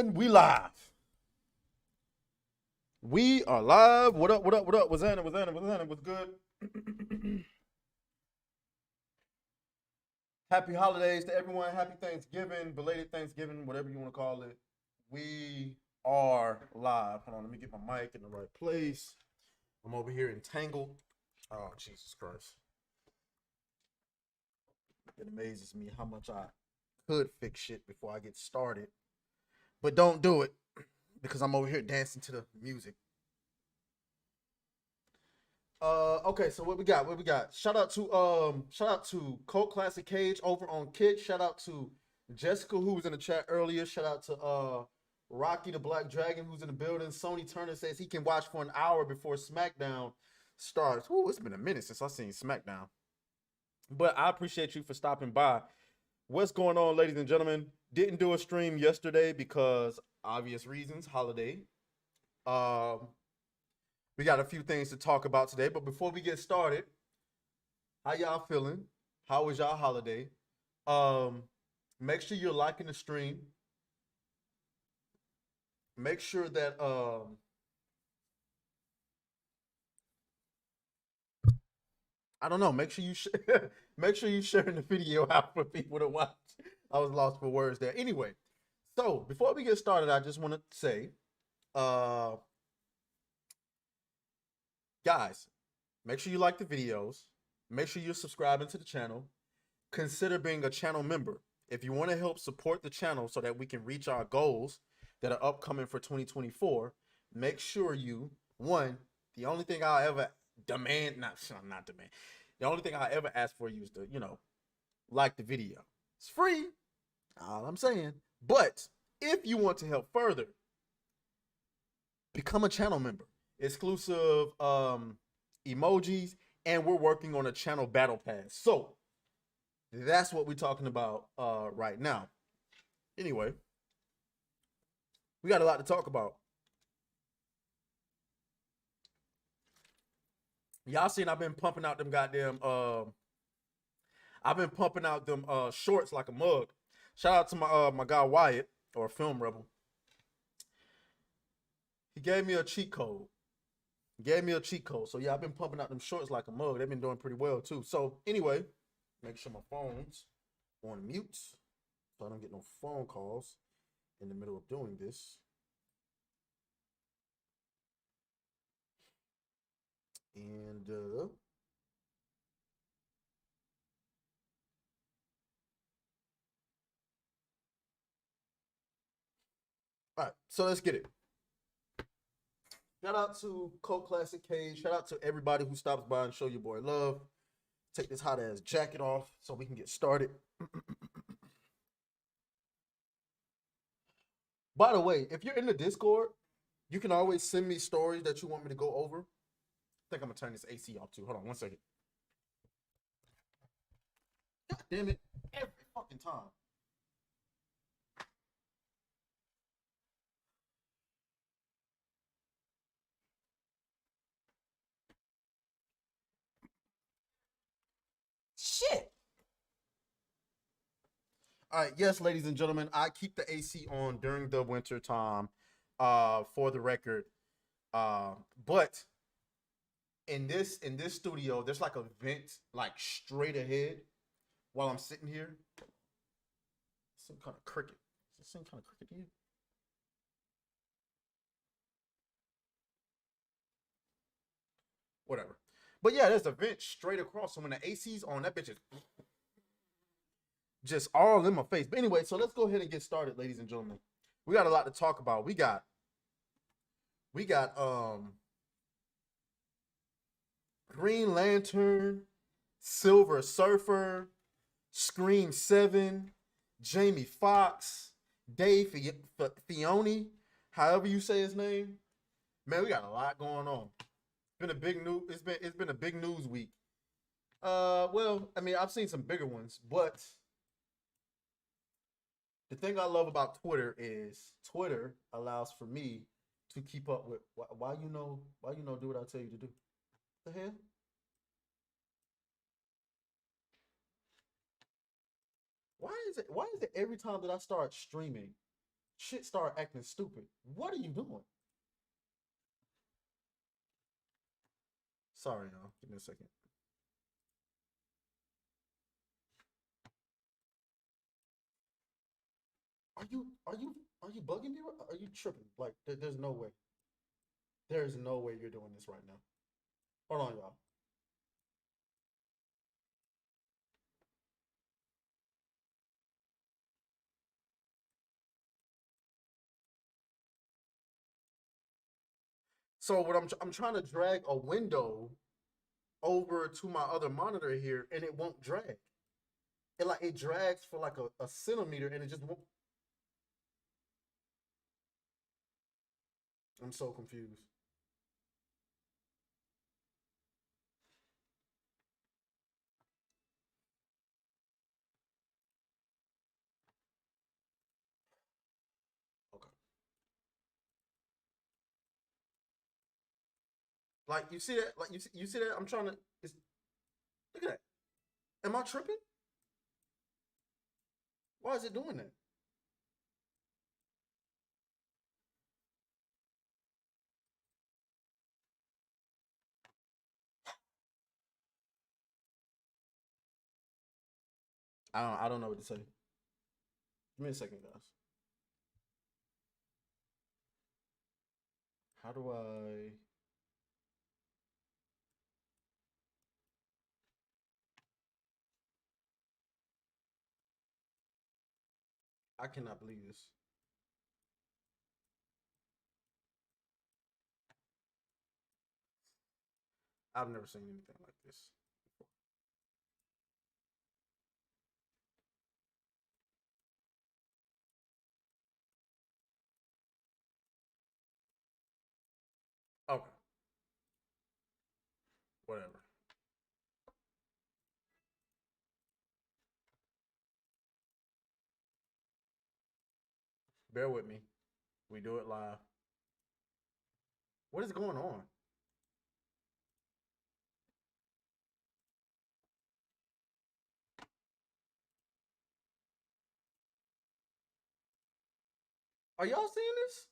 And we live. We are live. What up? What up? What up? What's happening? What's happening? What's happening? What's good? Happy holidays to everyone. Happy Thanksgiving, belated Thanksgiving, whatever you want to call it. We are live. Hold on, let me get my mic in the right place. I'm over here entangled. Oh, Jesus Christ. It amazes me how much I could fix shit before I get started. But don't do it because I'm over here dancing to the music. Okay, so what we got? What we got? Shout out to Cult Classic Cage over on Kick. Shout out to Jessica who was in the chat earlier. Shout out to Rocky the Black Dragon who's in the building. Sony Turner says he can watch for an hour before SmackDown starts. Ooh, it's been a minute since I've seen SmackDown. But I appreciate you for stopping by. What's going on, ladies and gentlemen? Didn't do a stream yesterday because obvious reasons, holiday. We got a few things to talk about today, but before we get started, how y'all feeling? How was y'all holiday? Make sure you're liking the stream. Make sure that I don't know. Make sure you make sure you sharing the video out for people to watch. I was lost for words there. Anyway, so before we get started, I just want to say, guys, make sure you like the videos. Make sure you're subscribing to the channel. Consider being a channel member. If you want to help support the channel so that we can reach our goals that are upcoming for 2024, make sure you, one, the only thing I'll ever demand, not demand, the only thing I ever ask for you is to, like the video. It's free, all I'm saying. But if you want to help further, become a channel member. Exclusive emojis, and we're working on a channel battle pass. So that's what we're talking about right now. Anyway, we got a lot to talk about. Y'all seen I've been pumping out them goddamn I've been pumping out them shorts like a mug. Shout out to my guy Wyatt, or Film Rebel. He gave me a cheat code. So yeah, I've been pumping out them shorts like a mug. They've been doing pretty well too. So anyway, make sure my phone's on mute so I don't get no phone calls in the middle of doing this. And all right, so let's get it. Shout out to Cult Classic Cage. Shout out to everybody who stops by and show your boy love. Take this hot ass jacket off so we can get started. By the way, if you're in the Discord, you can always send me stories that you want me to go over. I think I'm gonna turn this AC off too. Hold on one second. God damn it. Every fucking time. Shit. All right, yes, ladies and gentlemen, I keep the AC on during the winter time, for the record. But in this studio, there's like a vent like straight ahead while I'm sitting here. Some kind of cricket. Is this some kind of cricket to you? Whatever. But yeah, there's a vent straight across. So when the AC's on, that bitch is just all in my face. But anyway, so let's go ahead and get started, ladies and gentlemen. We got a lot to talk about. We got Green Lantern, Silver Surfer, Scream 7, Jamie Foxx, Dave Fioni, however you say his name. Man, we got a lot going on. It's been a big news. It's been a big news week. Well, I mean, I've seen some bigger ones, but the thing I love about Twitter is Twitter allows for me to keep up with why do what I tell you to do. What the hell? Why is it every time that I start streaming, Shit start acting stupid. What are you doing? Sorry, y'all. Give me a second. Are you bugging me? Are you tripping? Like there's no way. There's no way you're doing this right now. Hold on, y'all. So what I'm trying to drag a window over to my other monitor here, and it won't drag. It drags for like a centimeter, and it just won't. I'm so confused. Okay. Like you see that? Like you see that? I'm trying to. Look at that. Am I tripping? Why is it doing that? I don't know what to say. Give me a second, guys. How do I? I cannot believe this. I've never seen anything like this. Okay, whatever. Bear with me. We do it live. What is going on? Are y'all seeing this?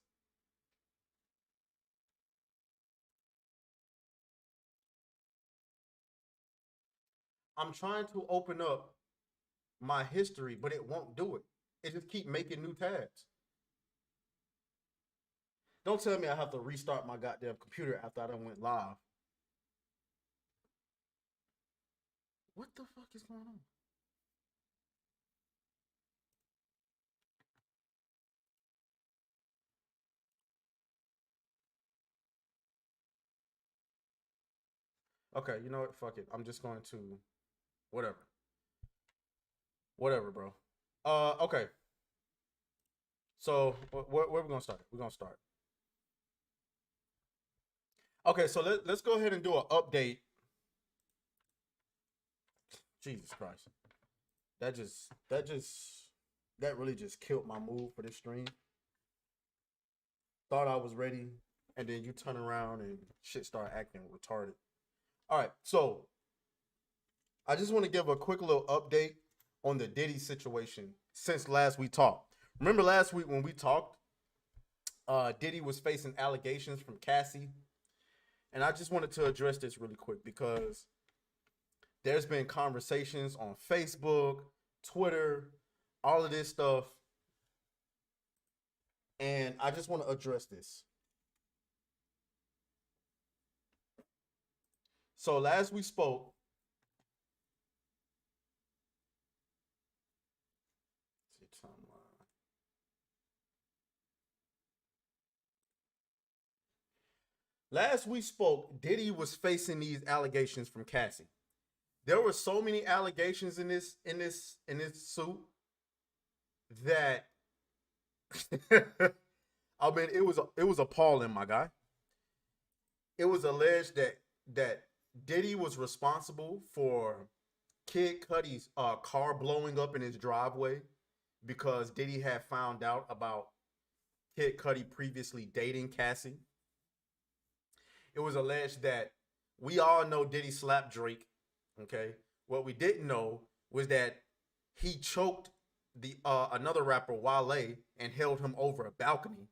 I'm trying to open up my history, but it won't do it. It just keep making new tabs. Don't tell me I have to restart my goddamn computer after I done went live. What the fuck is going on? Okay, you know what? Fuck it. I'm just going to whatever. Whatever, bro. Okay. So where we gonna start? We're gonna start. Okay, so let's go ahead and do an update. Jesus Christ. That really just killed my mood for this stream. Thought I was ready, and then you turn around and shit start acting retarded. All right, so I just want to give a quick little update on the Diddy situation since last we talked. Remember last week when we talked, Diddy was facing allegations from Cassie, and I just wanted to address this really quick because there's been conversations on Facebook, Twitter, all of this stuff, and I just want to address this. So last we spoke, last we spoke, Diddy was facing these allegations from Cassie. There were so many allegations in this suit that I mean it was appalling, my guy. It was alleged that Diddy was responsible for Kid Cudi's car blowing up in his driveway because Diddy had found out about Kid Cudi previously dating Cassie. It was alleged that we all know Diddy slapped Drake. Okay, what we didn't know was that he choked the another rapper Wale and held him over a balcony.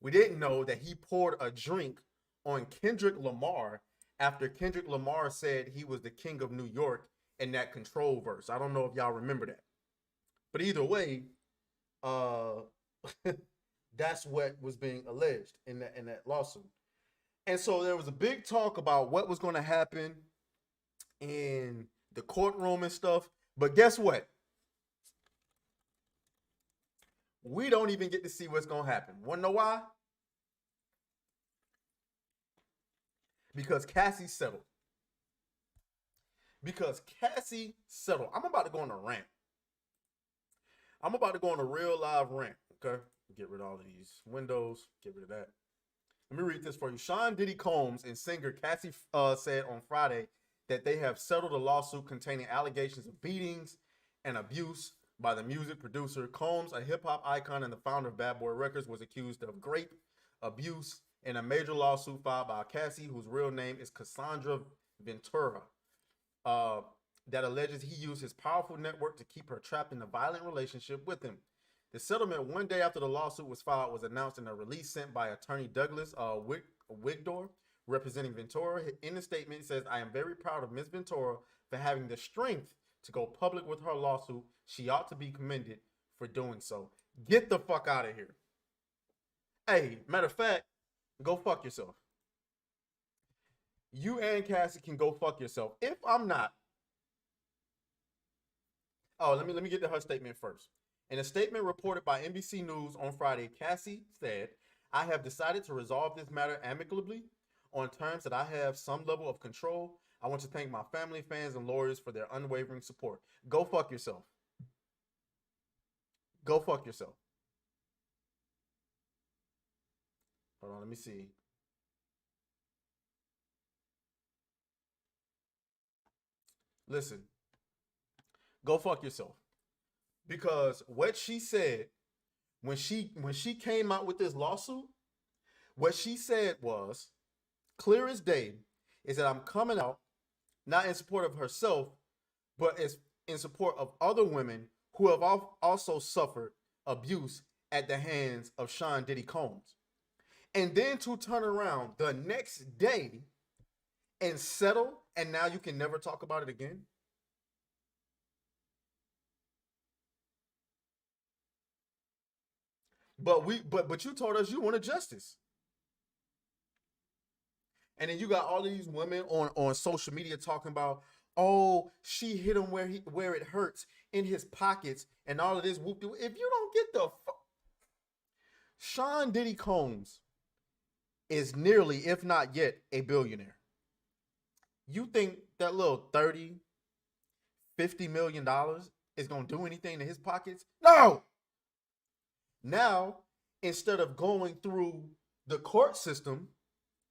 We didn't know that he poured a drink on Kendrick Lamar after Kendrick Lamar said he was the king of New York in that Control verse. I don't know if y'all remember that. But either way, uh that's what was being alleged in that lawsuit. And so there was a big talk about what was going to happen in the courtroom and stuff. But guess what? We don't even get to see what's going to happen. Want to know why? Because Cassie settled. Because Cassie settled. I'm about to go on a rant. I'm about to go on a real live rant. Okay? Get rid of all of these windows. Get rid of that. Let me read this for you. Sean Diddy Combs and singer Cassie said on Friday that they have settled a lawsuit containing allegations of beatings and abuse by the music producer. Combs, a hip-hop icon and the founder of Bad Boy Records, was accused of rape, abuse, in a major lawsuit filed by Cassie, whose real name is Cassandra Ventura, that alleges he used his powerful network to keep her trapped in a violent relationship with him. The settlement, one day after the lawsuit was filed, was announced in a release sent by attorney Douglas Wigdor, representing Ventura. In the statement, it says, "I am very proud of Ms. Ventura for having the strength to go public with her lawsuit. She ought to be commended for doing so." Get the fuck out of here. Hey, matter of fact, go fuck yourself. You and Cassie can go fuck yourself. If I'm not. Oh, let me get to her statement first. In a statement reported by NBC News on Friday, Cassie said, "I have decided to resolve this matter amicably on terms that I have some level of control. I want to thank my family, fans, and lawyers for their unwavering support." Go fuck yourself. Go fuck yourself. Hold on, let me see. Listen. Go fuck yourself. Because what she said when she came out with this lawsuit, what she said was clear as day, is that I'm coming out not in support of herself, but as in support of other women who have also suffered abuse at the hands of Sean Diddy Combs. And then to turn around the next day and settle, and now you can never talk about it again. But you told us you wanted justice. And then you got all of these women on social media talking about, oh, she hit him where it hurts in his pockets and all of this. If you don't get the Sean Diddy Combs is nearly, if not yet, a billionaire. You think that little $30-50 million is gonna do anything to his pockets? No. Now, instead of going through the court system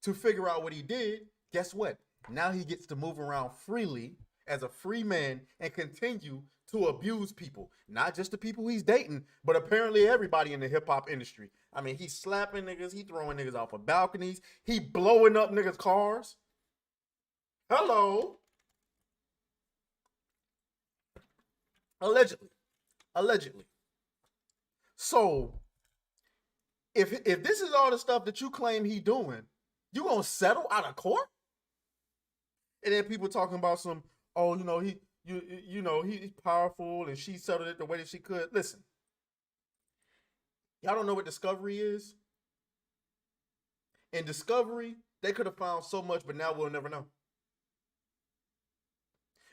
to figure out what he did, guess what? Now he gets to move around freely as a free man and continue to abuse people. Not just the people he's dating, but apparently everybody in the hip-hop industry. I mean, he's slapping niggas, he throwing niggas off of balconies, he blowing up niggas' cars. Hello. Allegedly. So, if this is all the stuff that you claim he doing, you gonna settle out of court? And then people talking about some, oh, he's powerful and she settled it the way that she could. Listen, y'all don't know what discovery is? In discovery, they could have found so much, but now we'll never know.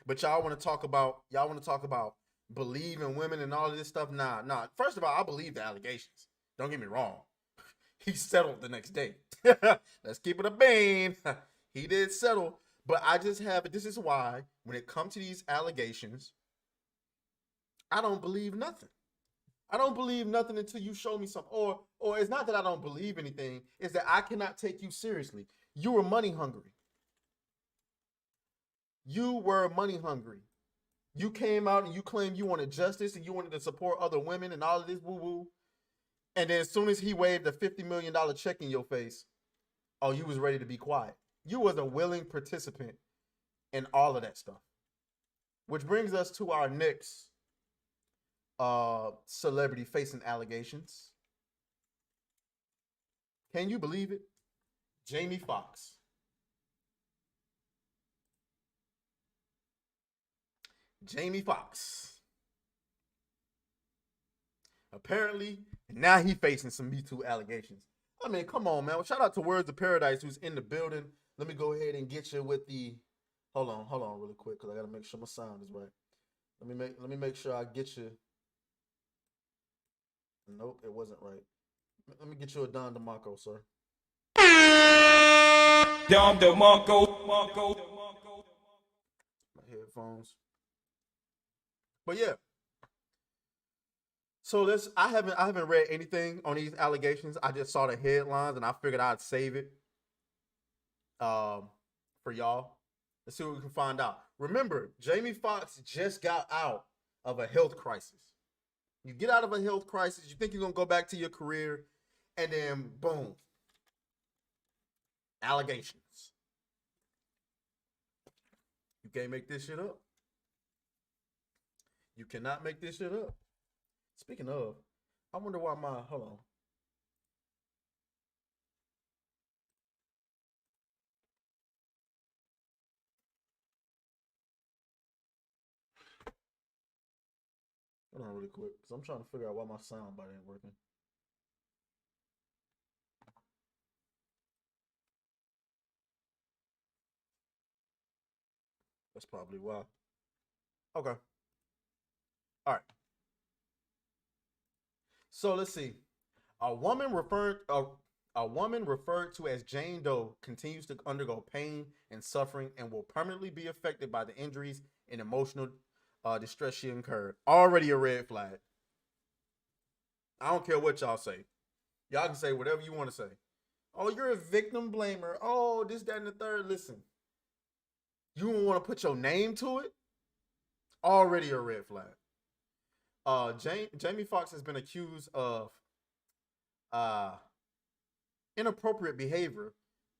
But y'all want to talk about believe in women and all of this stuff? Nah. First of all, I believe the allegations. Don't get me wrong. He settled the next day. Let's keep it a bean. He did settle. But I just have, this is why, when it comes to these allegations, I don't believe nothing. I don't believe nothing until you show me something. Or it's not that I don't believe anything. It's that I cannot take you seriously. You were money hungry. You were money hungry. You came out and you claimed you wanted justice and you wanted to support other women and all of this woo-woo. And then as soon as he waved a $50 million check in your face, oh, you was ready to be quiet. You was a willing participant in all of that stuff. Which brings us to our next celebrity facing allegations. Can you believe it? Jamie Foxx. Jamie Foxx. Apparently, now he facing some Me Too allegations. I mean, come on, man. Well, shout out to Words of Paradise, who's in the building. Let me go ahead and get you with the. Hold on, really quick, because I gotta make sure my sound is right. Let me make sure I get you. Nope, it wasn't right. Let me get you a Don DeMarco, sir. Don DeMarco. My headphones. But yeah. So I haven't read anything on these allegations. I just saw the headlines and I figured I'd save it for y'all. Let's see what we can find out. Remember, Jamie Foxx just got out of a health crisis. You get out of a health crisis, you think you're gonna go back to your career, and then boom. Allegations. You can't make this shit up. You cannot make this shit up. Speaking of, I wonder why hold on. Hold on really quick, because I'm trying to figure out why my soundbite ain't working. That's probably why. Okay. All right. So let's see. A woman referred to as Jane Doe continues to undergo pain and suffering and will permanently be affected by the injuries and emotional distress she incurred. Already a red flag. I don't care what y'all say. Y'all can say whatever you want to say. Oh, you're a victim blamer. Oh, this, that, and the third. Listen. You don't want to put your name to it? Already a red flag. Jamie Foxx has been accused of inappropriate behavior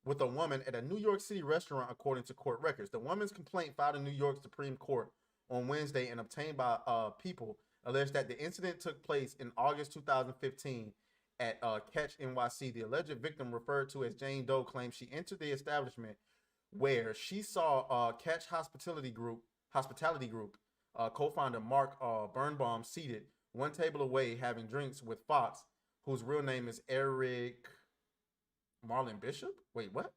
with a woman at a New York City restaurant, according to court records. The woman's complaint filed in New York Supreme Court on Wednesday and obtained by People alleged that the incident took place in August 2015 at Catch NYC. The alleged victim, referred to as Jane Doe, claims she entered the establishment where she saw Catch Hospitality Group co-founder Mark Birnbaum seated one table away having drinks with Foxx, whose real name is Eric Marlon Bishop. Wait, what?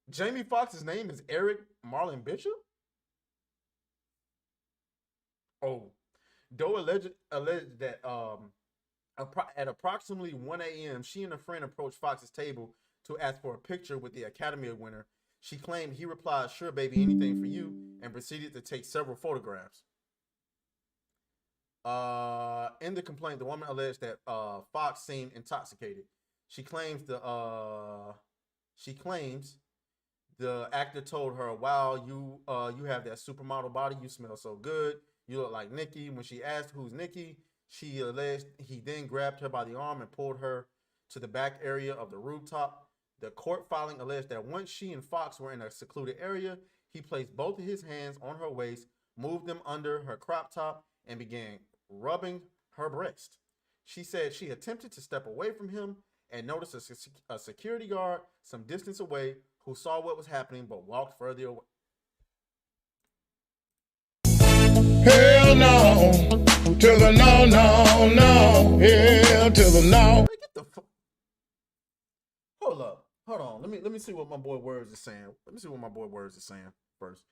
Jamie Foxx's name is Eric Marlon Bishop? Oh, Doe alleged that at approximately 1 a.m., she and a friend approached Foxx's table to ask for a picture with the Academy winner. She claimed he replied, "Sure, baby, anything for you," and proceeded to take several photographs. In the complaint, the woman alleged that Foxx seemed intoxicated. She claims the actor told her, "Wow, you have that supermodel body. You smell so good. You look like Nikki." When she asked who's Nikki, she alleged he then grabbed her by the arm and pulled her to the back area of the rooftop. The court filing alleged that once she and Foxx were in a secluded area, he placed both of his hands on her waist, moved them under her crop top, and began rubbing her breast. She said she attempted to step away from him and noticed a security guard some distance away who saw what was happening but walked further away. Hell no, to the no, no, no, hell to the no. Get the Hold up. Hold on. Let me see what my boy Words is saying. Let me see what my boy Words is saying first.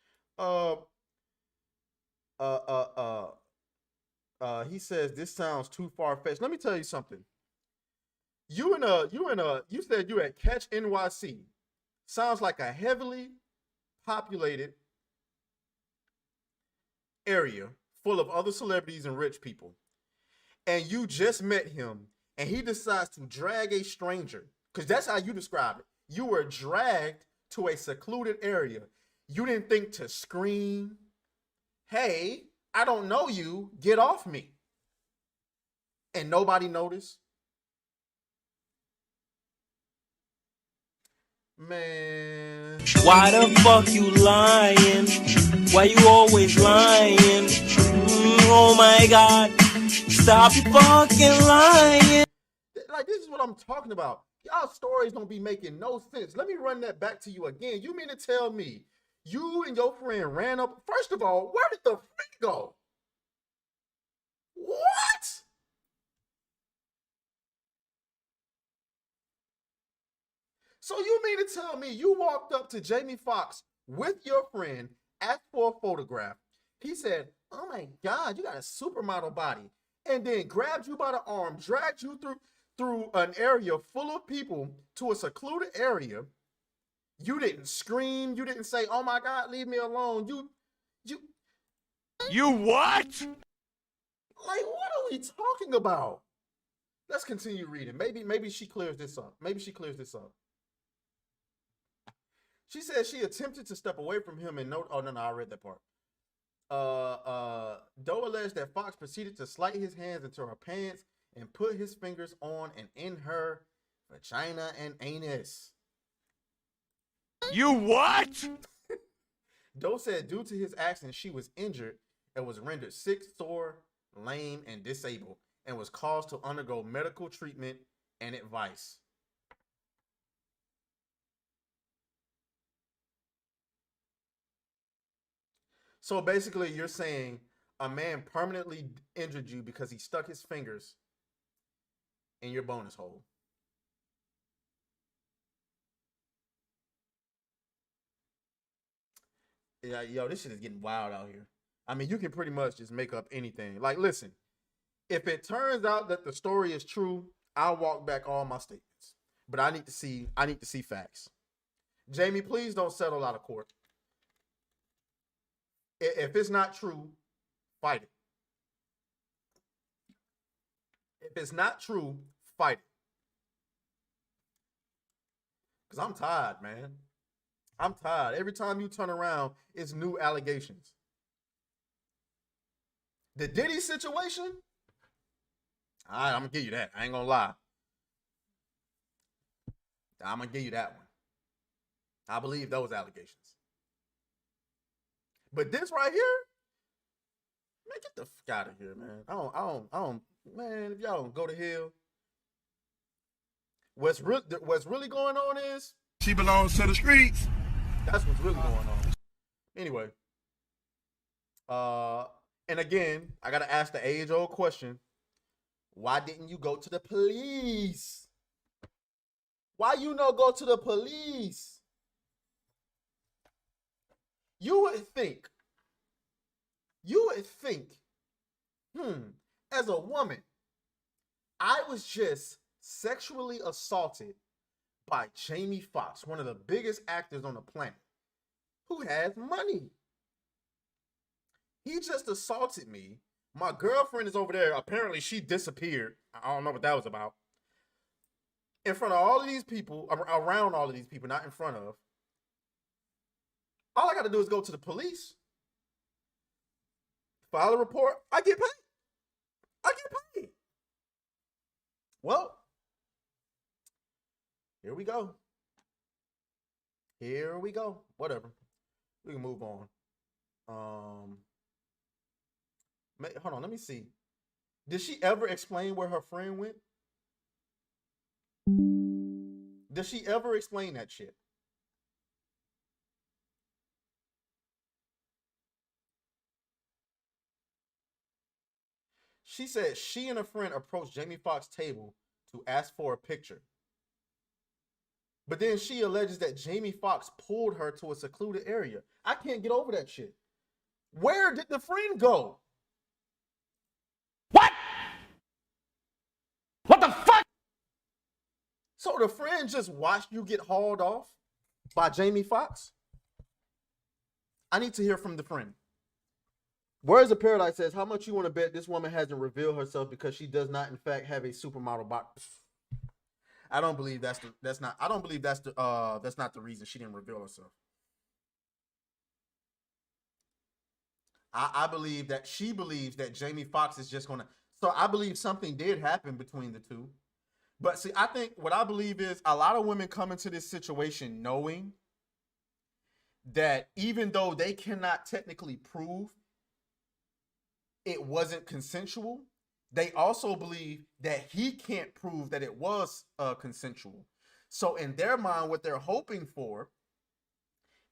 He says this sounds too far-fetched. Let me tell you something. You said you at Catch NYC. Sounds like a heavily populated area full of other celebrities and rich people. And you just met him and he decides to drag a stranger. Because that's how you describe it. You were dragged to a secluded area. You didn't think to scream, "Hey, I don't know you. Get off me." And nobody noticed. Man. Why the fuck you lying? Why you always lying? Oh my God, stop your fucking lying. Like, this is what I'm talking about. Y'all stories don't be making no sense. Let me run that back to you again. You mean to tell me you and your friend ran up? First of all, where did the friend go? What? So you mean to tell me you walked up to Jamie Foxx with your friend, asked for a photograph. He said, "Oh my God, you got a supermodel body," and then grabbed you by the arm, dragged you through an area full of people to a secluded area. You didn't scream. You didn't say, "Oh my God, leave me alone." You what? Like, what are we talking about? Let's continue reading. Maybe she clears this up. She said she attempted to step away from him and oh no, I read that part. Doe alleged that Foxx proceeded to slide his hands into her pants and put his fingers on and in her vagina and anus. You what? Doe said due to his actions, she was injured and was rendered sick, sore, lame, and disabled, and was caused to undergo medical treatment and advice. So basically, you're saying a man permanently injured you because he stuck his fingers in your bonus hole. Yeah, yo, this shit is getting wild out here. I mean, you can pretty much just make up anything. Like, listen, if it turns out that the story is true, I'll walk back all my statements. But I need to see facts. Jamie, please don't settle out of court. If it's not true, fight it. If it's not true, fight it. Because I'm tired, man. I'm tired. Every time you turn around, it's new allegations. The Diddy situation, all right, I'm going to give you that. I ain't going to lie. I'm going to give you that one. I believe those allegations. But this right here, man, get the fuck out of here, man. I don't, man, if y'all don't go to hell. What's really going on is She belongs to the streets. that's what's really going on. Anyway, and again, I gotta ask the age-old question: why didn't you go to the police? Why you not go to the police? You would think, as a woman, I was just sexually assaulted by Jamie Foxx, one of the biggest actors on the planet, who has money. He just assaulted me. My girlfriend is over there. Apparently, she disappeared. I don't know what that was about. In front of all of these people, around all of these people, not in front of. All I got to do is go to the police, file a report. I get paid. Well, here we go. Whatever. We can move on. Hold on. Let me see. Did she ever explain where her friend went? Did she ever explain that shit? She said she and a friend approached Jamie Foxx's table to ask for a picture. But then she alleges that Jamie Foxx pulled her to a secluded area. I can't get over that shit. Where did the friend go? What? What the fuck? So the friend just watched you get hauled off by Jamie Foxx? I need to hear from the friend. Words of Paradise says, how much you want to bet this woman hasn't revealed herself because she does not, in fact, have a supermodel body? I don't believe that's not the reason she didn't reveal herself. I believe that she believes that Jamie Foxx is just gonna. So I believe something did happen between the two. But see, I think what I believe is a lot of women come into this situation knowing that even though they cannot technically prove it wasn't consensual, they also believe that he can't prove that it was consensual. So in their mind, what they're hoping for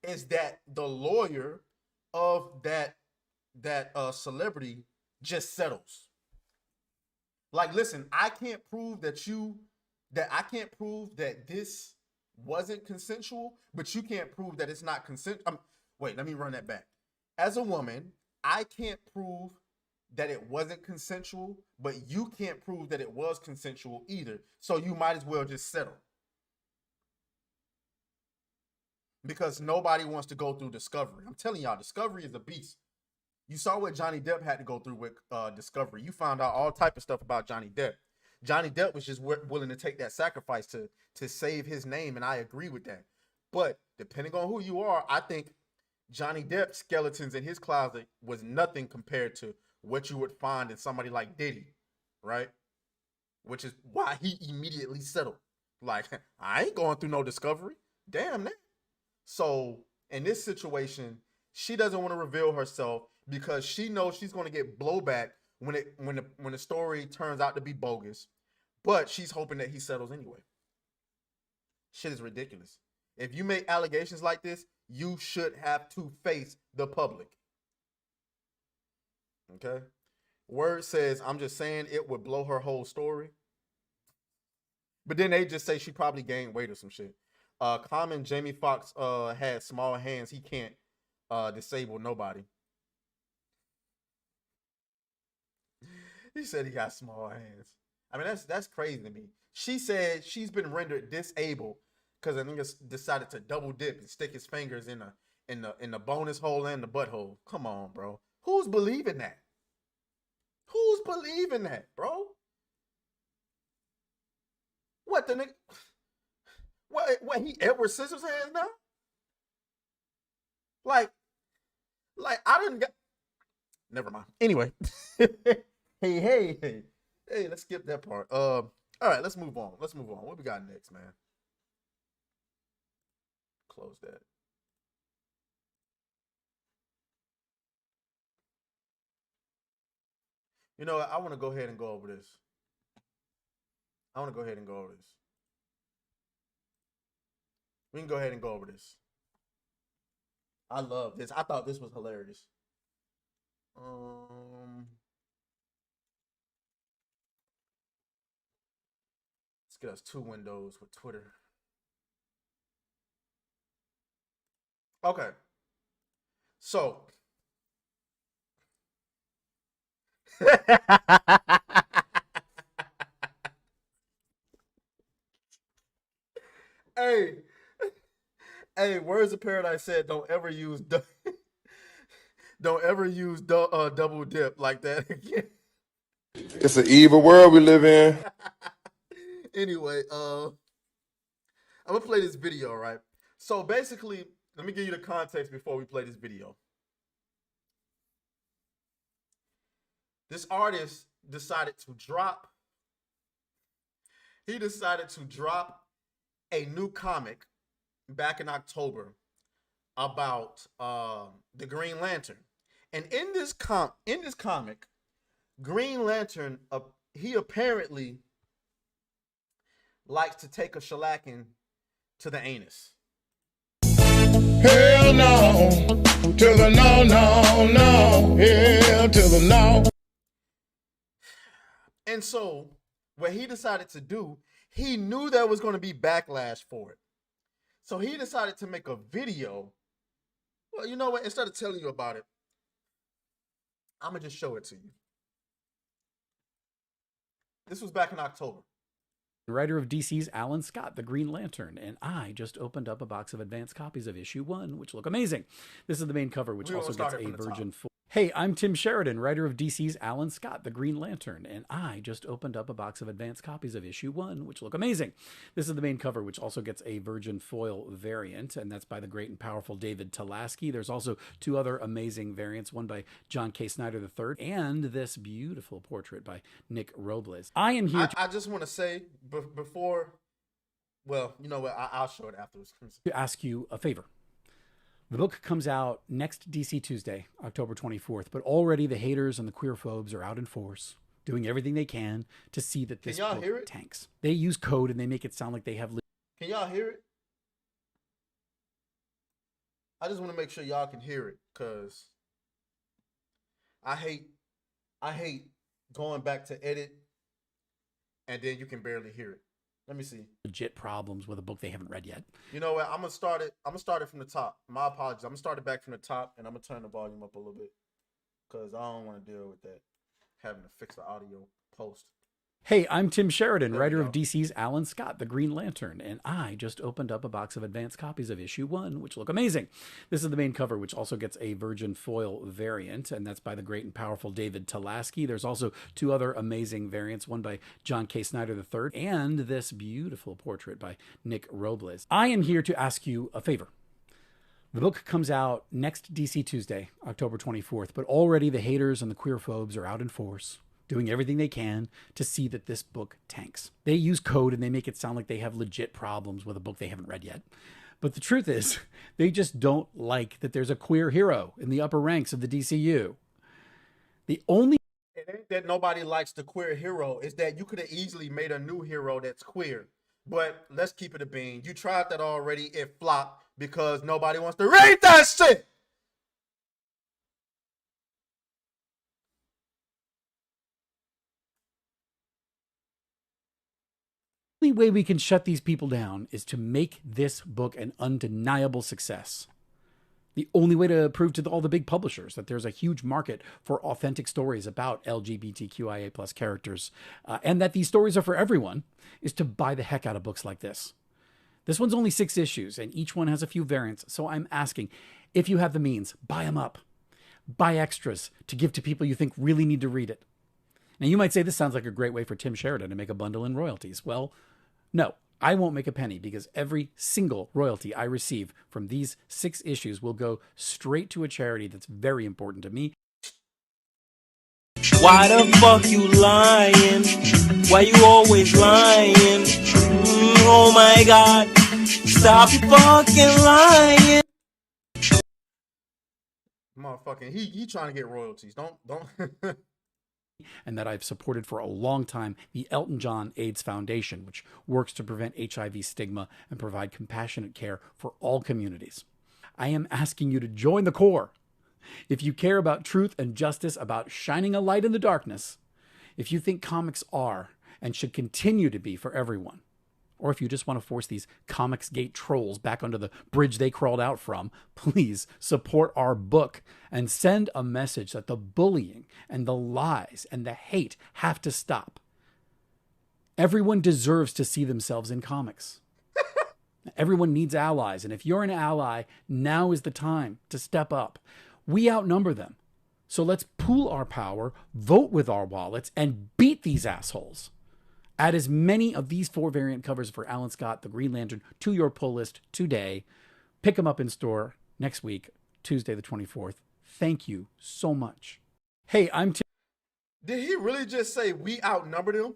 is that the lawyer of that celebrity just settles. Like, listen, I can't prove that this wasn't consensual, but you can't prove that it's not consent. Wait, let me run that back. As a woman, I can't prove that it wasn't consensual, but you can't prove that it was consensual either. So you might as well just settle. Because nobody wants to go through discovery. I'm telling y'all, discovery is a beast. You saw what Johnny Depp had to go through with discovery. You found out all type of stuff about Johnny Depp. Johnny Depp was just willing to take that sacrifice to save his name, and I agree with that. But depending on who you are, I think Johnny Depp's skeletons in his closet was nothing compared to what you would find in somebody like Diddy, right? Which is why he immediately settled. Like, I ain't going through no discovery. Damn that. So in this situation, she doesn't want to reveal herself because she knows she's going to get blowback when the story turns out to be bogus. But she's hoping that he settles anyway. Shit is ridiculous. If you make allegations like this, you should have to face the public. Okay? Word says, I'm just saying it would blow her whole story. But then they just say she probably gained weight or some shit. Common Jamie Foxx had small hands. He can't disable nobody. He said he got small hands. I mean, that's crazy to me. She said she's been rendered disabled because a nigga decided to double dip and stick his fingers in the bonus hole and the butthole. Come on, bro. Who's believing that? Who's believing that, bro? What the nigga? What he Edward Scissorhands now? Like I didn't get. Never mind. Anyway, hey, let's skip that part. All right, let's move on. What we got next, man? Close that. You know, I want to go ahead and go over this. We can go ahead and go over this. I love this. I thought this was hilarious. Let's get us 2 windows with Twitter. Okay. So. Hey, Words of Paradise said don't ever use double dip like that again. It's an evil world we live in. Anyway, I'm gonna play this video, right? So basically, let me give you the context before we play this video. This artist decided to drop a new comic back in October about the Green Lantern. And in this comic, Green Lantern, he apparently likes to take a shellacking to the anus. Hell no, to the no, hell to the no. And so, what he decided to do, he knew there was going to be backlash for it. So he decided to make a video. Well, you know what? Instead of telling you about it, I'm going to just show it to you. This was back in October. The writer of DC's Alan Scott, The Green Lantern, and I just opened up a box of advanced copies of issue 1, which look amazing. This is the main cover, which also gets a virgin full. Hey, I'm Tim Sheridan, writer of DC's Alan Scott, The Green Lantern, and I just opened up a box of advanced copies of issue 1, which look amazing. This is the main cover, which also gets a virgin foil variant, and that's by the great and powerful David Talaski. There's also 2 other amazing variants, one by John K. Snyder III, and this beautiful portrait by Nick Robles. I am here I just want to say, before, well, you know what, I'll show it afterwards. to ask you a favor. The book comes out next DC Tuesday, October 24th, but already the haters and the queerphobes are out in force, doing everything they can to see that this book tanks. They use code and they make it sound like they have... Can y'all hear it? I just want to make sure y'all can hear it, because I hate going back to edit and then you can barely hear it. Let me see. Legit problems with a book they haven't read yet. You know what? I'm gonna start it from the top. My apologies. I'm gonna start it back from the top, and I'm gonna turn the volume up a little bit because I don't want to deal with that, having to fix the audio post. Hey, I'm Tim Sheridan, writer of DC's Alan Scott, The Green Lantern, and I just opened up a box of advanced copies of issue 1, which look amazing. This is the main cover, which also gets a virgin foil variant, and that's by the great and powerful David Talaski. There's also 2 other amazing variants, one by John K. Snyder III, and this beautiful portrait by Nick Robles. I am here to ask you a favor. The book comes out next DC Tuesday, October 24th, but already the haters and the queerphobes are out in force, doing everything they can to see that this book tanks. They use code and they make it sound like they have legit problems with a book they haven't read yet. But the truth is, they just don't like that there's a queer hero in the upper ranks of the DCU. The only... It ain't that nobody likes the queer hero. It's that you could have easily made a new hero that's queer. But let's keep it a bean. You tried that already. It flopped because nobody wants to read that shit. The only way we can shut these people down is to make this book an undeniable success. The only way to prove to all the big publishers that there's a huge market for authentic stories about LGBTQIA plus characters and that these stories are for everyone is to buy the heck out of books like this. This one's only 6 issues and each one has a few variants. So I'm asking, if you have the means, buy them up. Buy extras to give to people you think really need to read it. Now you might say this sounds like a great way for Tim Sheridan to make a bundle in royalties. Well, no, I won't make a penny because every single royalty I receive from these 6 issues will go straight to a charity that's very important to me. Why the fuck you lying? Why you always lying? Oh my God, stop fucking lying. Motherfucking, he trying to get royalties. Don't. And that I've supported for a long time the Elton John AIDS Foundation, which works to prevent HIV stigma and provide compassionate care for all communities. I am asking you to join the Corps. If you care about truth and justice, about shining a light in the darkness, if you think comics are and should continue to be for everyone, or if you just want to force these Comicsgate trolls back under the bridge they crawled out from, please support our book and send a message that the bullying and the lies and the hate have to stop. Everyone deserves to see themselves in comics. Everyone needs allies, and if you're an ally, now is the time to step up. We outnumber them. So let's pool our power, vote with our wallets, and beat these assholes. Add as many of these 4 variant covers for Alan Scott, The Green Lantern, to your pull list today. Pick them up in store next week, Tuesday the 24th. Thank you so much. Hey, I'm Tim. Did he really just say we outnumbered him?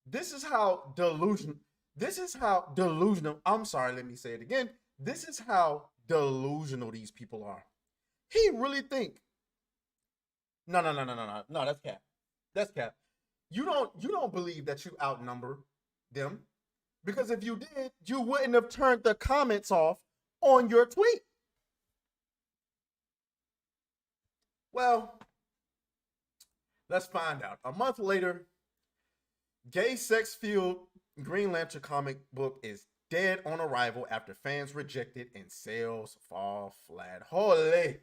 This is how delusional. I'm sorry, let me say it again. This is how delusional these people are. He really think. No, that's cap. That's cap. You don't believe that you outnumber them, because if you did, you wouldn't have turned the comments off on your tweet. Well, let's find out. A month later, gay sex-filled Green Lantern comic book is dead on arrival after fans reject it and sales fall flat. Holy.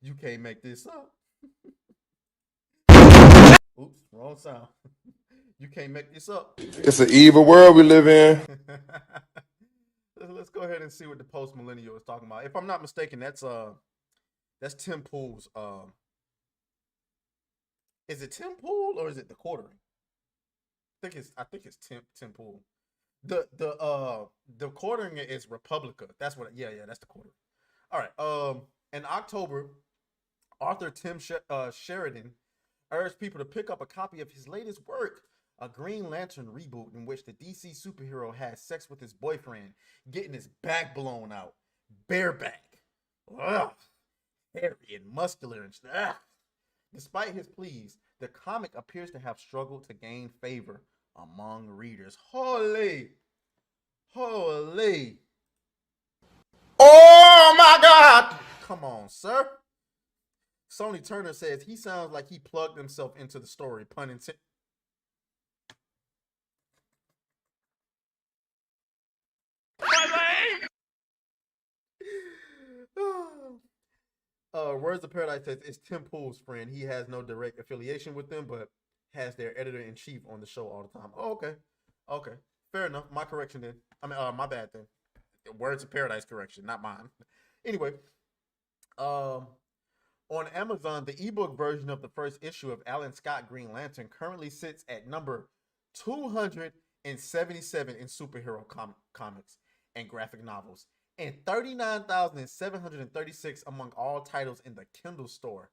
You can't make this up. Oops, wrong sound. You can't make this up. It's an evil world we live in. Let's go ahead and see what the post millennial is talking about. If I'm not mistaken, that's Tim Pool's. Is it Tim Pool or is it the Quartering? I think it's Tim Pool. The Quartering is Republica. That's what. Yeah, that's the Quartering. All right. In October, author Tim Sheridan urged people to pick up a copy of his latest work, a Green Lantern reboot in which the DC superhero has sex with his boyfriend, getting his back blown out, bareback, ugh, hairy and muscular and ugh. Despite his pleas, the comic appears to have struggled to gain favor among readers. Holy. Oh my God! Come on, sir. Sony Turner says he sounds like he plugged himself into the story, pun intended. Words of Paradise says it's Tim Pool's friend. He has no direct affiliation with them, but has their editor-in-chief on the show all the time. Oh, okay. Fair enough. My correction then. My bad then. Words of Paradise correction, not mine. Anyway, on Amazon, the ebook version of the first issue of Alan Scott Green Lantern currently sits at number 277 in superhero comics and graphic novels, and 39,736 among all titles in the Kindle store.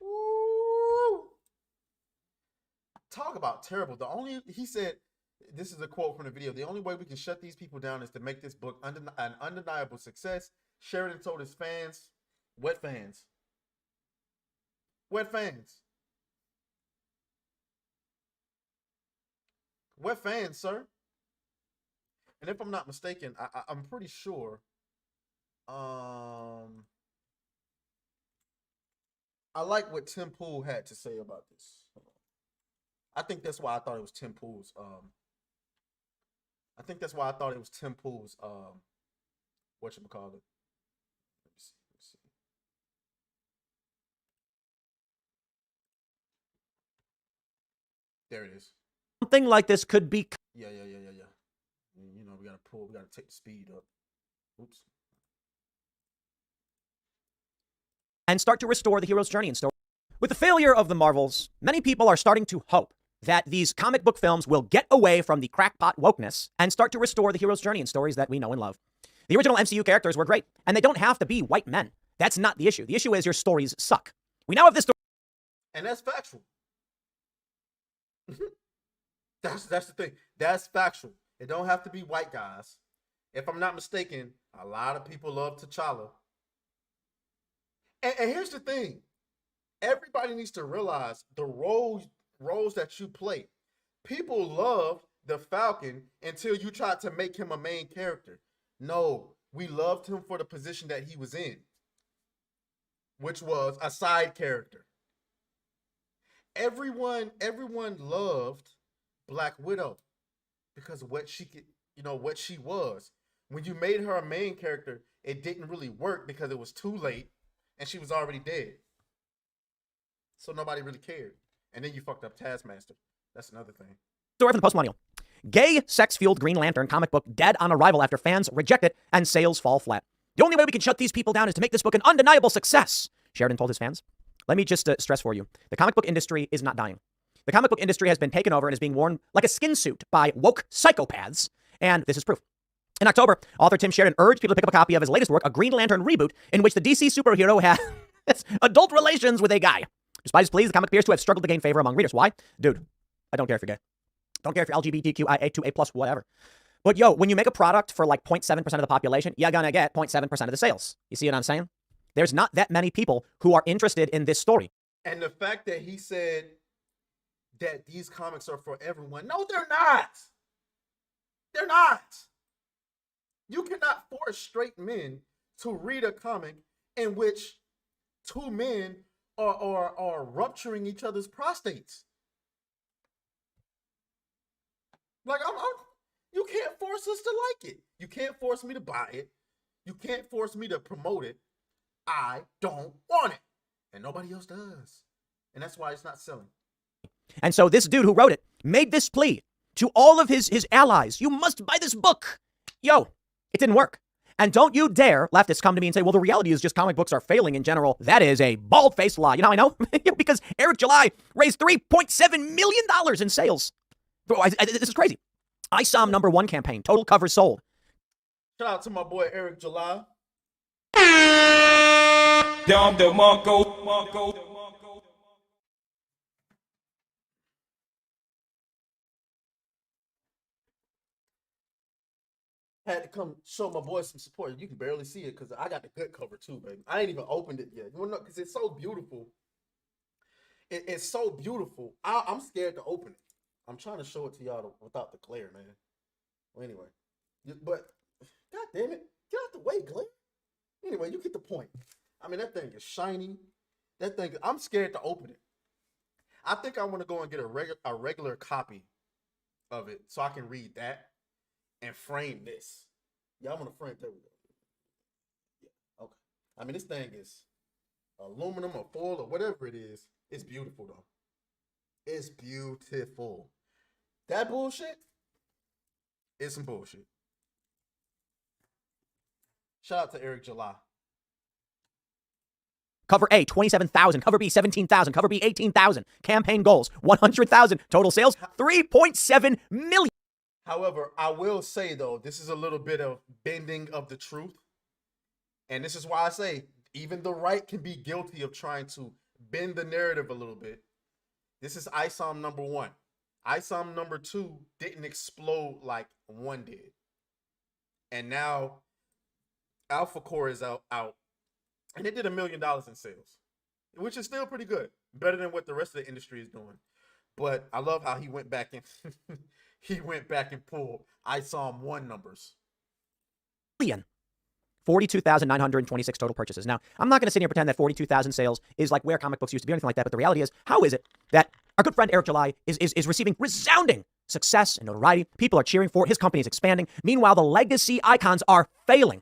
Woo! Talk about terrible. He said, this is a quote from the video, the only way we can shut these people down is to make this book an undeniable success. Sheridan told his fans, what fans? What fans? What fans, sir? And if I'm not mistaken, I'm pretty sure. I like what Tim Pool had to say about this. I think that's why I thought it was Tim Pool's. Whatchamacallit. Let me see. There it is. Something like this could be. Yeah. You know, we gotta take the speed up. Oops. And start to restore the hero's journey and story. With the failure of the Marvels, many people are starting to hope that these comic book films will get away from the crackpot wokeness and start to restore the hero's journey and stories that we know and love. The original MCU characters were great, and they don't have to be white men. That's not the issue. The issue is your stories suck. We now have this story. And that's factual. That's the thing. That's factual. It don't have to be white guys. If I'm not mistaken, a lot of people love T'Challa. And here's the thing. Everybody needs to realize the roles that you play. People love the Falcon until you try to make him a main character. No, we loved him for the position that he was in, which was a side character. Everyone loved Black Widow because of what she could, what she was. When you made her a main character, it didn't really work because it was too late and she was already dead. So nobody really cared. And then you fucked up Taskmaster. That's another thing. Story from the post-millennial. Gay, sex-fueled Green Lantern comic book dead on arrival after fans reject it and sales fall flat. The only way we can shut these people down is to make this book an undeniable success, Sheridan told his fans. Let me just stress for you. The comic book industry is not dying. The comic book industry has been taken over and is being worn like a skin suit by woke psychopaths, and this is proof. In October, author Tim Sheridan urged people to pick up a copy of his latest work, a Green Lantern reboot, in which the DC superhero has adult relations with a guy. Despite his pleas, the comic appears to have struggled to gain favor among readers. Why? Dude, I don't care if you're gay. Don't care if you're LGBTQIA2A+, whatever. But yo, when you make a product for like 0.7% of the population, you're gonna get 0.7% of the sales. You see what I'm saying? There's not that many people who are interested in this story. And the fact that he said that these comics are for everyone. No, they're not. They're not. You cannot force straight men to read a comic in which two men are rupturing each other's prostates. Like, you can't force us to like it. You can't force me to buy it. You can't force me to promote it. I don't want it. And nobody else does. And that's why it's not selling. And so this dude who wrote it made this plea to all of his allies. You must buy this book. Yo, it didn't work. And don't you dare leftists come to me and say, well, the reality is just comic books are failing in general. That is a bald-faced lie. You know how I know? Because Eric July raised $3.7 million in sales. This is crazy. ISOM #1 campaign, total covers sold. Shout out to my boy Eric July. Had to come show my boy some support. You can barely see it because I got the good cover too, baby. I ain't even opened it yet. You wanna know? Because it's so beautiful. It's so beautiful. I'm scared to open it. I'm trying to show it to y'all without the glare, man. Well, anyway, but god damn it, get out the way, glare. Anyway, you get the point. I mean, that thing is shiny. That thing, I'm scared to open it. I think I want to go and get a regular copy of it so I can read that and frame this. Yeah, I'm gonna frame that. Yeah, okay. I mean, this thing is aluminum or foil or whatever it is. It's beautiful though. It's beautiful. That bullshit is some bullshit. Shout out to Eric July. Cover A, 27,000. Cover B, 17,000. Cover B, 18,000. Campaign goals, 100,000. Total sales, 3.7 million. However, I will say, though, this is a little bit of bending of the truth. And this is why I say even the right can be guilty of trying to bend the narrative a little bit. This is ISOM number 1. ISOM number 2 didn't explode like 1 did. And now Alpha Core is out. And it did $1 million in sales, which is still pretty good. Better than what the rest of the industry is doing. But I love how he went back and he went back and pulled ISOM 1 numbers. 42,926 total purchases. Now, I'm not going to sit here and pretend that 42,000 sales is like where comic books used to be or anything like that. But the reality is, how is it that our good friend Eric July is receiving resounding success and notoriety? People are cheering for it. His company is expanding. Meanwhile, the legacy icons are failing.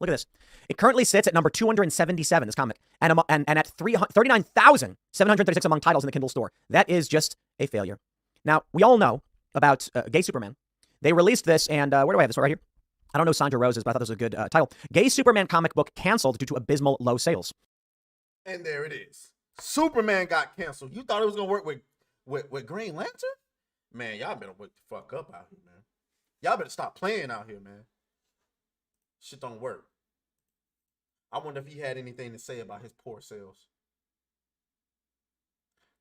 Look at this. It currently sits at number 277, this comic, and at 39,736 among titles in the Kindle store. That is just a failure. Now, we all know about Gay Superman. They released this, and where do I have this? Right here. I don't know Sandra Rose's, but I thought this was a good title. Gay Superman comic book canceled due to abysmal low sales. And there it is. Superman got canceled. You thought it was going to work with Green Lantern? Man, y'all better wake the fuck up out here, man. Y'all better stop playing out here, man. Shit don't work. I wonder if he had anything to say about his poor sales.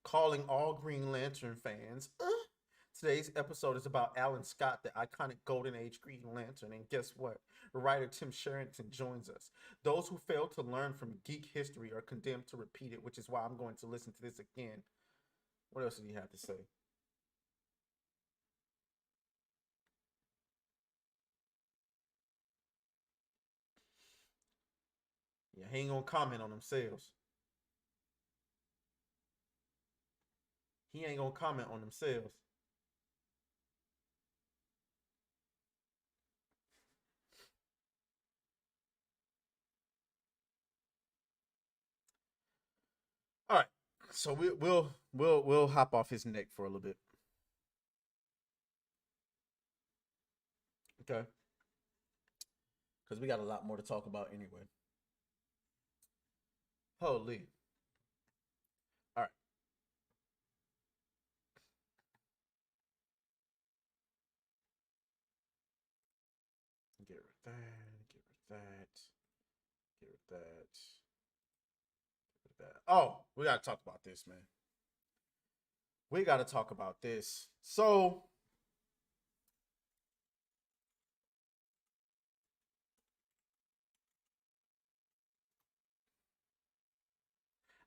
Calling all Green Lantern fans. Today's episode is about Alan Scott, the iconic Golden Age Green Lantern. And guess what? Writer Tim Sherrington joins us. Those who fail to learn from geek history are condemned to repeat it, which is why I'm going to listen to this again. What else did he have to say? Yeah, he ain't gonna comment on them sales. He ain't gonna comment on them sales. All right, so we'll hop off his neck for a little bit. Okay, because we got a lot more to talk about anyway. Holy. All right. Get rid of that. Get rid of that. Get rid of that. Get rid of that. Oh, we got to talk about this, man. We got to talk about this. So,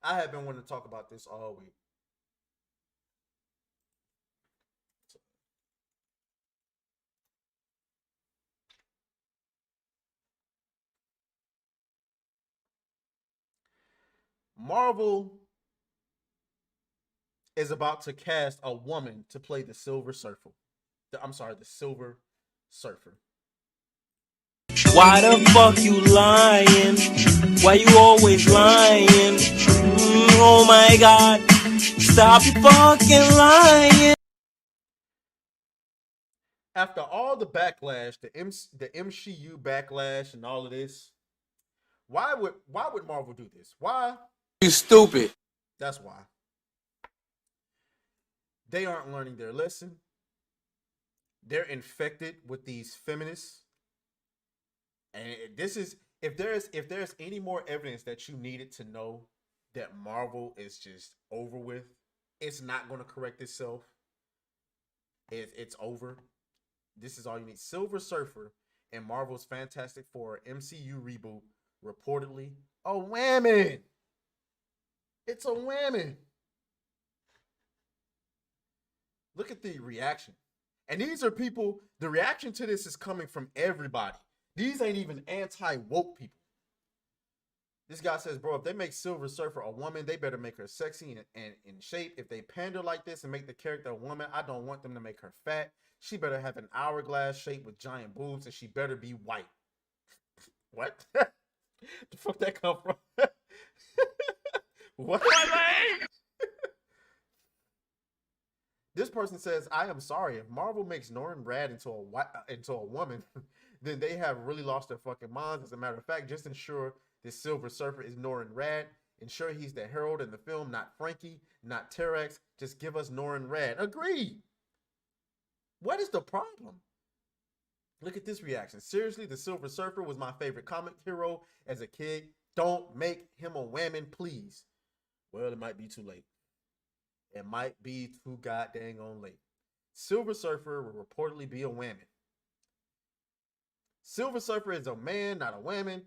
I have been wanting to talk about this all week. Marvel is about to cast a woman to play the Silver Surfer. The Silver Surfer. Why the fuck you lying? Why you always lying? Oh my god, stop your fucking lying. After all the backlash, the MCU backlash and all of this, why would Marvel do this? Why? You stupid. That's why. They aren't learning their lesson. They're infected with these feminists. And this is, if there's any more evidence that you needed to know that Marvel is just over with, it's not going to correct itself. It's over. This is all you need. Silver Surfer in Marvel's Fantastic Four MCU reboot, reportedly a woman. It's a woman. Look at the reaction. And these are people, the reaction to this is coming from everybody. These ain't even anti-woke people. This guy says, bro, if they make Silver Surfer a woman, they better make her sexy and in shape. If they pander like this and make the character a woman, I don't want them to make her fat. She better have an hourglass shape with giant boobs, and she better be white. What? The fuck that come from? What? This person says, I am sorry. If Marvel makes Norrin Rad into a woman, then they have really lost their fucking minds. As a matter of fact, just ensure this Silver Surfer is Norrin Rad. Ensure he's the herald in the film, not Frankie, not Terex. Just give us Norrin Rad. Agreed. What is the problem? Look at this reaction. Seriously, the Silver Surfer was my favorite comic hero as a kid. Don't make him a woman, please. Well, it might be too late. It might be too goddamn on late. Silver Surfer will reportedly be a woman. Silver Surfer is a man, not a woman.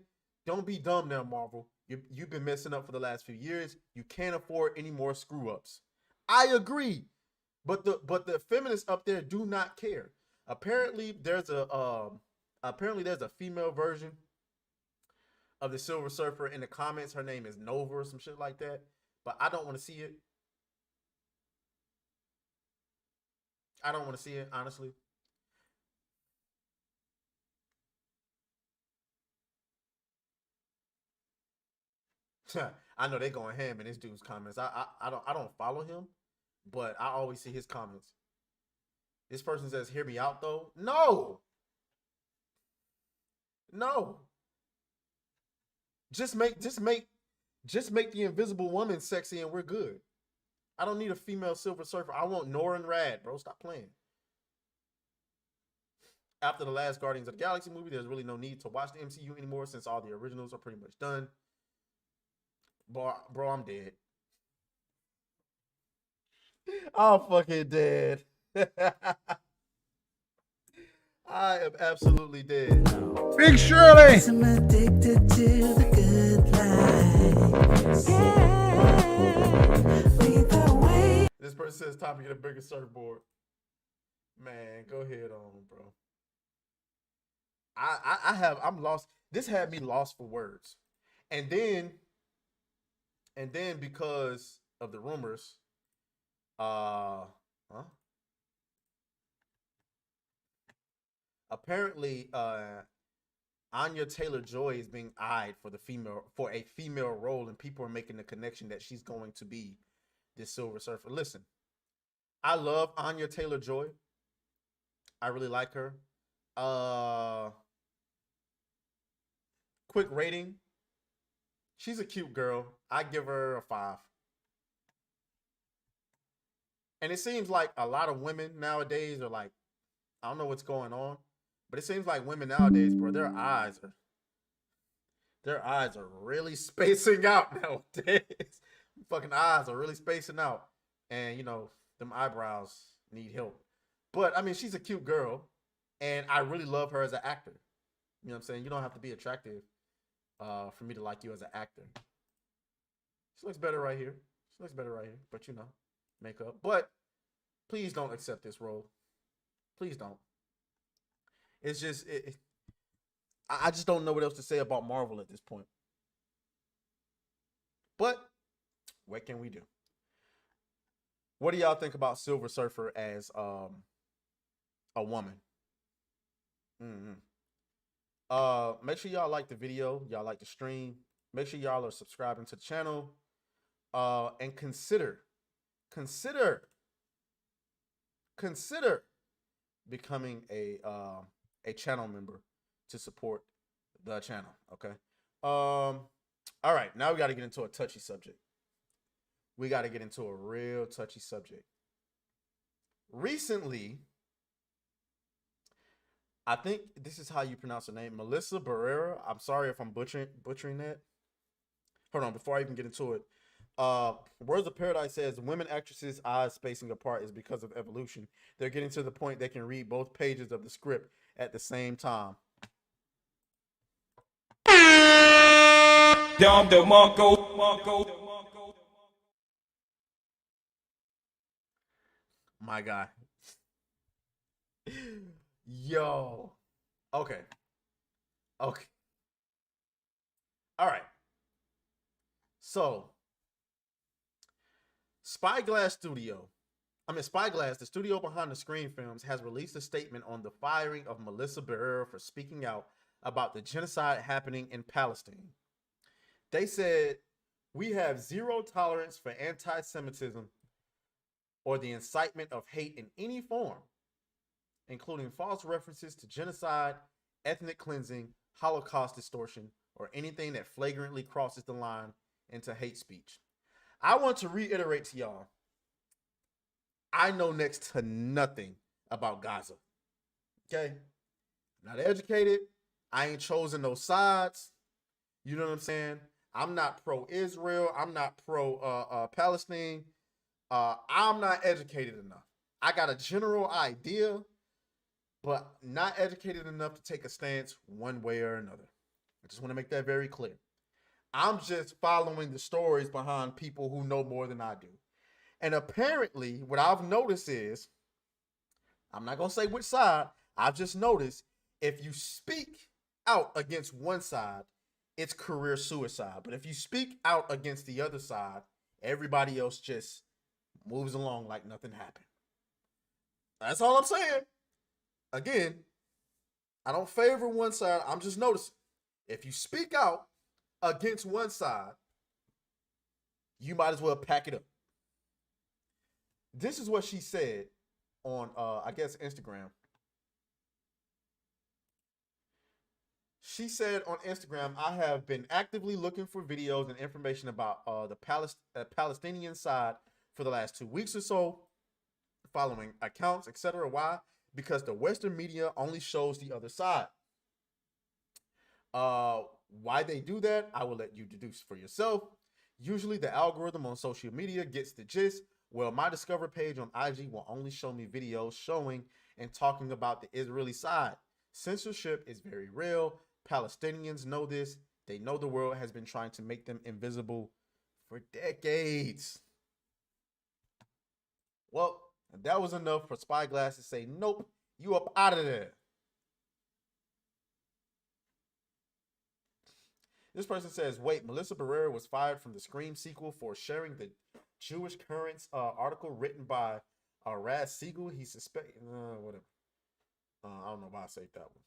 Don't be dumb now, Marvel. You've been messing up for the last few years. You can't afford any more screw-ups. I agree. But the feminists up there do not care. Apparently there's a female version of the Silver Surfer in the comments. Her name is Nova or some shit like that. But I don't want to see it. I don't want to see it, honestly. I know they going ham in this dude's comments. I don't follow him, but I always see his comments. This person says, "Hear me out, though." No. Just make the Invisible Woman sexy and we're good. I don't need a female Silver Surfer. I want Norrin Rad, bro. Stop playing. After the last Guardians of the Galaxy movie, there's really no need to watch the MCU anymore since all the originals are pretty much done. Bro, I'm dead. I'm fucking dead. I am absolutely dead. Big Shirley. I'm addicted to the good life. Yeah. Lead the way. This person says time to get a bigger surfboard. Man, go ahead on, bro. I'm lost. This had me lost for words. And then because of the rumors, apparently Anya Taylor-Joy is being eyed for a female role, and people are making the connection that she's going to be this Silver Surfer. Listen, I love Anya Taylor-Joy. I really like her. Quick rating. She's a cute girl. I give her a 5. And it seems like a lot of women nowadays are like, I don't know what's going on, but it seems like women nowadays, bro, their eyes are really spacing out nowadays. Fucking eyes are really spacing out. And, you know, them eyebrows need help. But, I mean, she's a cute girl. And I really love her as an actor. You know what I'm saying? You don't have to be attractive for me to like you as an actor. She looks better right here. But, you know, makeup. But please don't accept this role. Please don't. It's just, I just don't know what else to say about Marvel at this point. But what can we do? What do y'all think about Silver Surfer as a woman? Make sure y'all like the video. Y'all like the stream. Make sure y'all are subscribing to the channel. And consider becoming a channel member to support the channel. Okay. All right. Now we got to get into a touchy subject. We got to get into a real touchy subject. Recently, I think this is how you pronounce her name, Melissa Barrera. I'm sorry if I'm butchering that. Hold on, before I even get into it. Words of Paradise says women actresses' eyes spacing apart is because of evolution. They're getting to the point they can read both pages of the script at the same time. Dom DeMarco. My guy. Yo. Okay. Okay. All right. So, Spyglass, the studio behind the Screen films, has released a statement on the firing of Melissa Barrera for speaking out about the genocide happening in Palestine. They said, "We have zero tolerance for anti-Semitism or the incitement of hate in any form, including false references to genocide, ethnic cleansing, Holocaust distortion, or anything that flagrantly crosses the line into hate speech." I want to reiterate to y'all, I know next to nothing about Gaza. Okay? Not educated. I ain't chosen no sides. You know what I'm saying? I'm not pro-Israel. I'm not pro-Palestine. I'm not educated enough. I got a general idea, but not educated enough to take a stance one way or another. I just want to make that very clear. I'm just following the stories behind people who know more than I do. And apparently, what I've noticed is, I'm not going to say which side, I've just noticed if you speak out against one side, it's career suicide. But if you speak out against the other side, everybody else just moves along like nothing happened. That's all I'm saying. Again, I don't favor one side. I'm just noticing. If you speak out against one side, you might as well pack it up. This is what she said on, I guess, Instagram. She said on Instagram, "I have been actively looking for videos and information about the Palestinian side for the last 2 weeks or so, following accounts, etc. Why? Because the Western media only shows the other side. Why they do that, I will let you deduce for yourself. Usually the algorithm on social media gets the gist. Well, my Discover page on IG will only show me videos showing and talking about the Israeli side. Censorship is very real. Palestinians know this. They know the world has been trying to make them invisible for decades." Well, that was enough for Spyglass to say, "Nope, you up out of there." This person says, "Wait, Melissa Barrera was fired from the Scream sequel for sharing the Jewish Currents article written by Raz Siegel. He suspected, whatever. I don't know why I say that one.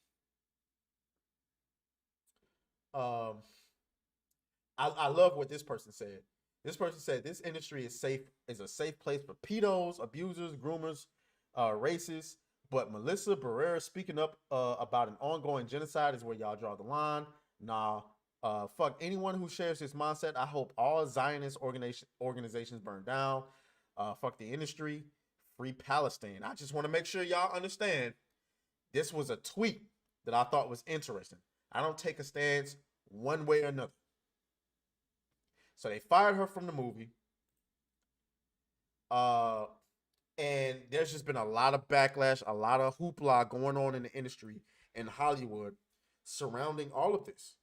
I love what this person said. This person said, "This industry is a safe place for pedos, abusers, groomers, racists. But Melissa Barrera speaking up about an ongoing genocide is where y'all draw the line. Nah, fuck anyone who shares this mindset. I hope all Zionist organizations burn down. Fuck the industry. Free Palestine." I just want to make sure y'all understand, this was a tweet that I thought was interesting. I don't take a stance one way or another. So they fired her from the movie. And there's just been a lot of backlash, a lot of hoopla going on in the industry in Hollywood surrounding all of this.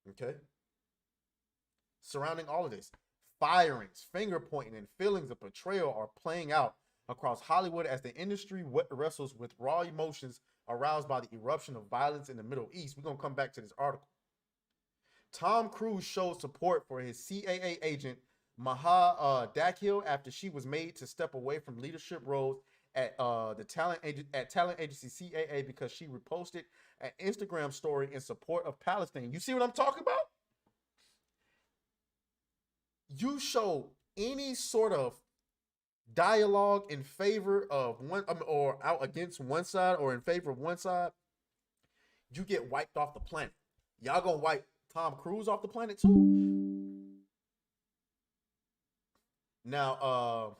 Okay? Surrounding all of this. Firings, finger pointing, and feelings of betrayal are playing out across Hollywood as the industry wrestles with raw emotions aroused by the eruption of violence in the Middle East. We're going to come back to this article. Tom Cruise showed support for his CAA agent, Maha Dakhil, after she was made to step away from leadership roles at talent agency CAA because she reposted an Instagram story in support of Palestine. You see what I'm talking about? You show any sort of dialogue in favor of one or out against one side or in favor of one side, you get wiped off the planet. Y'all gonna wipe Tom Cruise off the planet too? Now,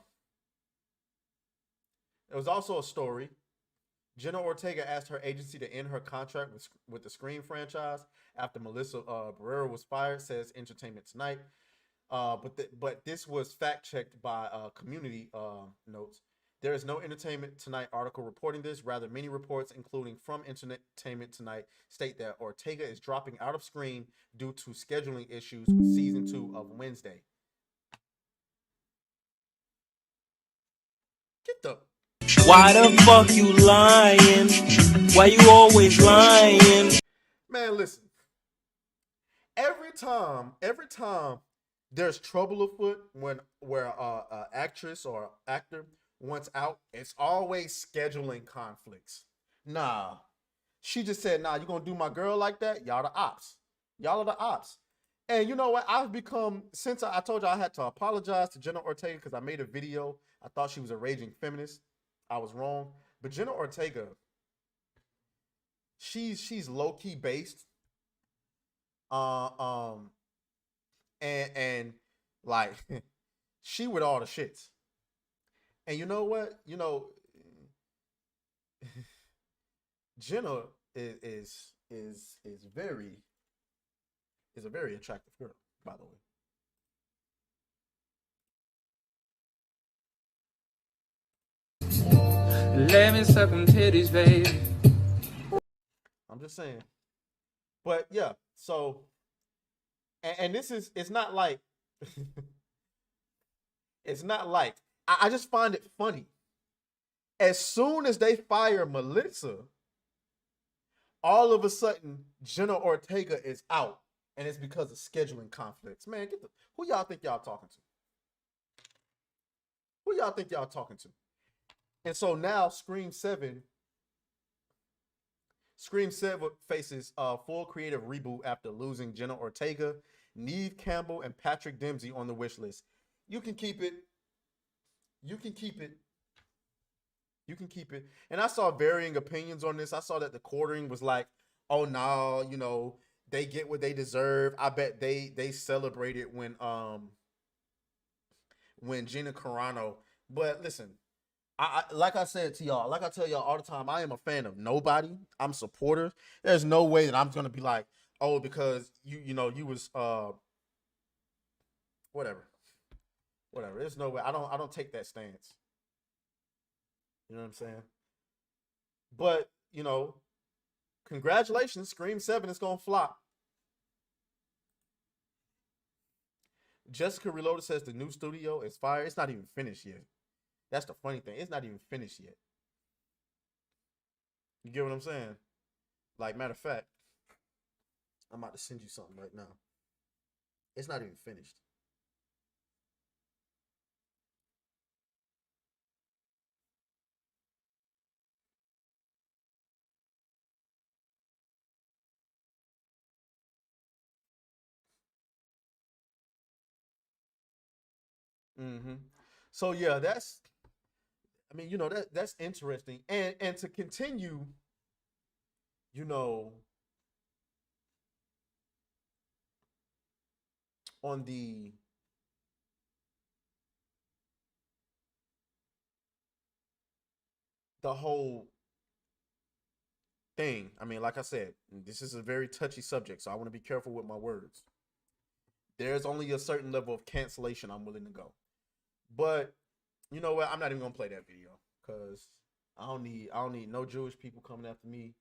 there was also a story. Jenna Ortega asked her agency to end her contract with the Scream franchise after Melissa Barrera was fired, says Entertainment Tonight. But this was fact-checked by Community Notes. There is no Entertainment Tonight article reporting this. Rather, many reports, including from Entertainment Tonight, state that Ortega is dropping out of Scream due to scheduling issues with season 2 of Wednesday. Get the... Why the fuck you lying? Why you always lying? Man, listen. Every time there's trouble afoot where a actress or actor wants out, it's always scheduling conflicts. Nah. She just said, nah, you gonna do my girl like that? Y'all the ops. Y'all are the ops. And you know what? I've become, since I told you I had to apologize to Jenna Ortega because I made a video. I thought she was a raging feminist. I was wrong. But Jenna Ortega, she's low-key based. And like she with all the shits. And you know what? You know, Jenna is a very attractive girl, by the way. Let me suck them titties, baby. I'm just saying. But yeah, so and this is, it's not like it's not like I just find it funny. As soon as they fire Melissa, all of a sudden Jenna Ortega is out, and it's because of scheduling conflicts. Man, who y'all think y'all talking to? Who y'all think y'all talking to? And so now Scream 7 faces a full creative reboot after losing Jenna Ortega, Neve Campbell, and Patrick Dempsey on the wish list. You can keep it. You can keep it. You can keep it. And I saw varying opinions on this. I saw that the quartering was like, oh no, you know, they get what they deserve. I bet they celebrated when Gina Carano. But listen, I like I said to y'all, like I tell y'all all the time, I am a fan of nobody. I'm a supporter. There's no way that I'm gonna be like, oh, because you know you was whatever. There's no way. I don't take that stance. You know what I'm saying? But you know, congratulations, Scream 7 is gonna flop. Jessica Reloaded says the new studio is fire. It's not even finished yet. That's the funny thing. It's not even finished yet. You get what I'm saying? Like, matter of fact, I'm about to send you something right now. It's not even finished. So yeah, I mean, you know, that's interesting. And to continue, you know, on the whole thing. I mean, like I said, this is a very touchy subject, so I want to be careful with my words. There's only a certain level of cancellation I'm willing to go. But you know what? I'm not even gonna play that video because I don't need no Jewish people coming after me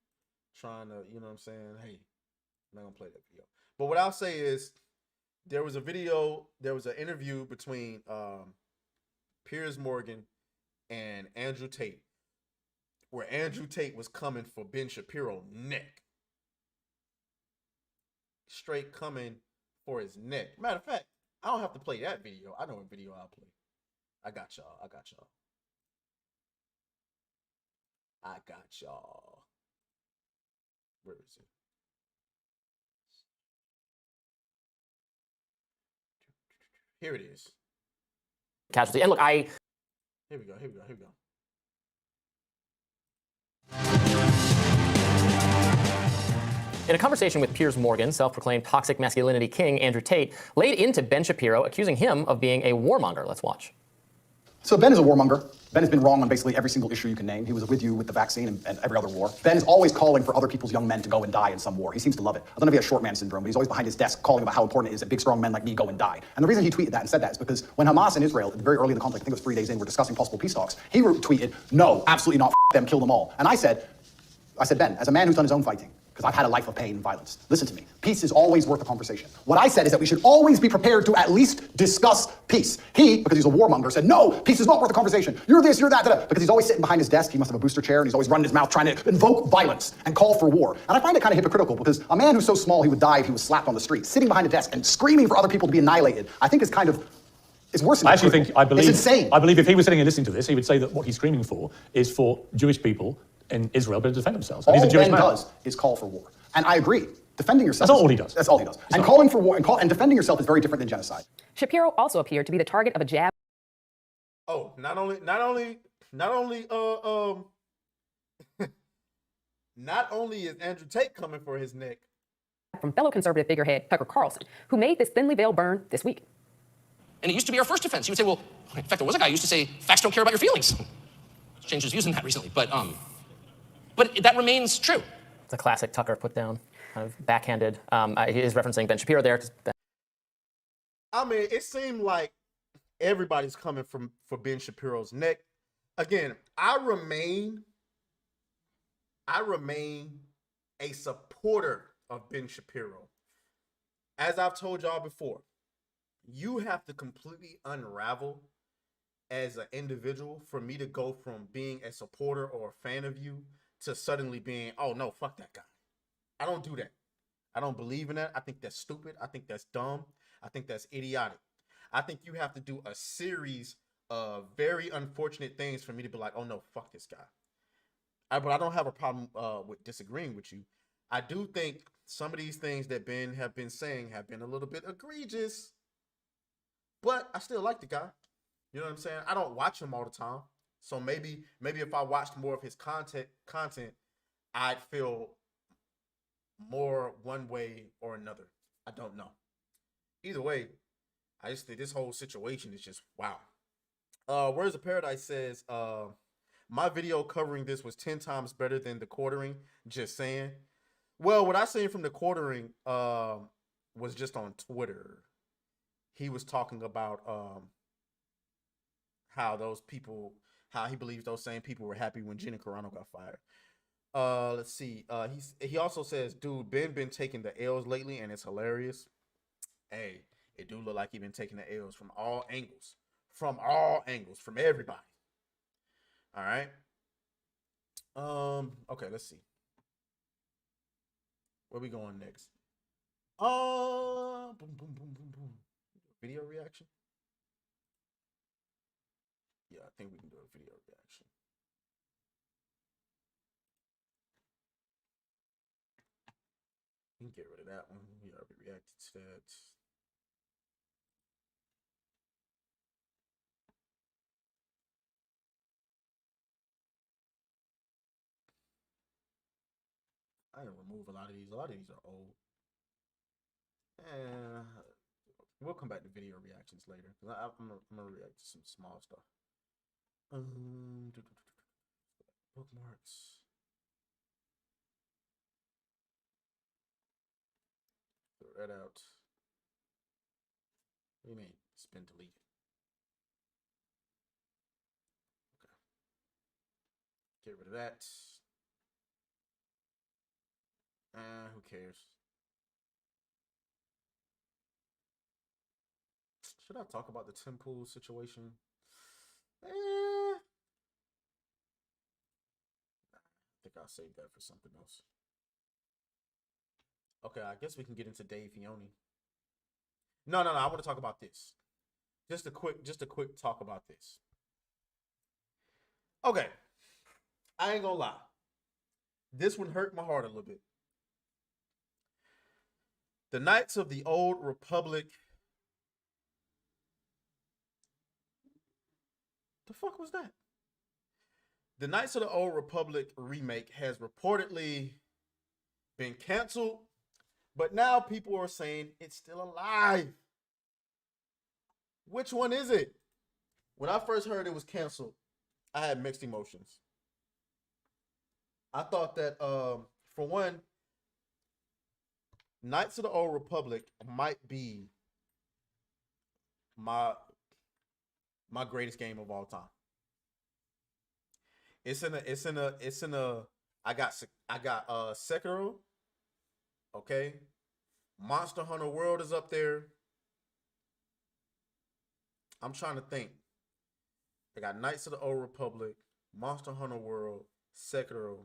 trying to, you know what I'm saying? Hey, I'm not gonna play that video. But what I'll say is there was an interview between Piers Morgan and Andrew Tate, where Andrew Tate was coming for Ben Shapiro neck. Straight coming for his neck. Matter of fact, I don't have to play that video. I know what video I'll play. I got y'all. Where is it? Here it is. Casualty. And look, Here we go. In a conversation with Piers Morgan, self-proclaimed toxic masculinity king Andrew Tate laid into Ben Shapiro, accusing him of being a warmonger. Let's watch. So Ben is a warmonger. Ben has been wrong on basically every single issue you can name. He was with you with the vaccine and every other war. Ben is always calling for other people's young men to go and die in some war. He seems to love it. I don't know if he has short man syndrome, but he's always behind his desk calling about how important it is that big, strong men like me go and die. And the reason he tweeted that and said that is because when Hamas and Israel, very early in the conflict, I think it was 3 days in, were discussing possible peace talks, he tweeted, no, absolutely not, them, kill them all. And I said, Ben, as a man who's done his own fighting, because I've had a life of pain and violence, listen to me. Peace is always worth a conversation. What I said is that we should always be prepared to at least discuss peace. He, because he's a warmonger, said, no, peace is not worth a conversation. You're this, you're that, because he's always sitting behind his desk. He must have a booster chair, and he's always running his mouth trying to invoke violence and call for war. And I find it kind of hypocritical, because a man who's so small he would die if he was slapped on the street, sitting behind a desk and screaming for other people to be annihilated, I think is kind of, it's worse than I believe, it's insane. I believe if he was sitting and listening to this, he would say that what he's screaming for is for Jewish people in Israel to defend themselves. And All he's a Jewish Ben man. does is call for war. And I agree. Defending yourself. That's not all he does. That's all he does. And calling for war and defending yourself is very different than genocide. Shapiro also appeared to be the target of a jab. Oh, not only is Andrew Tate coming for his neck from fellow conservative figurehead Tucker Carlson, who made this thinly veiled burn this week. And it used to be our first defense. He would say, well, in fact, there was a guy who used to say, facts don't care about your feelings. Changed his views on that recently, but that remains true. It's a classic Tucker put down, kind of backhanded. He is referencing Ben Shapiro there. I mean, it seemed like everybody's coming for Ben Shapiro's neck. Again, I remain a supporter of Ben Shapiro. As I've told y'all before, you have to completely unravel as an individual for me to go from being a supporter or a fan of you to suddenly being, oh no, fuck that guy. I don't do that. I don't believe in that. I think that's stupid. I think that's dumb. I think that's idiotic. I think you have to do a series of very unfortunate things for me to be like, oh no, fuck this guy. But I don't have a problem with disagreeing with you. I do think some of these things that Ben have been saying have been a little bit egregious, but I still like the guy. You know what I'm saying? I don't watch him all the time. So maybe if I watched more of his content, I'd feel more one way or another. I don't know. Either way, I just think this whole situation is just wow. Words of Paradise says, my video covering this was 10 times better than the quartering. Just saying. Well, what I seen from the quartering was just on Twitter. He was talking about how he believes those same people were happy when Gina Carano got fired. Let's see. He also says, dude, Ben been taking the L's lately, and it's hilarious. Hey, it do look like he been taking the L's from all angles. From everybody. All right. Okay, let's see. Where we going next? Boom, boom, boom, boom, boom. Video reaction? Yeah, I think we can do a video reaction. We can get rid of that one. We already reacted to that. I gotta remove a lot of these. A lot of these are old. And we'll come back to video reactions later. I'm gonna react to some small stuff. Bookmarks. Throw that out. What do you mean? It's been deleted. Okay. Get rid of that. Who cares? Should I talk about the Tim Pool situation? I think I'll save that for something else. Okay, I guess we can get into Dave Filoni. No, I want to talk about this. Just a quick talk about this. Okay. I ain't gonna lie. This one hurt my heart a little bit. The Knights of the Old Republic. The fuck was that? The Knights of the Old Republic remake has reportedly been canceled, but now people are saying it's still alive. Which one is it? When I first heard it was canceled, I had mixed emotions. I thought that, for one, Knights of the Old Republic might be my greatest game of all time. It's in a. I got Sekiro. Okay, Monster Hunter World is up there. I'm trying to think. I got Knights of the Old Republic, Monster Hunter World, Sekiro.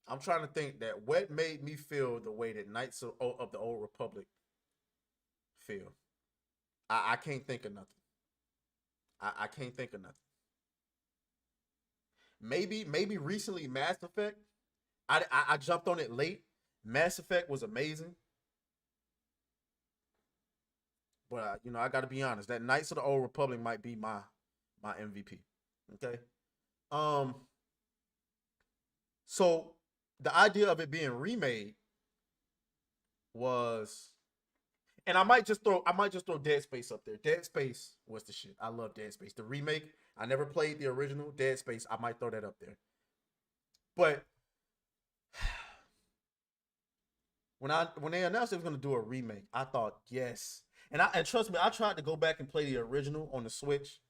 I'm trying to think that what made me feel the way that Knights of the Old Republic feel. I can't think of nothing. I can't think of nothing. Maybe recently Mass Effect. I jumped on it late. Mass Effect was amazing. But I got to be honest. That Knights of the Old Republic might be my MVP. Okay. So the idea of it being remade was, and I might just throw Dead Space up there. Dead Space was the shit. I love Dead Space. The remake, I never played the original Dead Space. I might throw that up there. But when they announced they was gonna do a remake, I thought yes. And trust me, I tried to go back and play the original on the Switch.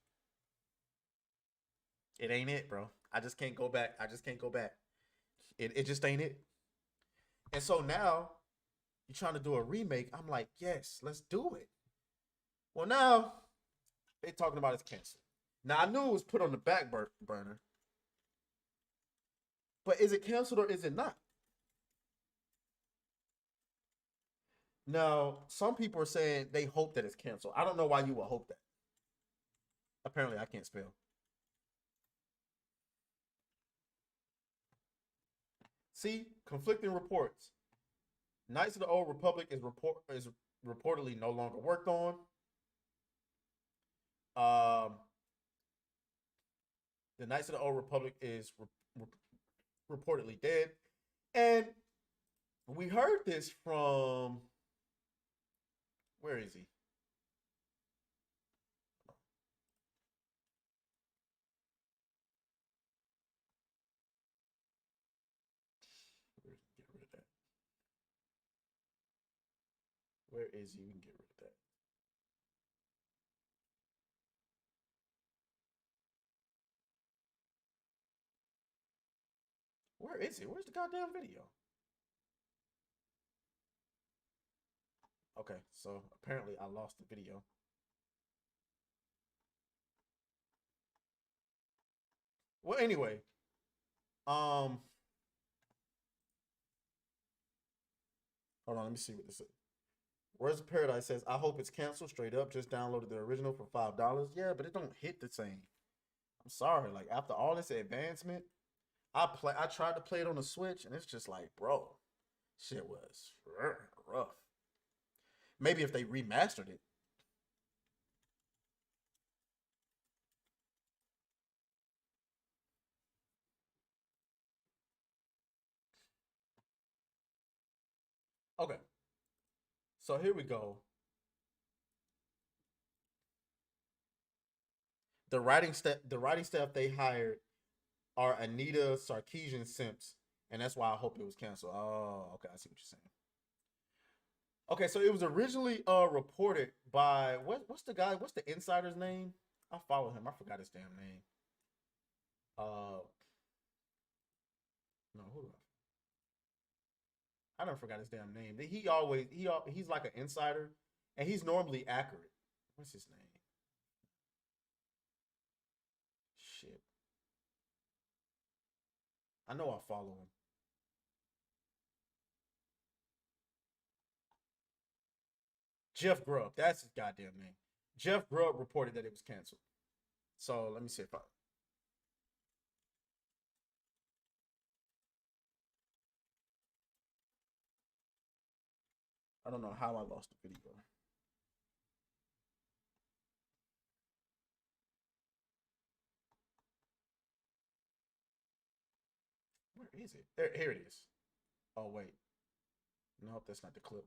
It ain't it, bro. I just can't go back. It just ain't it. And so now you're trying to do a remake. I'm like, yes, let's do it. Well, now they talking about it's canceled. Now I knew it was put on the back burner. But is it canceled or is it not? Now, some people are saying they hope that it's canceled. I don't know why you would hope that. Apparently, I can't spell. See, conflicting reports. Knights of the Old Republic is reportedly no longer worked on. The Knights of the Old Republic is reportedly dead, and we heard this from. Where is he? Get rid of that. Where is he? We can get rid of that. Where is it? Where's the goddamn video? Okay, so apparently I lost the video. Well, anyway, hold on, let me see what this is. Where's the Paradise says, I hope it's canceled straight up. Just downloaded the original for $5. Yeah, but it don't hit the same. I'm sorry. Like, after all this advancement, I tried to play it on the Switch, and it's just like, bro, shit was rough. Maybe if they remastered it. Okay. So here we go. The writing staff they hired are Anita Sarkeesian Simps, and that's why I hope it was canceled. Oh, okay, I see what you're saying. Okay, so it was originally reported by what's the insider's name? I follow him. I forgot his damn name. No, hold on. I never forgot his damn name. He's like an insider, and he's normally accurate. What's his name? Shit. I know I follow him. Jeff Grubb. That's his goddamn name. Jeff Grubb reported that it was canceled. So let me see if I don't know how I lost the video. Where is it? Here it is. Oh, wait. Nope, that's not the clip.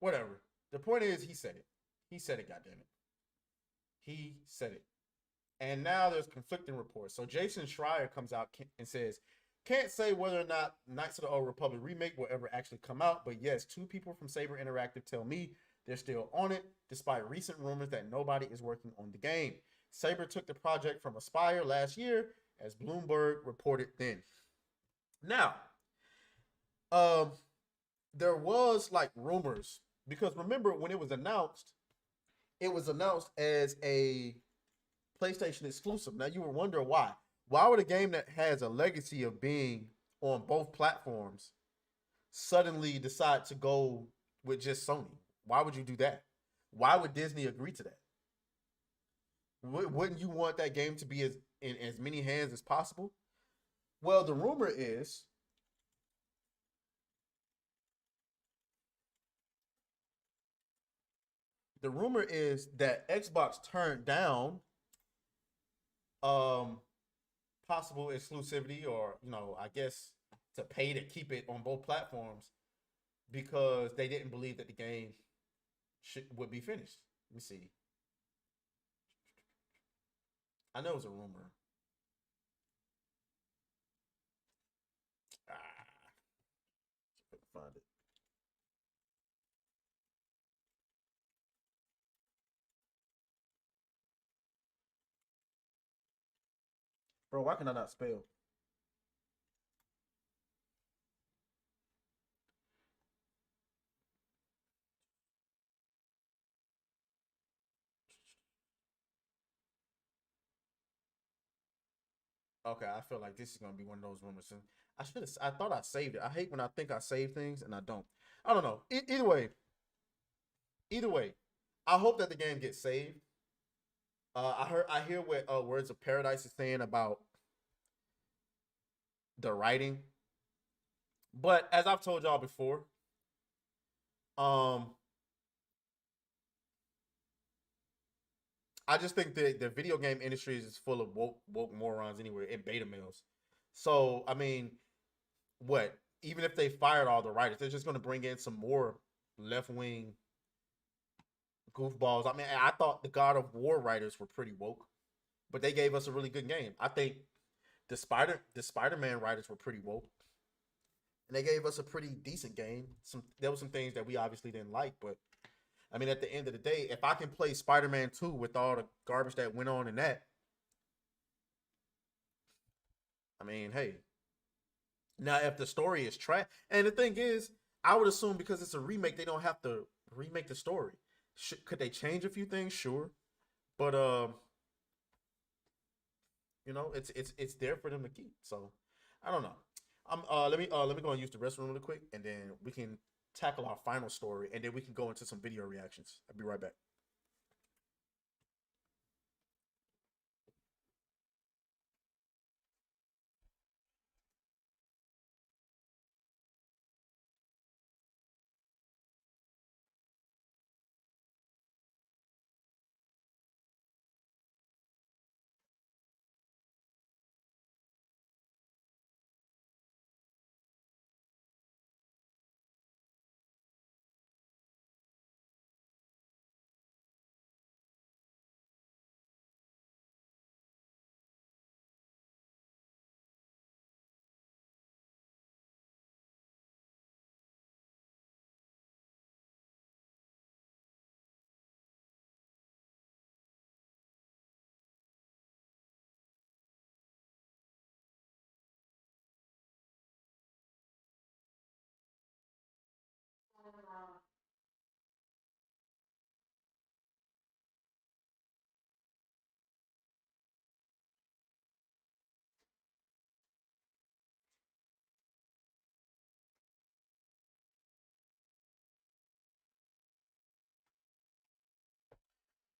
Whatever. The point is, he said it. He said it, goddammit. He said it. And now there's conflicting reports. So Jason Schreier comes out and says, can't say whether or not Knights of the Old Republic remake will ever actually come out, but yes, 2 people from Saber Interactive tell me they're still on it, despite recent rumors that nobody is working on the game. Saber took the project from Aspire last year, as Bloomberg reported then. Now, there was like rumors, because remember when it was announced as a PlayStation exclusive. Now you would wonder why. Why would a game that has a legacy of being on both platforms suddenly decide to go with just Sony? Why would you do that? Why would Disney agree to that? Wouldn't you want that game to be in as many hands as possible? Well, the rumor is that Xbox turned down possible exclusivity, or I guess to pay to keep it on both platforms, because they didn't believe that the game would be finished. Let me see. I know it was a rumor. Couldn't find it. Bro, why can I not spell? Okay, I feel like this is gonna be one of those rumors. I thought I saved it. I hate when I think I save things and I don't. I don't know. Either way, I hope that the game gets saved. I hear what Words of Paradise is saying about the writing, but as I've told y'all before, I just think that the video game industry is full of woke morons anyway, and beta males. So I mean, what? Even if they fired all the writers, they're just going to bring in some more left wing goofballs. I mean, I thought the God of War writers were pretty woke, but they gave us a really good game. I think the Spider-Man writers were pretty woke, and they gave us a pretty decent game. There were some things that we obviously didn't like, but I mean, at the end of the day, if I can play Spider-Man 2 with all the garbage that went on in that, I mean, hey. Now, if the story is trash, and the thing is, I would assume because it's a remake, they don't have to remake the story. Could they change a few things? Sure, but it's there for them to keep. So I don't know. Let me go and use the restroom really quick, and then we can tackle our final story, and then we can go into some video reactions. I'll be right back.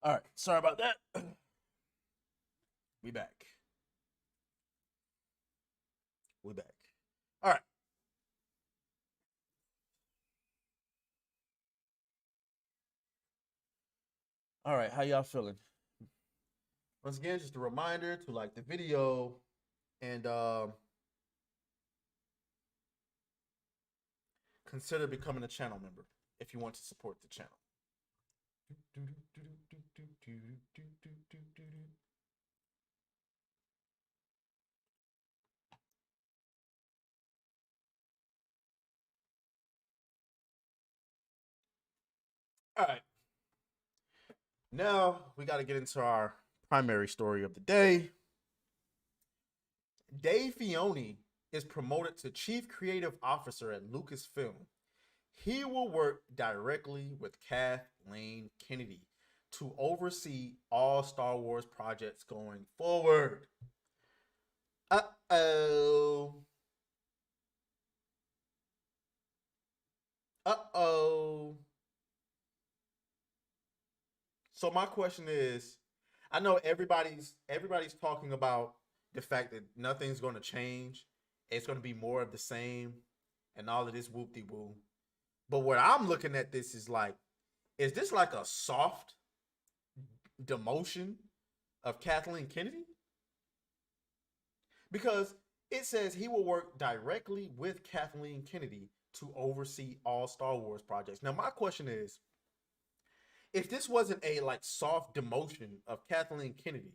All right, sorry about that. We back. All right. All right, how y'all feeling? Once again, just a reminder to like the video and consider becoming a channel member. if you want to support the channel. All right. Now we got to get into our primary story of the day. Dave Filoni is promoted to Chief Creative Officer at Lucasfilm. He will work directly with Kathleen Kennedy to oversee all Star Wars projects going forward. Uh-oh. Uh-oh. So my question is, I know everybody's talking about the fact that nothing's going to change. It's going to be more of the same and all of this whoop-de-woo. But what I'm looking at this is like, is this like a soft demotion of Kathleen Kennedy? Because it says he will work directly with Kathleen Kennedy to oversee all Star Wars projects. Now, my question is, if this wasn't a like soft demotion of Kathleen Kennedy,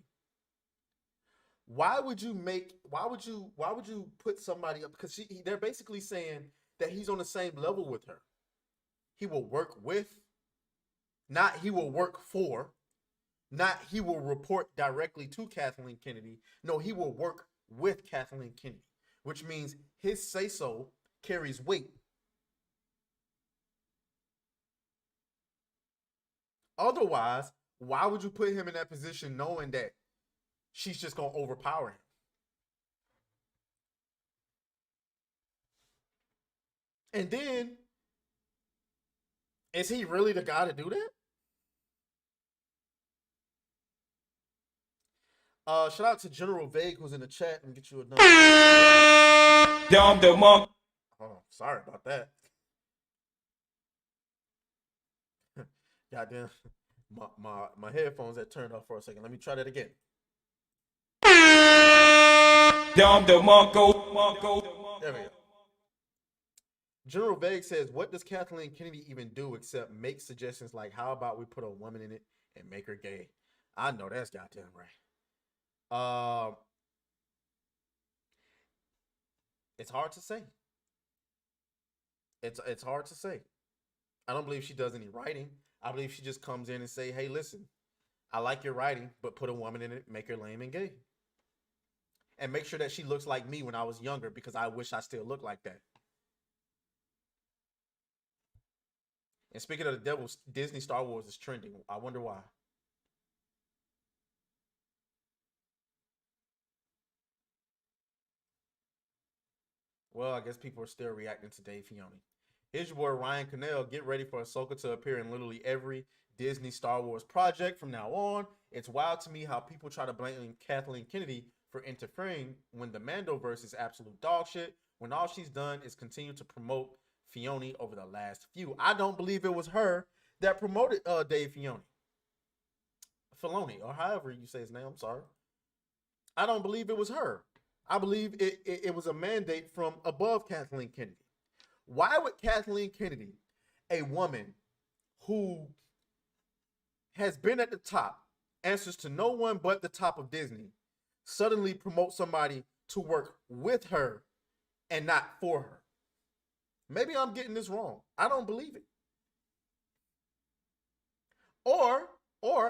why would you put somebody up? Because they're basically saying that he's on the same level with her. He will work with, not he will work for, not he will report directly to Kathleen Kennedy. No, he will work with Kathleen Kennedy, which means his say-so carries weight. Otherwise, why would you put him in that position knowing that she's just going to overpower him? And then, is he really the guy to do that? Shout out to General Vague who's in the chat and get you another. Oh, sorry about that. Goddamn, my headphones that turned off for a second. Let me try that again. There we go. General Vague says, what does Kathleen Kennedy even do except make suggestions like, how about we put a woman in it and make her gay? I know that's goddamn right. It's hard to say. It's hard to say. I don't believe she does any writing. I believe she just comes in and say, hey, listen, I like your writing, but put a woman in it, make her lame and gay. And make sure that she looks like me when I was younger, because I wish I still looked like that. And speaking of the devil, Disney Star Wars is trending. I wonder why. Well, I guess people are still reacting to Dave Filoni. Here's your boy Ryan Connell. Get ready for Ahsoka to appear in literally every Disney Star Wars project from now on. It's wild to me how people try to blame Kathleen Kennedy for interfering when the Mandoverse is absolute dog shit, when all she's done is continue to promote Filoni over the last few. I don't believe it was her that promoted Dave Filoni, or however you say his name. I'm sorry. I don't believe it was her. I believe it was a mandate from above Kathleen Kennedy. Why would Kathleen Kennedy, a woman who has been at the top, answers to no one but the top of Disney, suddenly promote somebody to work with her and not for her? Maybe I'm getting this wrong. I don't believe it. Or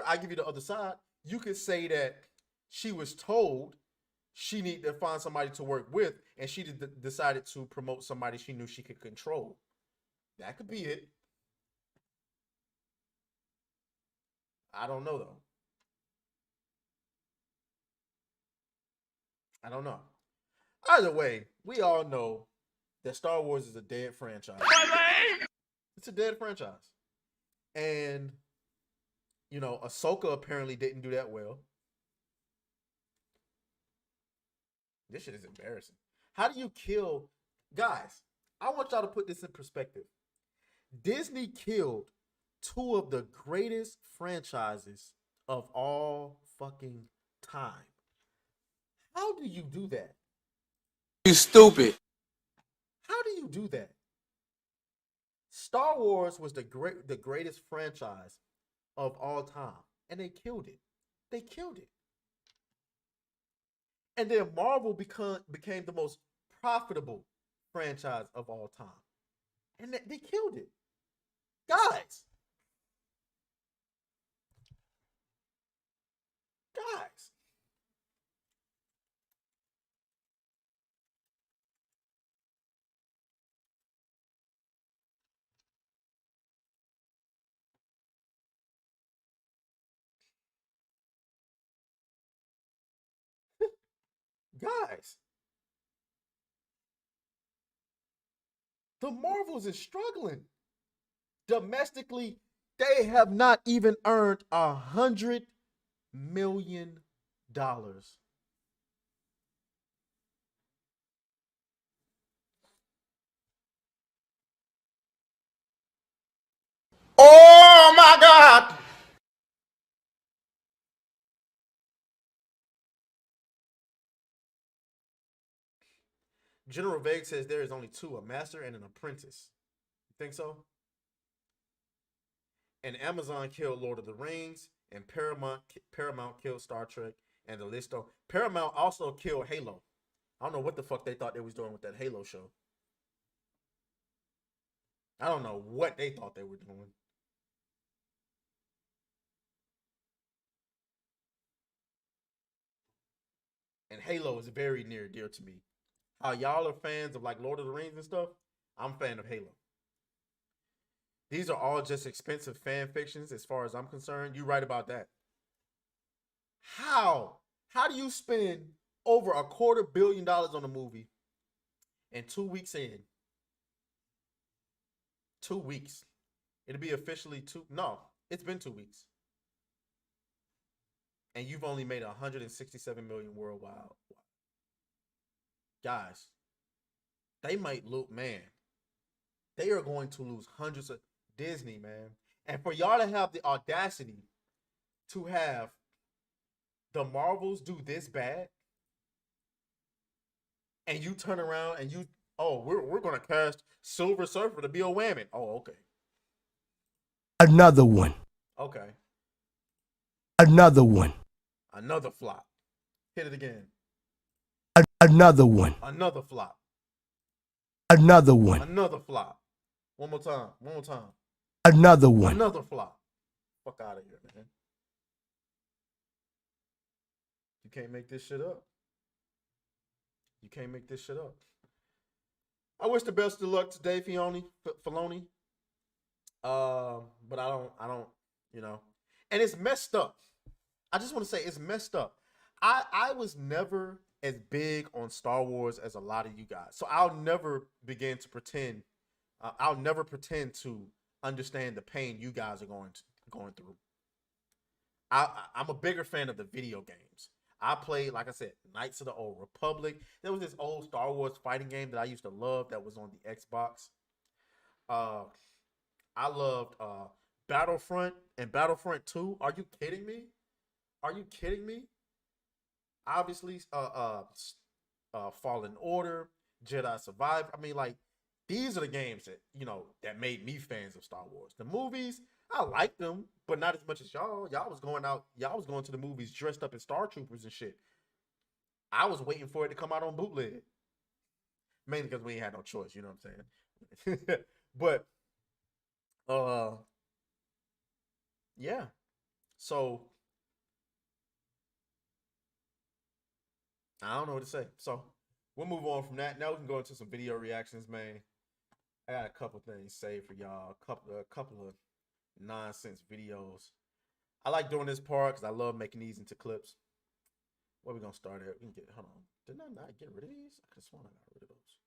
I give you the other side. You could say that she was told she needed to find somebody to work with, and she decided to promote somebody she knew she could control. That could be it. I don't know, though. I don't know. Either way, we all know that Star Wars is a dead franchise. It's a dead franchise. And, you know, Ahsoka apparently didn't do that well. This shit is embarrassing. How do you kill... Guys, I want y'all to put this in perspective. Disney killed two of the greatest franchises of all fucking time. How do you do that? You stupid. How do you do that? Star Wars was the greatest franchise of all time, and they killed it. They killed it. And then Marvel became the most profitable franchise of all time, and they killed it, guys. Guys. Guys. The Marvels is struggling. Domestically, they have not even earned $100 million. Oh my God! General Vague says there is only two, a master and an apprentice. You think so? And Amazon killed Lord of the Rings, and Paramount killed Star Trek, and the list of Paramount also killed Halo. I don't know what the fuck they thought they was doing with that Halo show. I don't know what they thought they were doing. And Halo is very near dear to me. How y'all are fans of like Lord of the Rings and stuff, I'm a fan of Halo. These are all just expensive fan fictions as far as I'm concerned. You're right about that. How do you spend over $250 million on a movie and 2 weeks in? 2 weeks. It'll be officially it's been 2 weeks. And you've only made 167 million worldwide. Guys, they might lose, man. They are going to lose hundreds of Disney, man. And for y'all to have the audacity to have the Marvels do this bad, and you turn around and we're gonna cast Silver Surfer to be a whammy. Oh, okay. Another one. Okay. Another one. Another flop. Hit it again. Another one. Another flop. Another one. Another flop. One more time. One more time. Another one. Another flop. Fuck out of here, man. You can't make this shit up. You can't make this shit up. I wish the best of luck to Dave Filoni. But I don't, and it's messed up. I just want to say it's messed up. I was never as big on Star Wars as a lot of you guys. So I'll never begin to pretend. I'll never pretend to understand the pain you guys are going through. I'm a bigger fan of the video games. I played, like I said, Knights of the Old Republic. There was this old Star Wars fighting game that I used to love that was on the Xbox. I loved Battlefront and Battlefront 2. Are you kidding me? Are you kidding me? Obviously, Fallen Order, Jedi Survivor. I mean, like, these are the games that, that made me fans of Star Wars. The movies, I liked them, but not as much as y'all. Y'all was going to the movies dressed up as Star Troopers and shit. I was waiting for it to come out on bootleg. Mainly because we ain't had no choice, you know what I'm saying? But, yeah. So, I don't know what to say. So, we'll move on from that. Now we can go into some video reactions, man. I got a couple things saved for y'all. A couple of nonsense videos. I like doing this part because I love making these into clips. Where we gonna start at? We can get. Hold on. Didn't I not get rid of these? I could have sworn I got rid of those.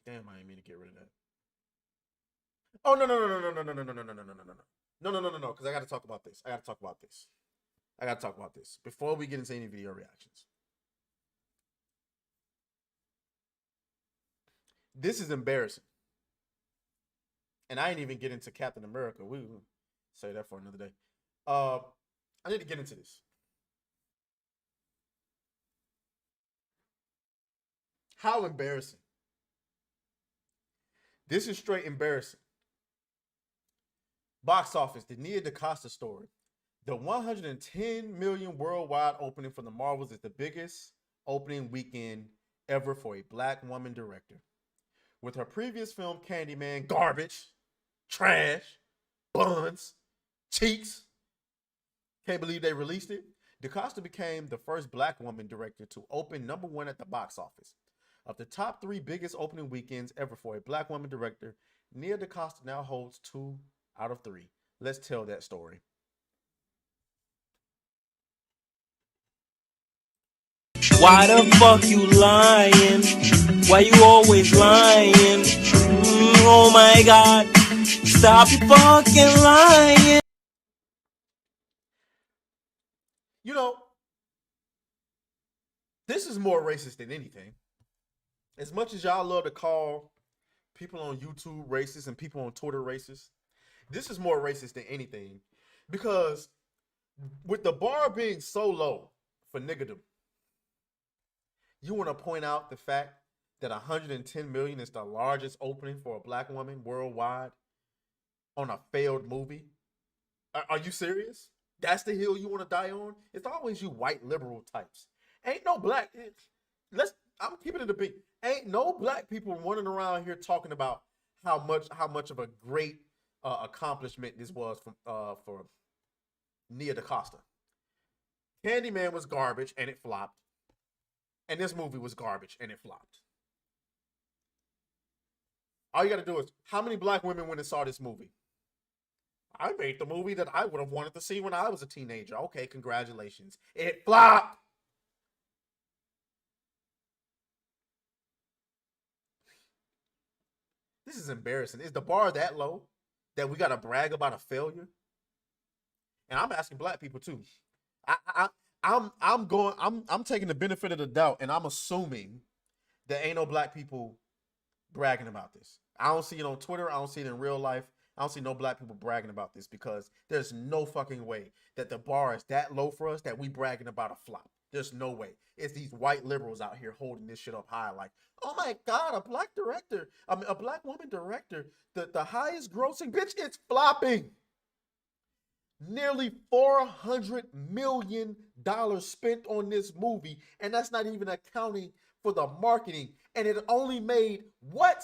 Damn, I didn't mean to get rid of that. Oh no. No, because I gotta talk about this. I gotta talk about this before we get into any video reactions. This is embarrassing. And I ain't even get into Captain America. We will say that for another day. I need to get into this. How embarrassing. This is straight embarrassing. Box office, the Nia DaCosta story. The 110 million worldwide opening for the Marvels is the biggest opening weekend ever for a black woman director. With her previous film, Candyman, garbage, trash, buns, cheeks. Can't believe they released it. DaCosta became the first black woman director to open #1 at the box office. Of the top 3 biggest opening weekends ever for a black woman director, Nia DaCosta now holds 2 out of 3. Let's tell that story. Why the fuck you lying? Why you always lying? Oh my God, stop your fucking lying. You know, this is more racist than anything. As much as y'all love to call people on YouTube racist and people on Twitter racist, this is more racist than anything. Because with the bar being so low for niggerdom, you want to point out the fact that 110 million is the largest opening for a black woman worldwide on a failed movie? Are you serious? That's the hill you want to die on? It's always you white liberal types. Ain't no black. I'm keeping it a big. Ain't no black people running around here talking about how much of a great accomplishment this was for Nia DaCosta. Candyman was garbage and it flopped. And this movie was garbage and it flopped. All you got to do is, how many black women went and saw this movie? I made the movie that I would have wanted to see when I was a teenager. Okay, congratulations. It flopped. This is embarrassing. Is the bar that low that we got to brag about a failure? And I'm asking black people too. I'm taking the benefit of the doubt, and I'm assuming that ain't no black people bragging about this. I don't see it on Twitter. I don't see it in real life. I don't see no black people bragging about this, because there's no fucking way that the bar is that low for us that we bragging about a flop. There's no way. It's these white liberals out here holding this shit up high like, oh my God, a black director. I mean, a black woman director. The highest grossing, bitch, it's flopping. Nearly $400 million spent on this movie, and that's not even accounting for the marketing. And it only made what?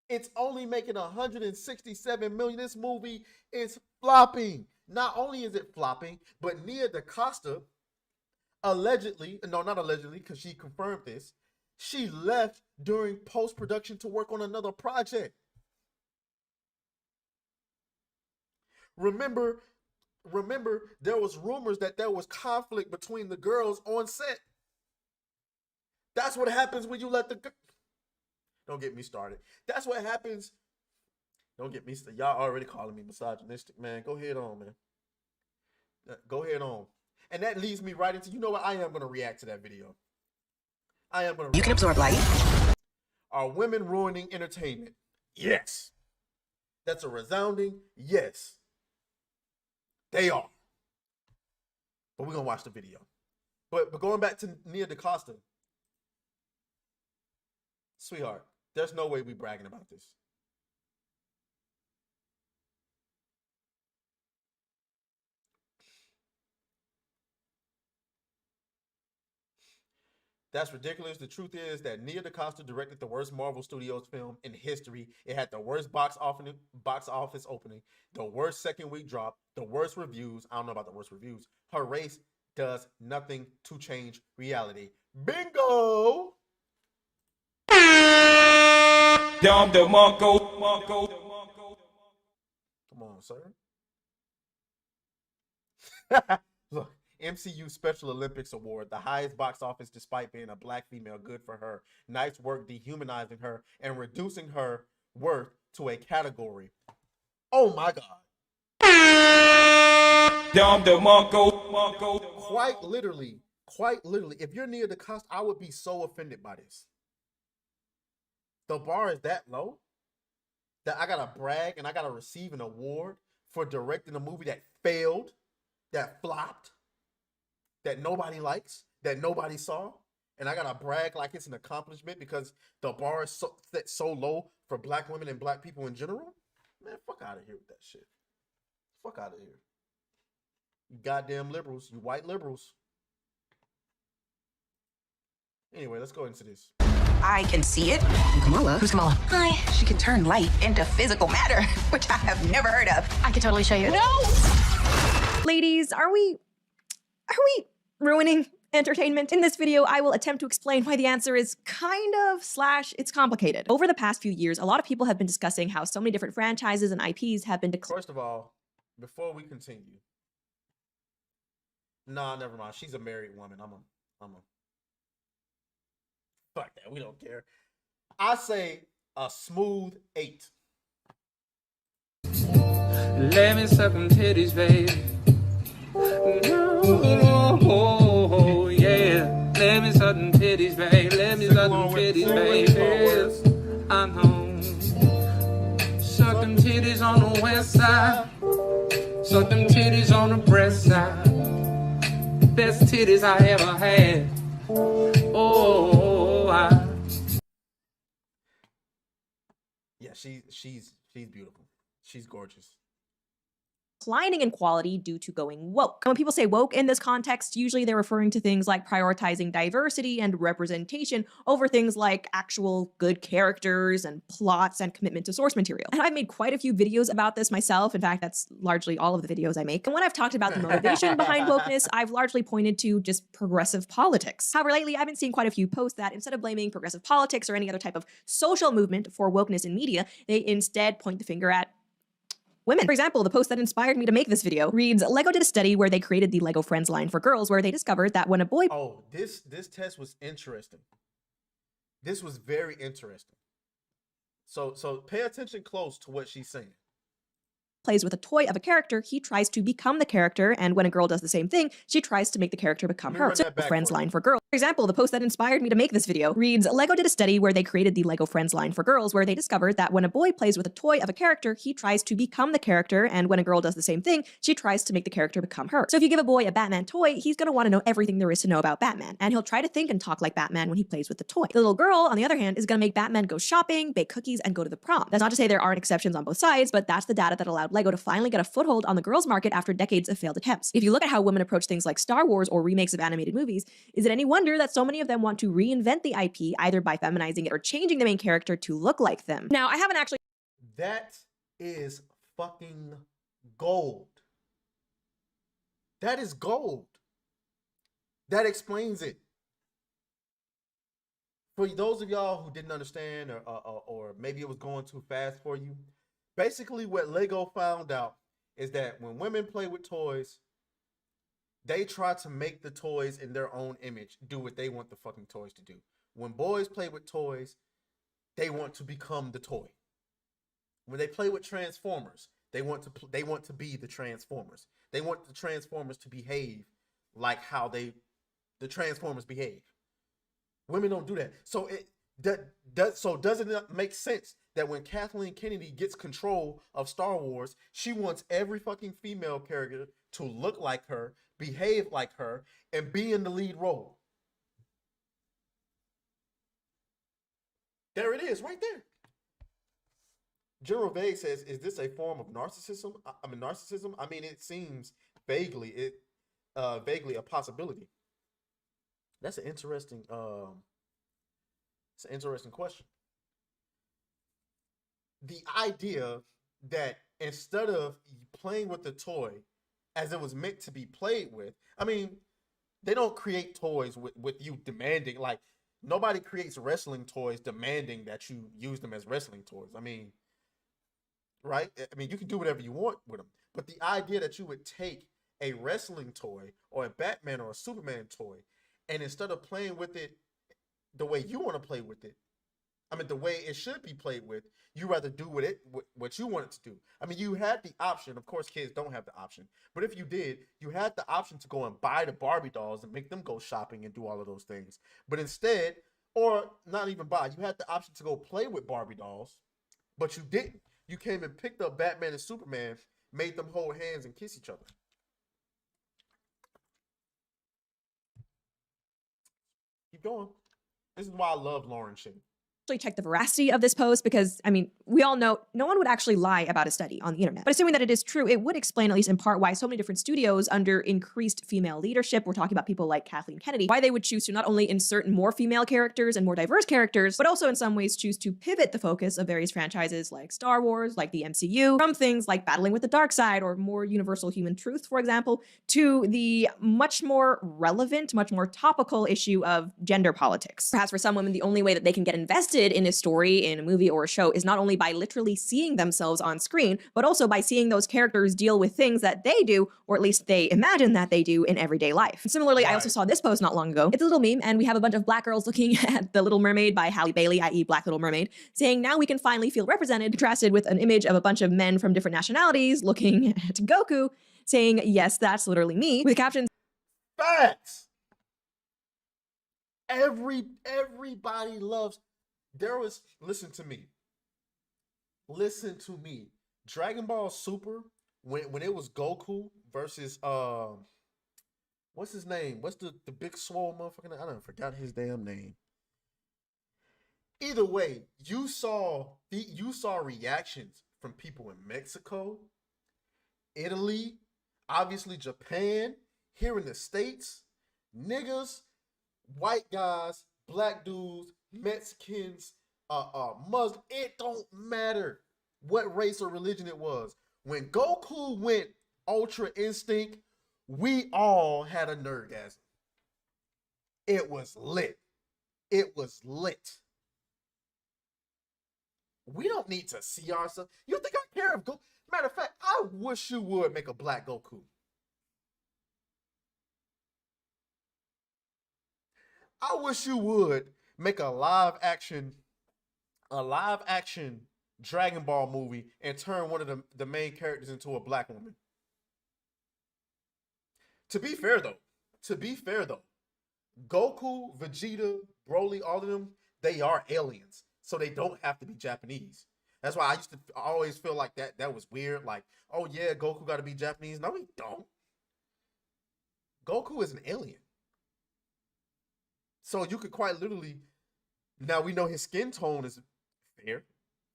It's only making $167 million. This movie is flopping. Not only is it flopping, but Nia DaCosta allegedly, no, not allegedly, because she confirmed this, she left during post-production to work on another project. Remember, there was rumors that there was conflict between the girls on set. That's what happens when you let the... Don't get me started. That's what happens. Don't get me started. Y'all already calling me misogynistic, man. Go ahead on, man. Go ahead on. And that leads me right into, you know what? I am going to react to that video. I am going to... You can absorb light. Are women ruining entertainment? Yes. That's a resounding yes. They are. But we're going to watch the video. But going back to Nia DaCosta. Sweetheart, there's no way we bragging about this. That's ridiculous. The truth is that Nia DaCosta directed the worst Marvel Studios film in history. It had the worst box office opening, the worst second week drop, the worst reviews. I don't know about the worst reviews. Her race does nothing to change reality. Bingo! Come on, sir. Look, MCU Special Olympics Award, the highest box office despite being a black female. Good for her. Nice work dehumanizing her and reducing her worth to a category. Oh my God. Quite literally, if you're Nia DaCosta, I would be so offended by this. The bar is that low that I gotta brag and I gotta receive an award for directing a movie that failed, that flopped, that nobody likes, that nobody saw. And I gotta brag like it's an accomplishment because the bar is set so low for black women and black people in general. Man, fuck out of here with that shit. Fuck out of here. You goddamn liberals, you white liberals. Anyway, let's go into this. I can see it. Kamala? Who's Kamala? Hi. She can turn light into physical matter, which I have never heard of. I could totally show you. No! Ladies, are we ruining entertainment? In this video, I will attempt to explain why the answer is kind of / it's complicated. Over the past few years, a lot of people have been discussing how so many different franchises and IPs have been First of all, before we continue, nah, never mind. She's a married woman. I'm a fuck that. We don't care. I say a smooth 8. Let me suck them titties, baby. Oh, yeah. Let me suck them titties, baby. Let me suck them titties, baby. I'm home. Suck them titties on the west side. Suck them titties on the breast side. Best titties I ever had. Oh, yeah, she's beautiful. She's gorgeous. declining in quality due to going woke. And when people say woke in this context, usually they're referring to things like prioritizing diversity and representation over things like actual good characters and plots and commitment to source material. And I've made quite a few videos about this myself. In fact, that's largely all of the videos I make. And when I've talked about the motivation behind wokeness, I've largely pointed to just progressive politics. However, lately I've been seeing quite a few posts that instead of blaming progressive politics or any other type of social movement for wokeness in media, they instead point the finger at women. For example, the post that inspired me to make this video reads, Lego did a study where they created the Lego Friends line for girls where they discovered that when a boy— Oh, this test was interesting. This was very interesting. So pay attention close to what she's saying. plays with a toy of a character, he tries to become the character, and when a girl does the same thing, she tries to make the character become her. So, Friends line for girls. For example, the post that inspired me to make this video reads, Lego did a study where they created the Lego Friends line for girls where they discovered that when a boy plays with a toy of a character, he tries to become the character, and when a girl does the same thing, she tries to make the character become her. So if you give a boy a Batman toy, he's gonna want to know everything there is to know about Batman, and he'll try to think and talk like Batman when he plays with the toy. The little girl, on the other hand, is gonna make Batman go shopping, bake cookies, and go to the prom. That's not to say there aren't exceptions on both sides, but that's the data that allowed Lego to finally get a foothold on the girls' market after decades of failed attempts. If you look at how women approach things like Star Wars or remakes of animated movies, is it any wonder that so many of them want to reinvent the IP either by feminizing it or changing the main character to look like them? Now, I haven't actually— That is fucking gold. That is gold. That explains it. For those of y'all who didn't understand or maybe it was going too fast for you, basically what Lego found out is that when women play with toys, they try to make the toys in their own image do what they want the fucking toys to do. When boys play with toys, they want to become the toy. When they play with Transformers, they want to be the Transformers. They want the Transformers to behave like how the Transformers behave. Women don't do that. So doesn't it make sense that when Kathleen Kennedy gets control of Star Wars, she wants every fucking female character to look like her, behave like her, and be in the lead role? There it is, right there. General Vague says, "Is this a form of narcissism? Narcissism. I mean, it seems vaguely a possibility." That's an interesting. It's an interesting question. The idea that instead of playing with the toy as it was meant to be played with, I mean, they don't create toys with you demanding, like, nobody creates wrestling toys demanding that you use them as wrestling toys. I mean, right? I mean, you can do whatever you want with them. But the idea that you would take a wrestling toy or a Batman or a Superman toy, and instead of playing with it the way you want to play with it, I mean, the way it should be played with, you rather do with it what you want it to do. I mean, you had the option. Of course, kids don't have the option. But if you did, you had the option to go and buy the Barbie dolls and make them go shopping and do all of those things. But instead, or not even buy, you had the option to go play with Barbie dolls, but you didn't. You came and picked up Batman and Superman, made them hold hands and kiss each other. Keep going. This is why I love Lauren Shin. Check the veracity of this post because, I mean, we all know no one would actually lie about a study on the internet. But assuming that it is true, it would explain, at least in part, why so many different studios under increased female leadership, we're talking about people like Kathleen Kennedy, why they would choose to not only insert more female characters and more diverse characters, but also in some ways choose to pivot the focus of various franchises like Star Wars, like the MCU, from things like battling with the dark side or more universal human truth, for example, to the much more relevant, much more topical issue of gender politics. Perhaps for some women, the only way that they can get invested in a story, in a movie or a show is not only by literally seeing themselves on screen, but also by seeing those characters deal with things that they do, or at least they imagine that they do in everyday life. And similarly, I also saw this post not long ago. It's a little meme, and we have a bunch of black girls looking at The Little Mermaid by Halle Bailey, i.e. Black Little Mermaid, saying now we can finally feel represented, contrasted with an image of a bunch of men from different nationalities looking at Goku, saying, yes, that's literally me, with captions, facts. Everybody loves. There was, listen to me. Dragon Ball Super, when it was Goku versus what's his name? What's the big swole motherfucker? I don't forgot his damn name. Either way, you saw reactions from people in Mexico, Italy, obviously Japan, here in the States, niggas, white guys, black dudes, Mexicans, Muslim, it don't matter what race or religion it was. When Goku went Ultra Instinct, we all had a nerdgasm. It was lit. We don't need to see ourselves. You think I care if Goku? Matter of fact, I wish you would make a black Goku. I wish you would make a live action Dragon Ball movie and turn one of the main characters into a black woman. To be fair though, Goku, Vegeta, Broly, all of them, they are aliens, so they don't have to be Japanese. That's why I used to always feel like that was weird. Like, oh yeah, Goku got to be Japanese. No, he don't. Goku is an alien. So you could quite literally, now we know his skin tone is fair.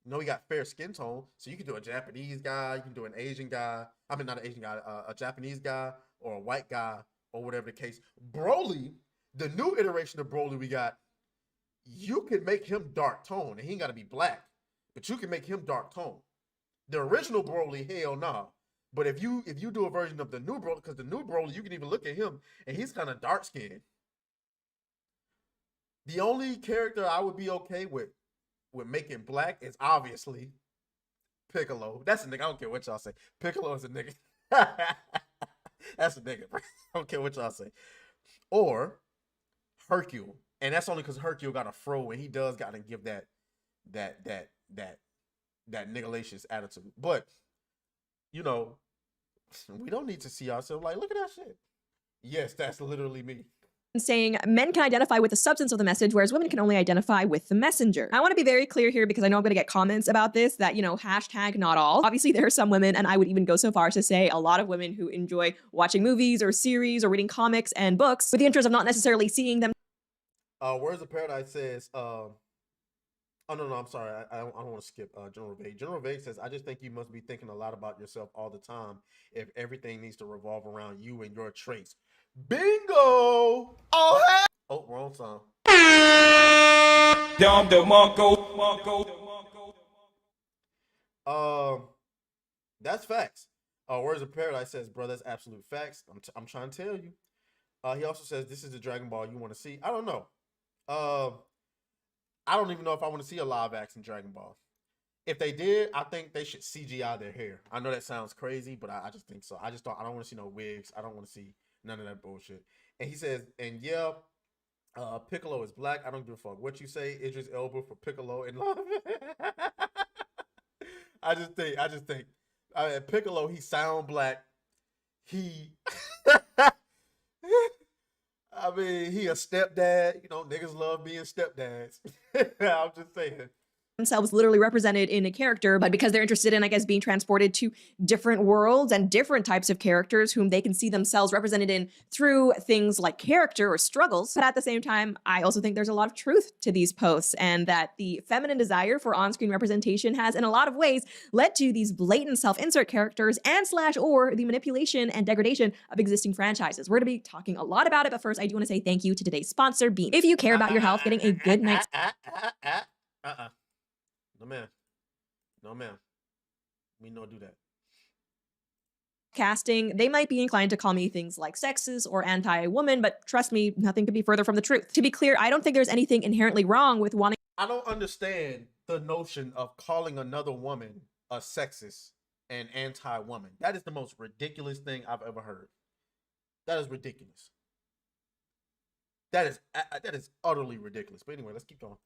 You know he got fair skin tone. So you can do a Japanese guy, you can do an Asian guy. I mean, not an Asian guy, a Japanese guy or a white guy or whatever the case. Broly, the new iteration of Broly we got, you could make him dark tone. And he ain't got to be black, but you can make him dark tone. The original Broly, hell nah. But if you do a version of the new Broly, because the new Broly, you can even look at him and he's kind of dark skinned. The only character I would be okay with making black is obviously Piccolo. That's a nigga. I don't care what y'all say. Piccolo is a nigga. That's a nigga. I don't care what y'all say. Or Hercule. And that's only because Hercule got a fro and he does got to give that niggalicious attitude. But, you know, we don't need to see ourselves like, look at that shit. Yes, that's literally me. Saying men can identify with the substance of the message, whereas women can only identify with the messenger. I want to be very clear here because I know I'm going to get comments about this that, you know, hashtag not all. Obviously, there are some women, and I would even go so far as to say a lot of women who enjoy watching movies or series or reading comics and books with the interest of not necessarily seeing them. Words of Paradise says, oh, no, I'm sorry. I don't want to skip General Vague. General Vague says, I just think you must be thinking a lot about yourself all the time if everything needs to revolve around you and your traits. Bingo! Oh, hey! Oh, wrong song. That's facts. Words of Paradise says, bro, that's absolute facts. I'm trying to tell you. He also says, this is the Dragon Ball you want to see. I don't know. I don't even know if I want to see a live action Dragon Ball. If they did, I think they should CGI their hair. I know that sounds crazy, but I just think so. I don't want to see no wigs. I don't want to see none of that bullshit. And he says, and yeah, Piccolo is black. I don't give a fuck what you say. Idris Elba for Piccolo in love. I just think Piccolo, he sound black. He I mean, he a stepdad. You know, niggas love being stepdads. I'm just saying. themselves literally represented in a character, but because they're interested in, I guess, being transported to different worlds and different types of characters whom they can see themselves represented in through things like character or struggles. But at the same time, I also think there's a lot of truth to these posts, and that the feminine desire for on-screen representation has, in a lot of ways, led to these blatant self-insert characters and or the manipulation and degradation of existing franchises. We're going to be talking a lot about it, but first I do want to say thank you to today's sponsor, Beam. If you care about your health, getting a good night's No, ma'am. No, ma'am. We don't do that. casting, they might be inclined to call me things like sexist or anti-woman, but trust me, nothing could be further from the truth. To be clear, I don't think there's anything inherently wrong with wanting. I don't understand the notion of calling another woman a sexist and anti-woman. That is the most ridiculous thing I've ever heard. That is ridiculous. That is utterly ridiculous. But anyway, let's keep going.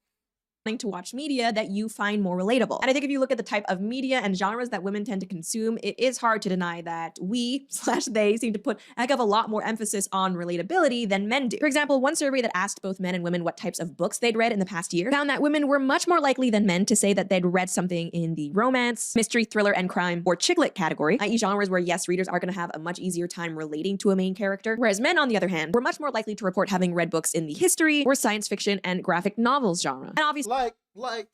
To watch media that you find more relatable. And I think if you look at the type of media and genres that women tend to consume, it is hard to deny that we/they seem to put a heck of a lot more emphasis on relatability than men do. For example, one survey that asked both men and women what types of books they'd read in the past year found that women were much more likely than men to say that they'd read something in the romance, mystery, thriller, and crime, or chick-lit category, i.e. genres where, yes, readers are going to have a much easier time relating to a main character, whereas men, on the other hand, were much more likely to report having read books in the history or science fiction and graphic novels genre. And obviously, like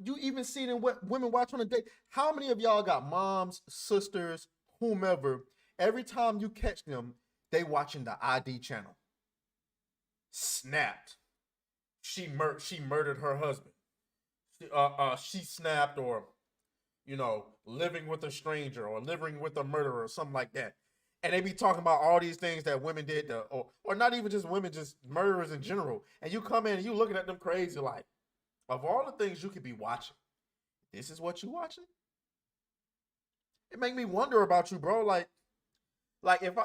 you even seen in what women watch on a date. How many of y'all got moms, sisters, whomever? Every time you catch them, they watching the ID channel. Snapped. She murdered her husband. She snapped, or living with a stranger or living with a murderer or something like that. And they be talking about all these things that women did, or not even just women, just murderers in general. And you come in and you looking at them crazy like, of all the things you could be watching, this is what you watching? It make me wonder about you, bro. Like if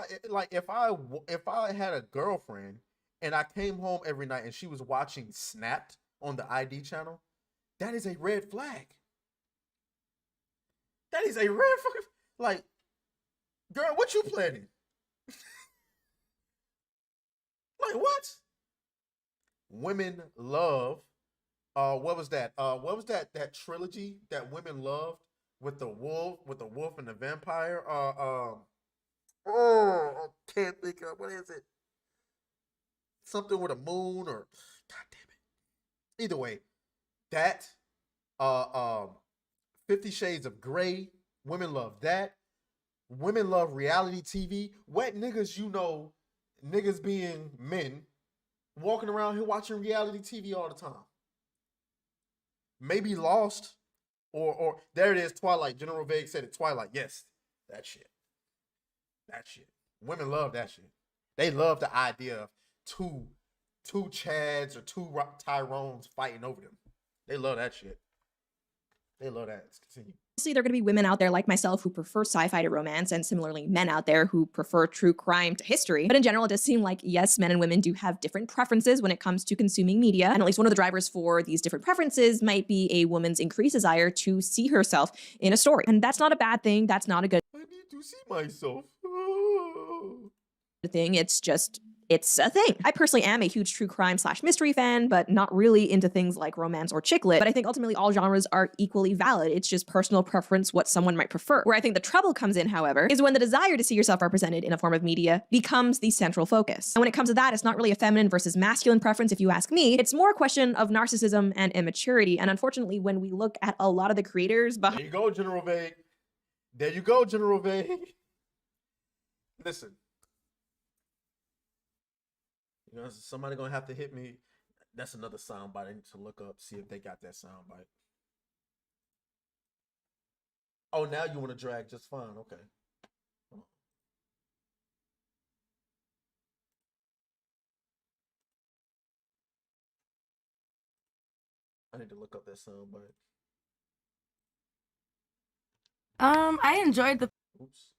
I had a girlfriend and I came home every night and she was watching Snapped on the ID channel, that is a red flag. That is a red flag. Like, girl, what you planning? Like, what? Women love. What was that? What was that trilogy that women loved with the wolf and the vampire? I can't think of, what is it? Something with a moon, or God damn it. Either way, that 50 Shades of Grey, women love that. Women love reality TV. What niggas niggas being men, walking around here watching reality TV all the time? Maybe Lost, or there it is, Twilight. General Vague said it, Twilight. Yes, that shit. That shit. Women love that shit. They love the idea of two Chads or two Tyrones fighting over them. They love that shit. They love that. Let's continue. Obviously, there are going to be women out there like myself who prefer sci-fi to romance, and similarly men out there who prefer true crime to history. But in general, it does seem like, yes, men and women do have different preferences when it comes to consuming media, and at least one of the drivers for these different preferences might be a woman's increased desire to see herself in a story. And that's not a bad thing. That's not a good I need to see myself. thing. It's a thing. I personally am a huge true crime / mystery fan, but not really into things like romance or chick lit. But I think ultimately all genres are equally valid. It's just personal preference what someone might prefer. Where I think the trouble comes in, however, is when the desire to see yourself represented in a form of media becomes the central focus. And when it comes to that, it's not really a feminine versus masculine preference, if you ask me. It's more a question of narcissism and immaturity. And unfortunately, when we look at a lot of the creators behind— There you go, General Vague. There you go, General Vague. Listen. Somebody gonna have to hit me. That's another soundbite I need to look up, see if they got that soundbite. Oh, now you want to drag just fine. Okay. I need to look up that soundbite. I enjoyed the. Oops.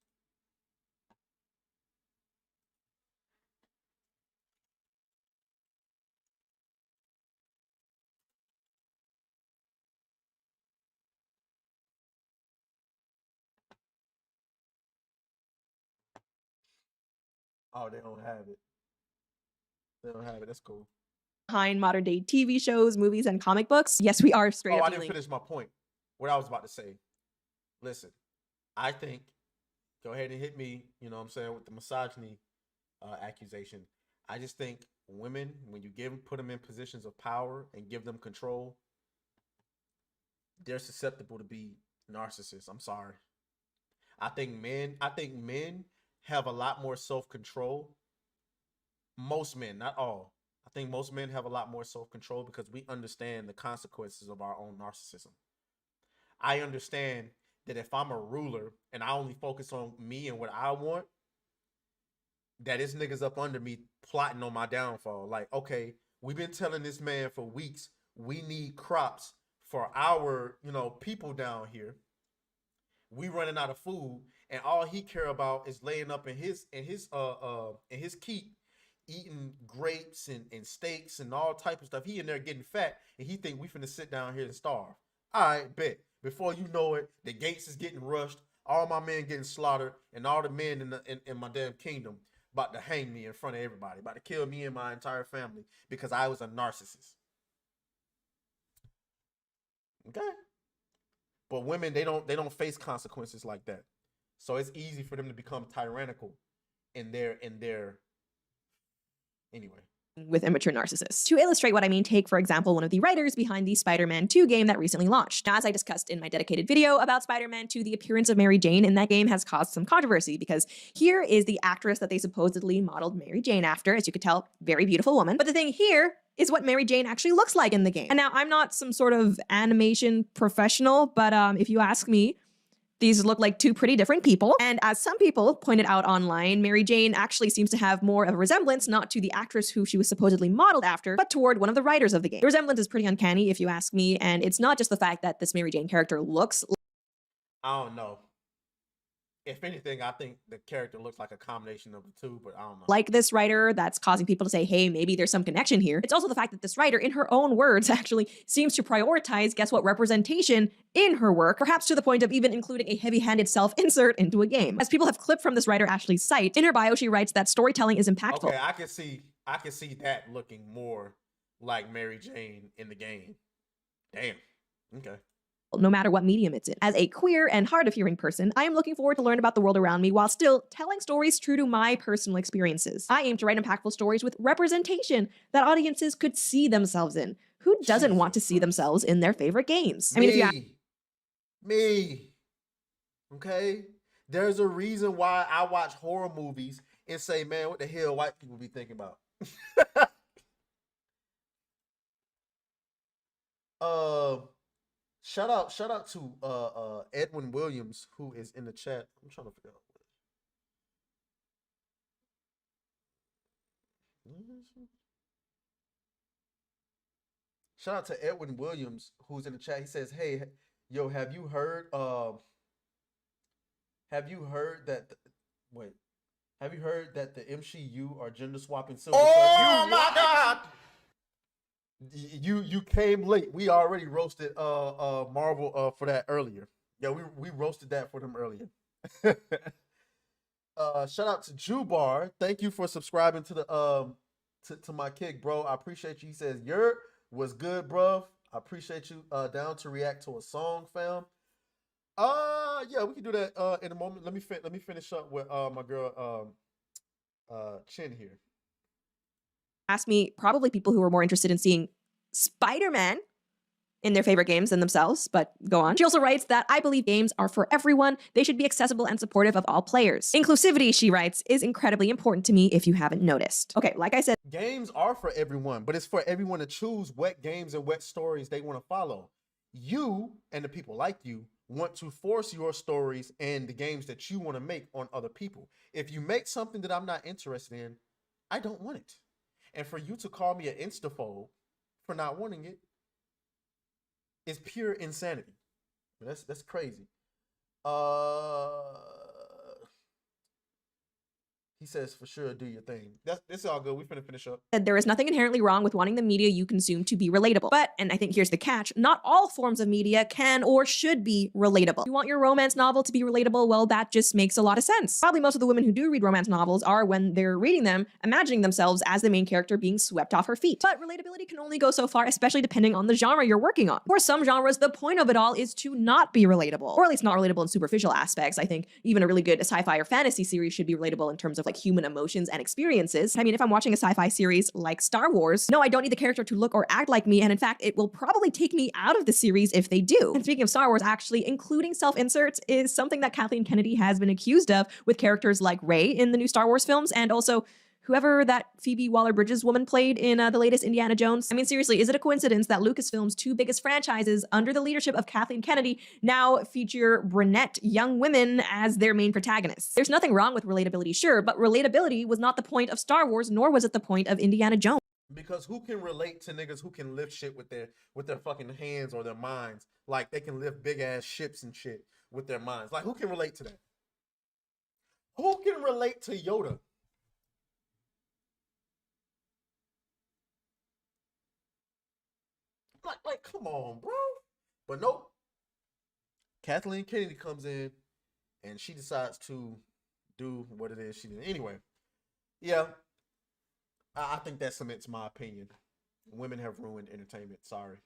Oh, they don't have it. They don't have it. That's cool. behind modern day TV shows, movies, and comic books. Yes, we are straight up I didn't dealing. finish my point. What I was about to say. Listen, I think, go ahead and hit me, you know what I'm saying, with the misogyny accusation. I just think women, when you put them in positions of power and give them control, they're susceptible to be narcissists. I'm sorry. I think men have a lot more self-control. Most men, not all. I think most men have a lot more self-control because we understand the consequences of our own narcissism. I understand that if I'm a ruler and I only focus on me and what I want, that it's niggas up under me plotting on my downfall. Like, okay, we've been telling this man for weeks we need crops for our, people down here. We running out of food, and all he care about is laying up in his keep, eating grapes and steaks and all type of stuff. He in there getting fat, and he think we finna sit down here and starve. All right, bet. Before you know it, the gates is getting rushed, all my men getting slaughtered, and all the men in my damn kingdom about to hang me in front of everybody, about to kill me and my entire family because I was a narcissist. Okay. But women, they don't face consequences like that. So it's easy for them to become tyrannical in their anyway. With immature narcissists. To illustrate what I mean, take, for example, one of the writers behind the Spider-Man 2 game that recently launched. Now, as I discussed in my dedicated video about Spider-Man 2, the appearance of Mary Jane in that game has caused some controversy because here is the actress that they supposedly modeled Mary Jane after. As you could tell, very beautiful woman. But the thing here is what Mary Jane actually looks like in the game. And now, I'm not some sort of animation professional, but if you ask me, these look like two pretty different people. And as some people pointed out online, Mary Jane actually seems to have more of a resemblance, not to the actress who she was supposedly modeled after, but toward one of the writers of the game. The resemblance is pretty uncanny, if you ask me, and it's not just the fact that this Mary Jane character looks... I don't know. If anything, I think the character looks like a combination of the two, but I don't know. Like this writer, that's causing people to say, hey, maybe there's some connection here. It's also the fact that this writer, in her own words, actually seems to prioritize, guess what, representation in her work, perhaps to the point of even including a heavy-handed self-insert into a game. As people have clipped from this writer Ashley's site, in her bio, she writes that storytelling is impactful. Okay, I can see that looking more like Mary Jane in the game. Damn. Okay. No matter what medium it's in. As a queer and hard of hearing person, I am looking forward to learn about the world around me while still telling stories true to my personal experiences. I aim to write impactful stories with representation that audiences could see themselves in. Who doesn't want to see themselves in their favorite games? I mean, if you me. Okay? There's a reason why I watch horror movies and say, man, what the hell white people be thinking about? Shout out to Edwin Williams, who is in the chat. I'm trying to figure out shout out to Edwin Williams, who's in the chat. He says, hey, yo, have you heard that the MCU are gender swapping silver? Oh my god! You came late. We already roasted Marvel for that earlier. Yeah, we roasted that for them earlier. Shout out to Jubar. Thank you for subscribing to the to my kick, bro. I appreciate you. He says, "Yurt was good, bro. I appreciate you. Down to react to a song, fam." Yeah, we can do that in a moment. Let me finish up with my girl Chin here. ask me, probably people who are more interested in seeing Spider-Man in their favorite games than themselves, but go on. She also writes that I believe games are for everyone. They should be accessible and supportive of all players. Inclusivity, she writes, is incredibly important to me if you haven't noticed. Okay, like I said, games are for everyone, but it's for everyone to choose what games and what stories they want to follow. You and the people like you want to force your stories and the games that you want to make on other people. If you make something that I'm not interested in, I don't want it. And for you to call me an instaphobe for not wanting it is pure insanity. That's crazy. He says for sure, do your thing. It's all good. We finna finish up. That there is nothing inherently wrong with wanting the media you consume to be relatable. But, and I think here's the catch, not all forms of media can or should be relatable. You want your romance novel to be relatable? Well, that just makes a lot of sense. Probably most of the women who do read romance novels are, when they're reading them, imagining themselves as the main character being swept off her feet. But relatability can only go so far, especially depending on the genre you're working on. For some genres, the point of it all is to not be relatable, or at least not relatable in superficial aspects. I think even a really good sci-fi or fantasy series should be relatable in terms of like human emotions and experiences. I mean, if I'm watching a sci-fi series like Star Wars, no, I don't need the character to look or act like me, and in fact, it will probably take me out of the series if they do. And speaking of Star Wars, actually, including self-inserts is something that Kathleen Kennedy has been accused of with characters like Rey in the new Star Wars films, and also whoever that Phoebe Waller-Bridges woman played in the latest Indiana Jones. I mean, seriously, is it a coincidence that Lucasfilm's two biggest franchises under the leadership of Kathleen Kennedy now feature brunette young women as their main protagonists? There's nothing wrong with relatability, sure, but relatability was not the point of Star Wars, nor was it the point of Indiana Jones. Because who can relate to niggas who can lift shit with their fucking hands or their minds? Like they can lift big ass ships and shit with their minds. Like who can relate to that? Who can relate to Yoda? Like, come on, bro. But nope. Kathleen Kennedy comes in and she decides to do what it is she did. Anyway, yeah, I think that cements my opinion. Women have ruined entertainment. Sorry.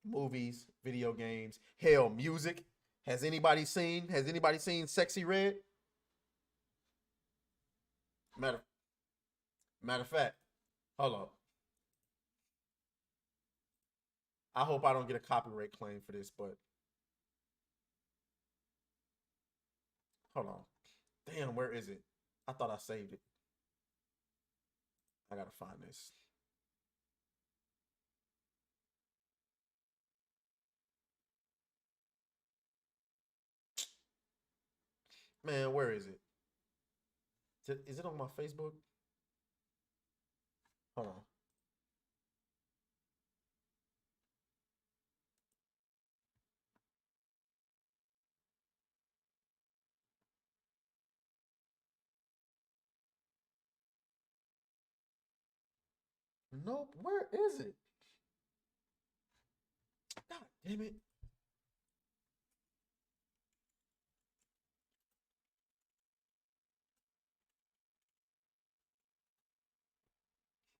Movies, video games, hell, music. Has anybody seen Sexy Red? Matter of fact, hold up. I hope I don't get a copyright claim for this, but hold on. Damn, where is it? I thought I saved it. I gotta find this. Man, where is it? Is it on my Facebook? Hold on. Nope. Where is it? God damn it.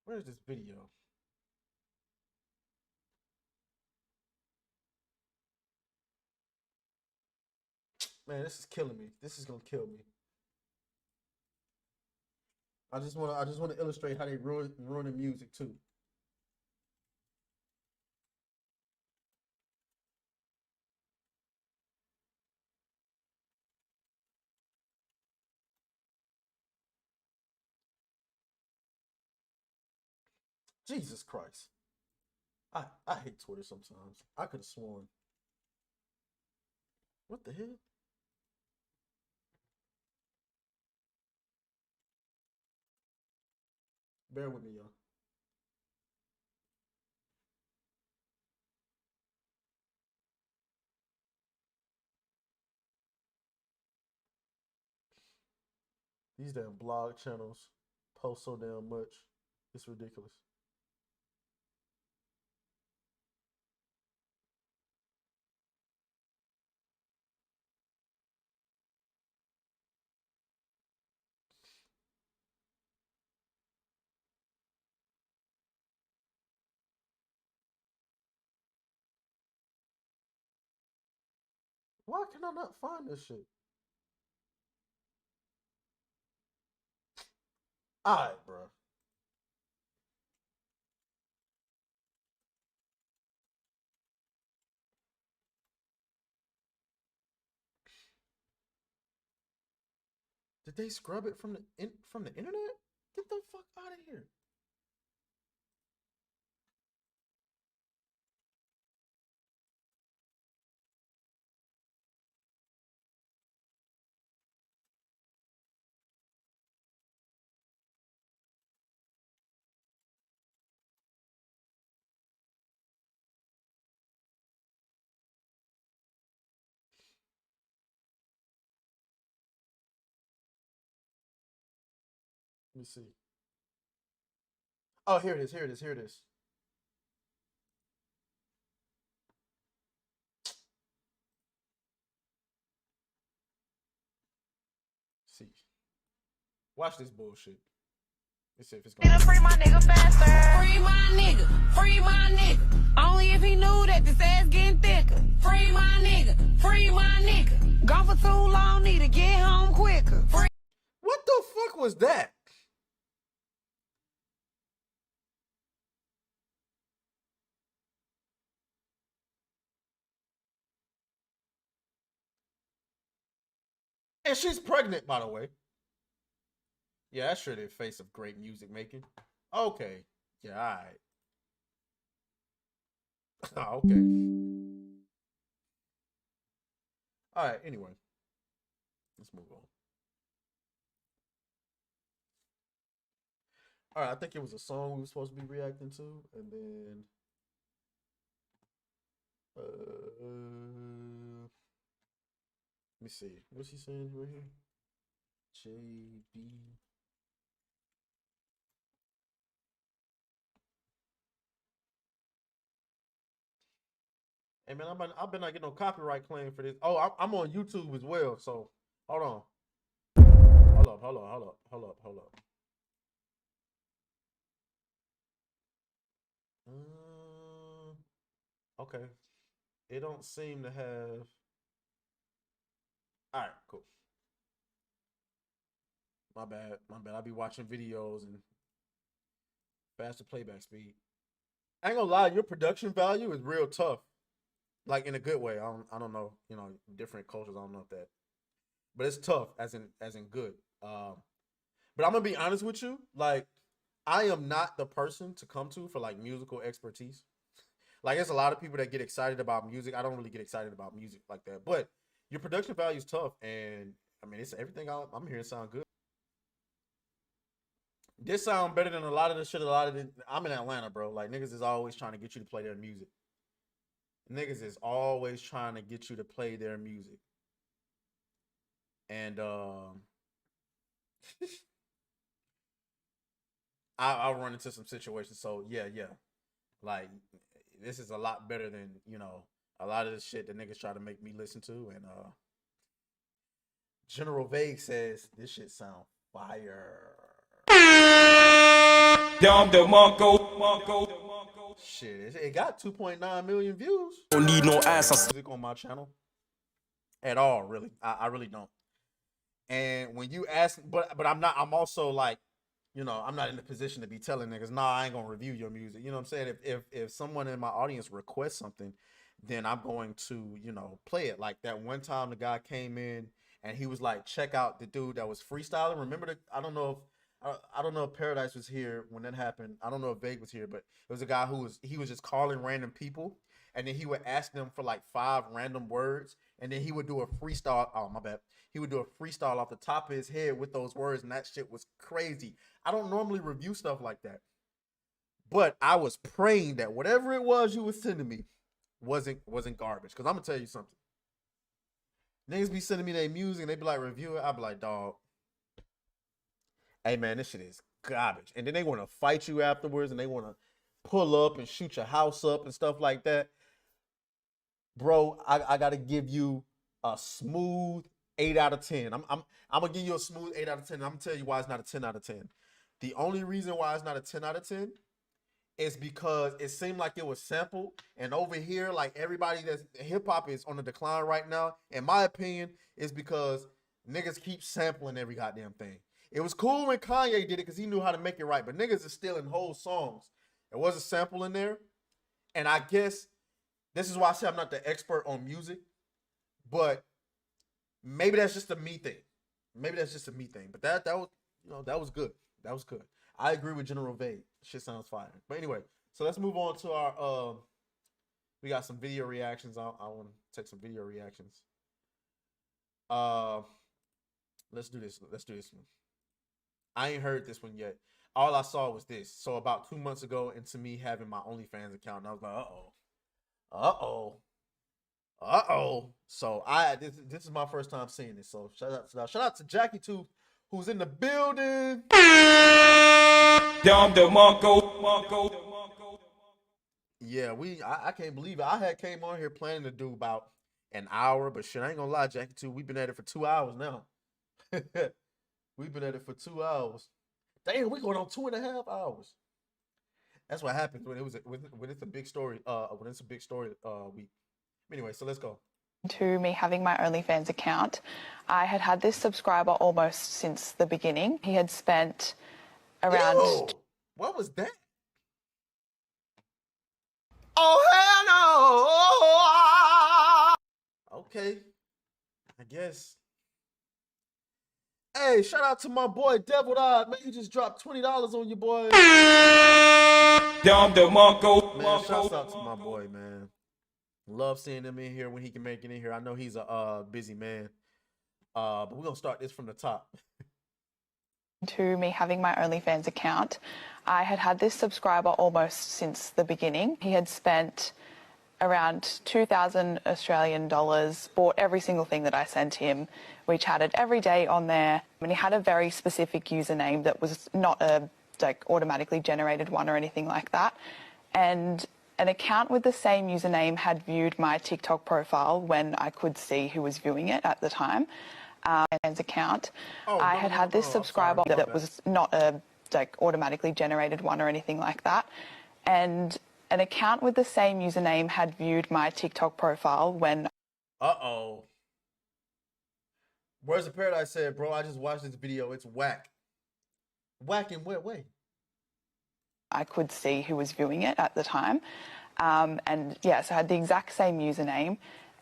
Where's this video? Man, this is killing me. This is gonna kill me. I just wanna illustrate how they ruining music too. Jesus Christ. I hate Twitter sometimes. I could have sworn. What the hell? Bear with me, y'all. These damn blog channels post so damn much. It's ridiculous. Why can I not find this shit? Alright, bro. Did they scrub it from the internet? Get the fuck out of here. Let me see. Oh, here it is. Here it is. Here it is. See. Watch this bullshit. Let's see if it's gonna Free my nigga faster. Free my nigga. Free my nigga. Only if he knew that this ass getting thicker. Free my nigga. Free my nigga. Gone for too long, need to get home quicker. Free. What the fuck was that? And she's pregnant, by the way. Yeah, that's sure the face of great music making. Okay. Yeah, alright. Okay. Alright, anyway. Let's move on. Alright, I think it was a song we were supposed to be reacting to, and then let me see. What's he saying right here? JB. Hey man, I've been not getting no copyright claim for this. Oh, I'm on YouTube as well. So hold on. Hold up. Okay. It don't seem to have. All right, cool. My bad. I be watching videos and faster playback speed. I ain't gonna lie, your production value is real tough. Like in a good way. I don't know, different cultures, I don't know if that. But it's tough as in good. But I'm gonna be honest with you, like I am not the person to come to for like musical expertise. Like there's a lot of people that get excited about music. I don't really get excited about music like that. But your production value is tough, and I mean it's everything I'm hearing sound good. This sound better than a lot of the shit. I'm in Atlanta, bro. Like niggas is always trying to get you to play their music. Niggas is always trying to get you to play their music. And I'll run into some situations. So yeah. Like this is a lot better than, a lot of the shit that niggas try to make me listen to. And General Vague says this shit sound fire. Shit, it got 2.9 million views. Don't need no ass. Music on my channel at all, really. I really don't. And when you ask, but I'm also like, I'm not in the position to be telling niggas, nah, I ain't gonna review your music. You know what I'm saying? If someone in my audience requests something, then I'm going to, play it. Like that one time the guy came in and he was like, check out the dude that was freestyling. Remember I don't know if Paradise was here when that happened. I don't know if Vague was here, but it was a guy he was just calling random people, and then he would ask them for like 5 random words, and then he would do a freestyle. Oh, my bad. He would do a freestyle off the top of his head with those words, and that shit was crazy. I don't normally review stuff like that, but I was praying that whatever it was you was sending me wasn't garbage. Because I'm gonna tell you something. Niggas be sending me their music, and they be like, review it. I be like, dog. Hey man, this shit is garbage. And then they want to fight you afterwards, and they want to pull up and shoot your house up and stuff like that. Bro, I gotta give you a smooth 8 out of 10. I'm gonna give you a smooth 8 out of 10. And I'm gonna tell you why it's not a 10 out of 10. The only reason why it's not a 10 out of 10 is because it seemed like it was sampled, and over here, like everybody that's hip hop is on the decline right now. In my opinion, is because niggas keep sampling every goddamn thing. It was cool when Kanye did it because he knew how to make it right, but niggas is stealing whole songs. There was a sample in there, and I guess this is why I say I'm not the expert on music, but maybe that's just a me thing. But that was that was good. That was good. I agree with General Vague. Shit sounds fire. But anyway, so let's move on to our we got some video reactions. I want to take some video reactions. Let's do this one. I ain't heard this one yet. All I saw was this. So about 2 months ago, into me having my OnlyFans account, and I was like, uh-oh. So this is my first time seeing this. So shout out to Jackie too, who's in the building. Yeah, I can't believe it. I had came on here planning to do about an hour, but shit, I ain't gonna lie, Jackie, too. We've been at it for 2 hours now. We've been at it for 2 hours. Damn, we going on 2.5 hours. That's what happens when it's a big story. When it's a big story week. Anyway, so let's go. To me having my OnlyFans account, I had this subscriber almost since the beginning. He had spent around. Ew, what was that? Oh hell no! Okay, I guess. Hey, shout out to my boy Devil Eye. Man, he just dropped $20 on your boy. Man, shouts out to my boy, man. Love seeing him in here when he can make it in here. I know he's a busy man. But we're gonna start this from the top. To me having my OnlyFans account, I had this subscriber almost since the beginning. He had spent around 2,000 Australian dollars, bought every single thing that I sent him. We chatted every day on there, and he had a very specific username that was not a automatically generated one or anything like that. And an account with the same username had viewed my TikTok profile when I could see who was viewing it at the time. Account. I had this subscriber that was not a automatically generated one or anything like that. And an account with the same username had viewed my TikTok profile when. Uh-oh. Where's the Paradise said, bro, I just watched this video. It's whack. Whack in what way? I could see who was viewing it at the time. And yeah, so I had the exact same username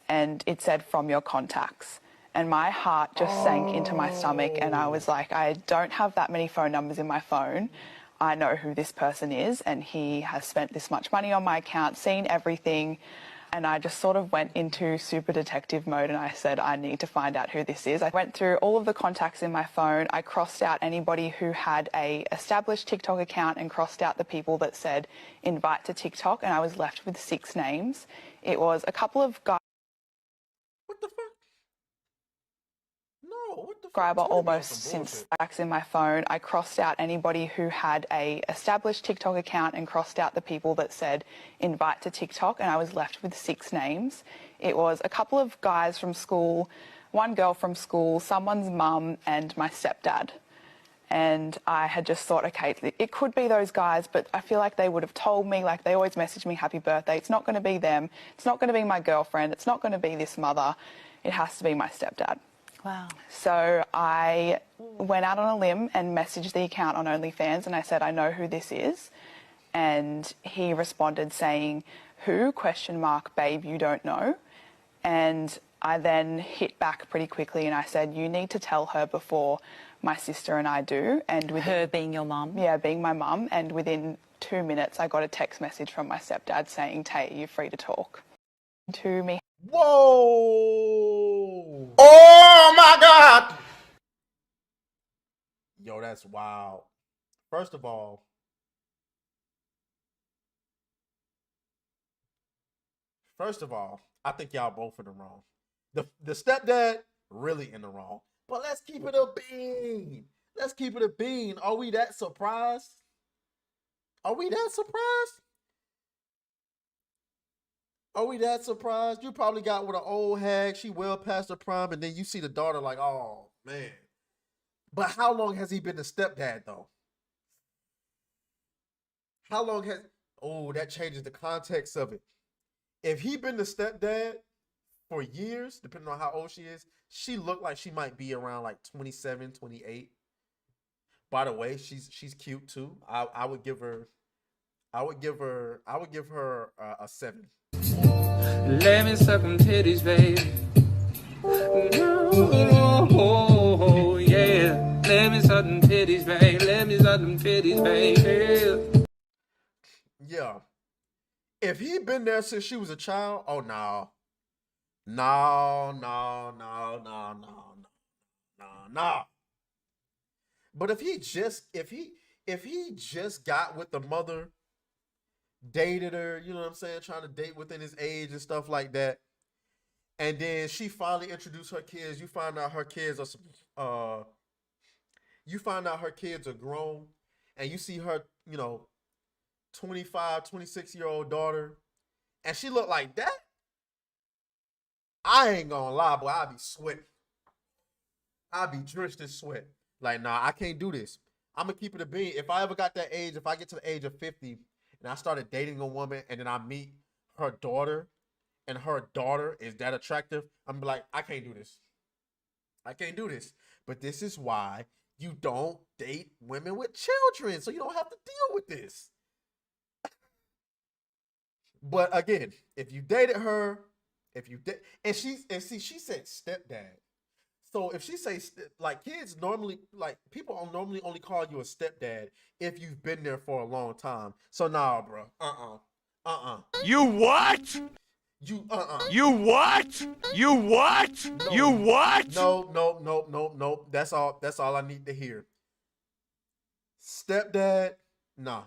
and it said from your contacts. And my heart just sank into my stomach and I was like, I don't have that many phone numbers in my phone. I know who this person is and he has spent this much money on my account, seen everything. And I just sort of went into super detective mode and I said, I need to find out who this is. I went through all of the contacts in my phone. I crossed out anybody who had a established TikTok account and crossed out the people that said invite to TikTok, and I was left with 6 names. It was a couple of guys. What the fuck? No, what the fuck? Subscriber almost since backs in my phone. I crossed out anybody who had a established TikTok account and crossed out the people that said invite to TikTok, and I was left with 6 names. It was a couple of guys from school, one girl from school, someone's mum, and my stepdad. And I had just thought, okay, it could be those guys, but I feel like they would have told me, like they always message me happy birthday. It's not going to be them. It's not going to be my girlfriend. It's not going to be this mother. It has to be my stepdad. Wow. So I went out on a limb and messaged the account on OnlyFans and I said, I know who this is. And he responded saying, who? ? Babe, you don't know. And I then hit back pretty quickly and I said, you need to tell her before my sister and I do. And with her being your mum? Yeah, being my mum. And within 2 minutes, I got a text message from my stepdad saying, Tay, you're free to talk. To me. Whoa! Oh my God! Yo, that's wild. First of all, I think y'all both in the wrong. The stepdad really in the wrong. But let's keep it a bean. Let's keep it a bean. Are we that surprised? Are we that surprised? Are we that surprised? You probably got with an old hag. She well past her prime, and then you see the daughter like, oh, man. But how long has he been the stepdad, though? How long has... Oh, that changes the context of it. If he been the stepdad for years, depending on how old she is, she looked like she might be around like 27, 28. By the way, she's cute too. I would give her a 7. Let me suck them titties, baby. Oh, yeah. Let me suck them titties, baby. Let me suck them titties, baby. Yeah. If he been there since she was a child, oh no. No. But if he just got with the mother, dated her, you know what I'm saying, trying to date within his age and stuff like that, and then she finally introduced her kids, you find out her kids are some you find out her kids are grown, and you see her, 25, 26-year-old daughter, and she look like that, I ain't gonna lie, boy, I be sweating. I be drenched in sweat. Like, nah, I can't do this. I'm gonna keep it a bean. If I ever got that age, if I get to the age of 50 and I started dating a woman and then I meet her daughter and her daughter is that attractive, I'm gonna be like, I can't do this. I can't do this. But this is why you don't date women with children, so you don't have to deal with this. But again, if you dated her, and she said stepdad. So if she says, like, kids normally, like, people normally only call you a stepdad if you've been there for a long time. So nah, bro. You what? You You what? You what? No. You what? No. That's all I need to hear. Stepdad? Nah,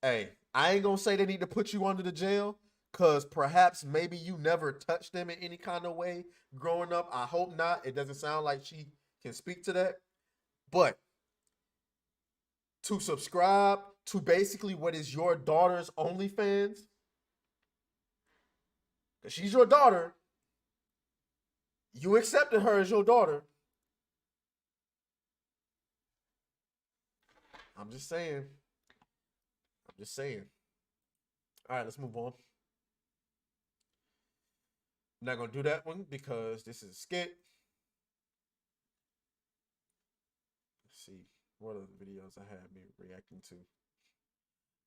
Hey, I ain't gonna say they need to put you under the jail, because perhaps maybe you never touched them in any kind of way growing up. I hope not. It doesn't sound like she can speak to that. But to subscribe to basically what is your daughter's OnlyFans, because she's your daughter, you accepted her as your daughter. I'm just saying. All right, let's move on. I'm not gonna do that one because this is a skit. Let's see, what are the videos I had me reacting to?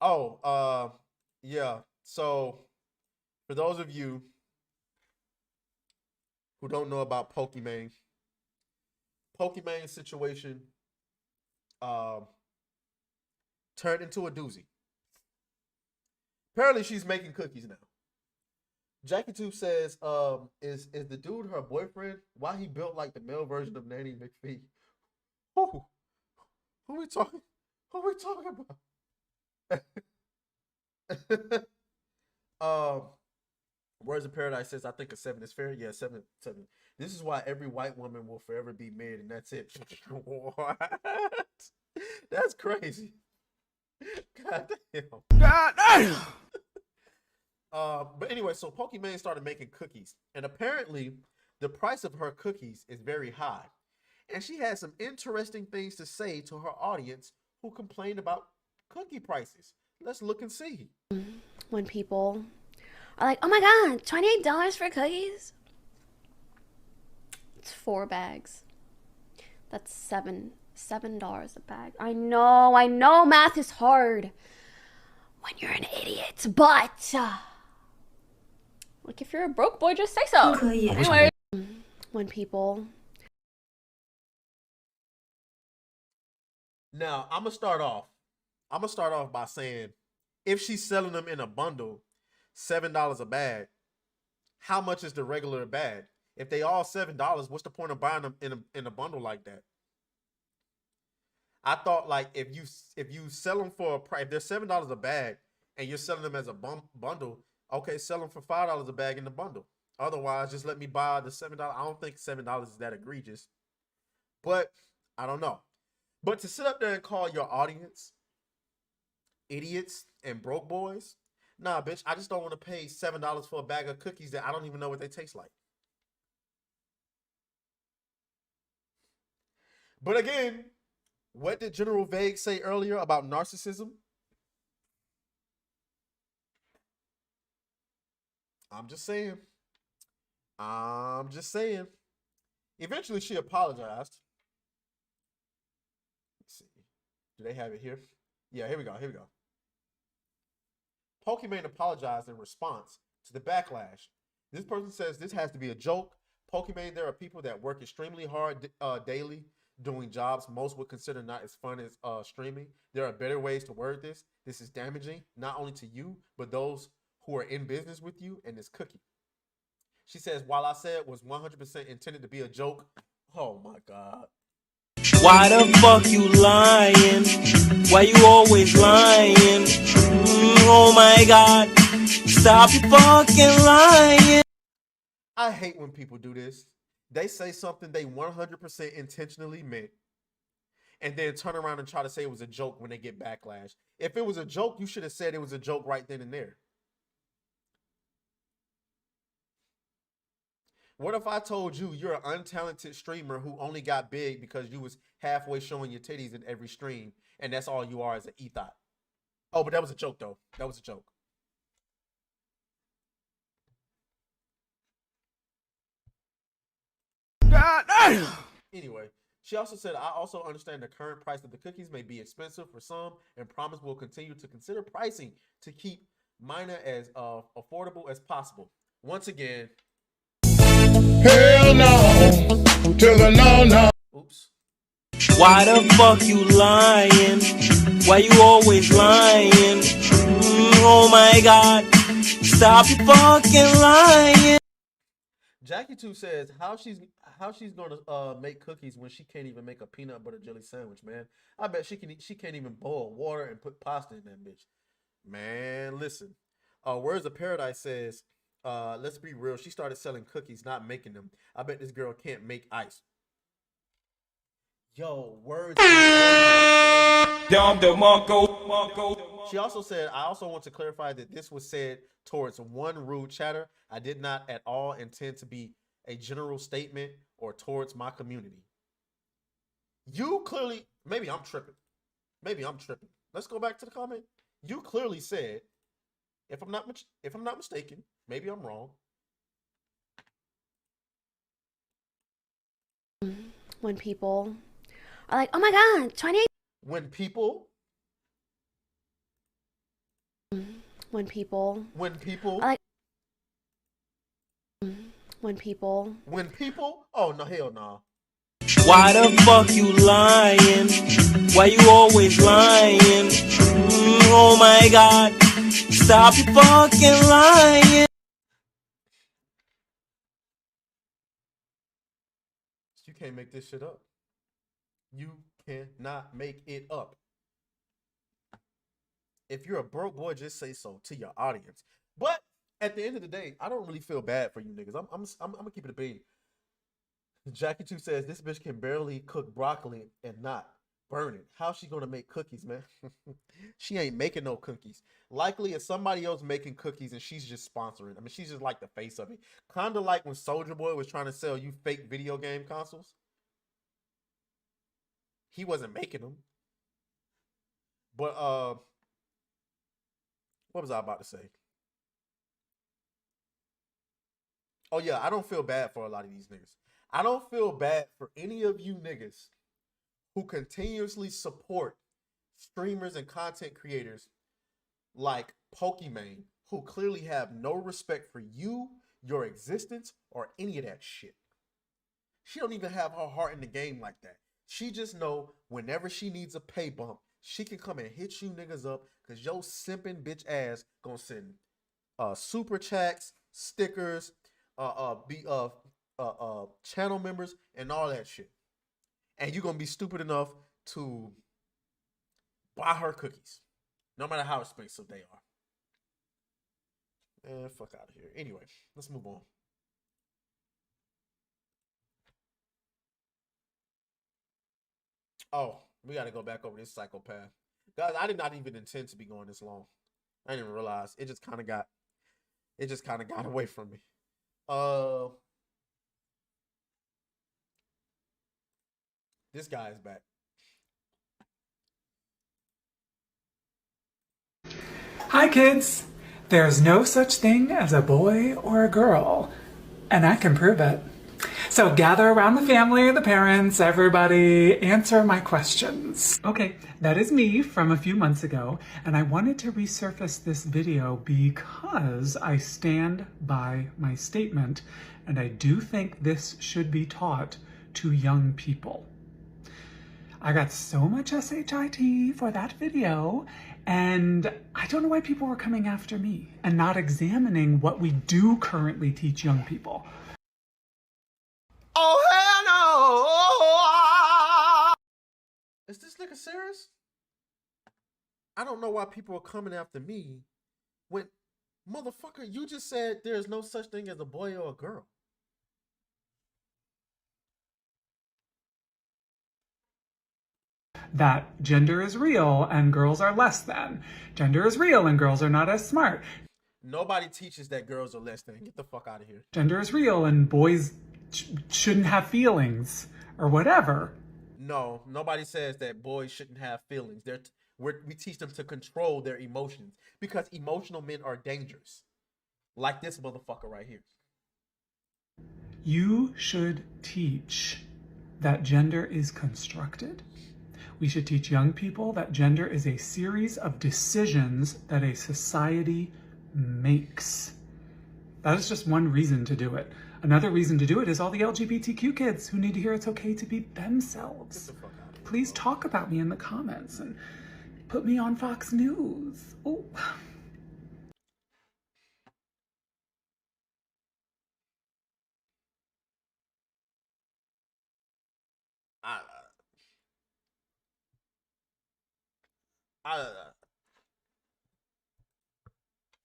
Oh, yeah. So for those of you who don't know about Pokemon's situation turned into a doozy. Apparently she's making cookies now. Jackie Tube says, is the dude her boyfriend? Why he built like the male version of Nanny McPhee? Who we talking about? Words of Paradise says, I think a 7 is fair. Yeah, 7. This is why every white woman will forever be mid, and that's it. What? That's crazy. God damn. God damn. But anyway, so Pokimane started making cookies, and apparently the price of her cookies is very high. And she had some interesting things to say to her audience who complained about cookie prices. Let's look and see. When people are like, oh my God, $28 for cookies? It's 4 bags. That's $7 a bag. I know math is hard when you're an idiot, but like, if you're a broke boy, just say so. Anyway, when people... Now, I'm gonna start off by saying, if she's selling them in a bundle, $7 a bag, how much is the regular bag? If they all $7, what's the point of buying them in a bundle like that? I thought, like, if you sell them for a price, if they're $7 a bag and you're selling them as a bundle, okay, sell them for $5 a bag in the bundle. Otherwise, just let me buy the $7. I don't think $7 is that egregious, but I don't know. But to sit up there and call your audience idiots and broke boys, nah, bitch, I just don't want to pay $7 for a bag of cookies that I don't even know what they taste like. But again, what did General Vague say earlier about narcissism? I'm just saying. Eventually, she apologized. Let's see. Do they have it here? Yeah, here we go. Pokimane apologized in response to the backlash. This person says this has to be a joke. Pokimane, there are people that work extremely hard daily doing jobs most would consider not as fun as streaming. There are better ways to word this. This is damaging, not only to you, but those who are in business with you and this cookie. She says, while I said it was 100% intended to be a joke, oh my God. Why the fuck you lying? Why you always lying? Oh my God, stop fucking lying. I hate when people do this. They say something they 100% intentionally meant, and then turn around and try to say it was a joke when they get backlash. If it was a joke, you should have said it was a joke right then and there. What if I told you you're an untalented streamer who only got big because you was halfway showing your titties in every stream, and that's all you are as an ethot? Oh, but that was a joke, though. That was a joke. God damn! Anyway, she also said, I also understand the current price of the cookies may be expensive for some and promise will continue to consider pricing to keep minor as affordable as possible. Once again, hell no to the no. Oops. Why the fuck you lying? Why you always lying? Oh my God, stop you fucking lying. Jackie 2 says how she's gonna make cookies when she can't even make a peanut butter jelly sandwich, man. I bet she can't even boil water and put pasta in that bitch. Man, listen. Words of Paradise says, let's be real, she started selling cookies, not making them. I bet this girl can't make ice. Yo, words. She also said, I also want to clarify that this was said towards one rude chatter. I did not at all intend to be a general statement or towards my community. You clearly, maybe I'm tripping. Let's go back to the comment. You clearly said, if I'm not mistaken, maybe I'm wrong. When people are like, oh my God, 28. When people are like, when people, oh no, hell no. Why the fuck you lying? Why you always lying? Oh my God, stop you fucking lying. You can't make this shit up. You cannot make it up. If you're a broke boy, just say so to your audience. But at the end of the day, I don't really feel bad for you niggas. I'm gonna keep it a beat. Jackie 2 says this bitch can barely cook broccoli and not burn it. How's she gonna make cookies, man? She ain't making no cookies. Likely it's somebody else making cookies and she's just sponsoring. I mean, she's just like the face of it. Kind of like when Soulja Boy was trying to sell you fake video game consoles. He wasn't making them. But what was I about to say? Oh yeah, I don't feel bad for a lot of these niggas. I don't feel bad for any of you niggas who continuously support streamers and content creators like Pokimane, who clearly have no respect for you, your existence, or any of that shit. She don't even have her heart in the game like that. She just know whenever she needs a pay bump, she can come and hit you niggas up because your simping bitch ass gonna send super chats, stickers, channel members, and all that shit. And you gonna be stupid enough to buy her cookies, no matter how expensive they are. Man, fuck out of here. Anyway, let's move on. Oh, we got to go back over this psychopath. Guys, I did not even intend to be going this long. I didn't even realize. It just kind of got away from me. This guy is back. Hi kids! There's no such thing as a boy or a girl, and I can prove it. So gather around the family, the parents, everybody, answer my questions. Okay, that is me from a few months ago, and I wanted to resurface this video because I stand by my statement, and I do think this should be taught to young people. I got so much SHIT for that video, and I don't know why people were coming after me and not examining what we do currently teach young people. Oh, hell no! Is this nigga serious? I don't know why people are coming after me when, motherfucker, you just said there's no such thing as a boy or a girl. that gender is real and girls are less than. Gender is real and girls are not as smart. Nobody teaches that girls are less than. Get the fuck out of here. Gender is real and boys shouldn't have feelings or whatever. No, nobody says that boys shouldn't have feelings. We teach them to control their emotions because emotional men are dangerous. Like this motherfucker right here. You should teach that gender is constructed. We should teach young people that gender is a series of decisions that a society makes. That is just one reason to do it. Another reason to do it is all the LGBTQ kids who need to hear it's okay to be themselves. Please talk about me in the comments and put me on Fox News. Oh.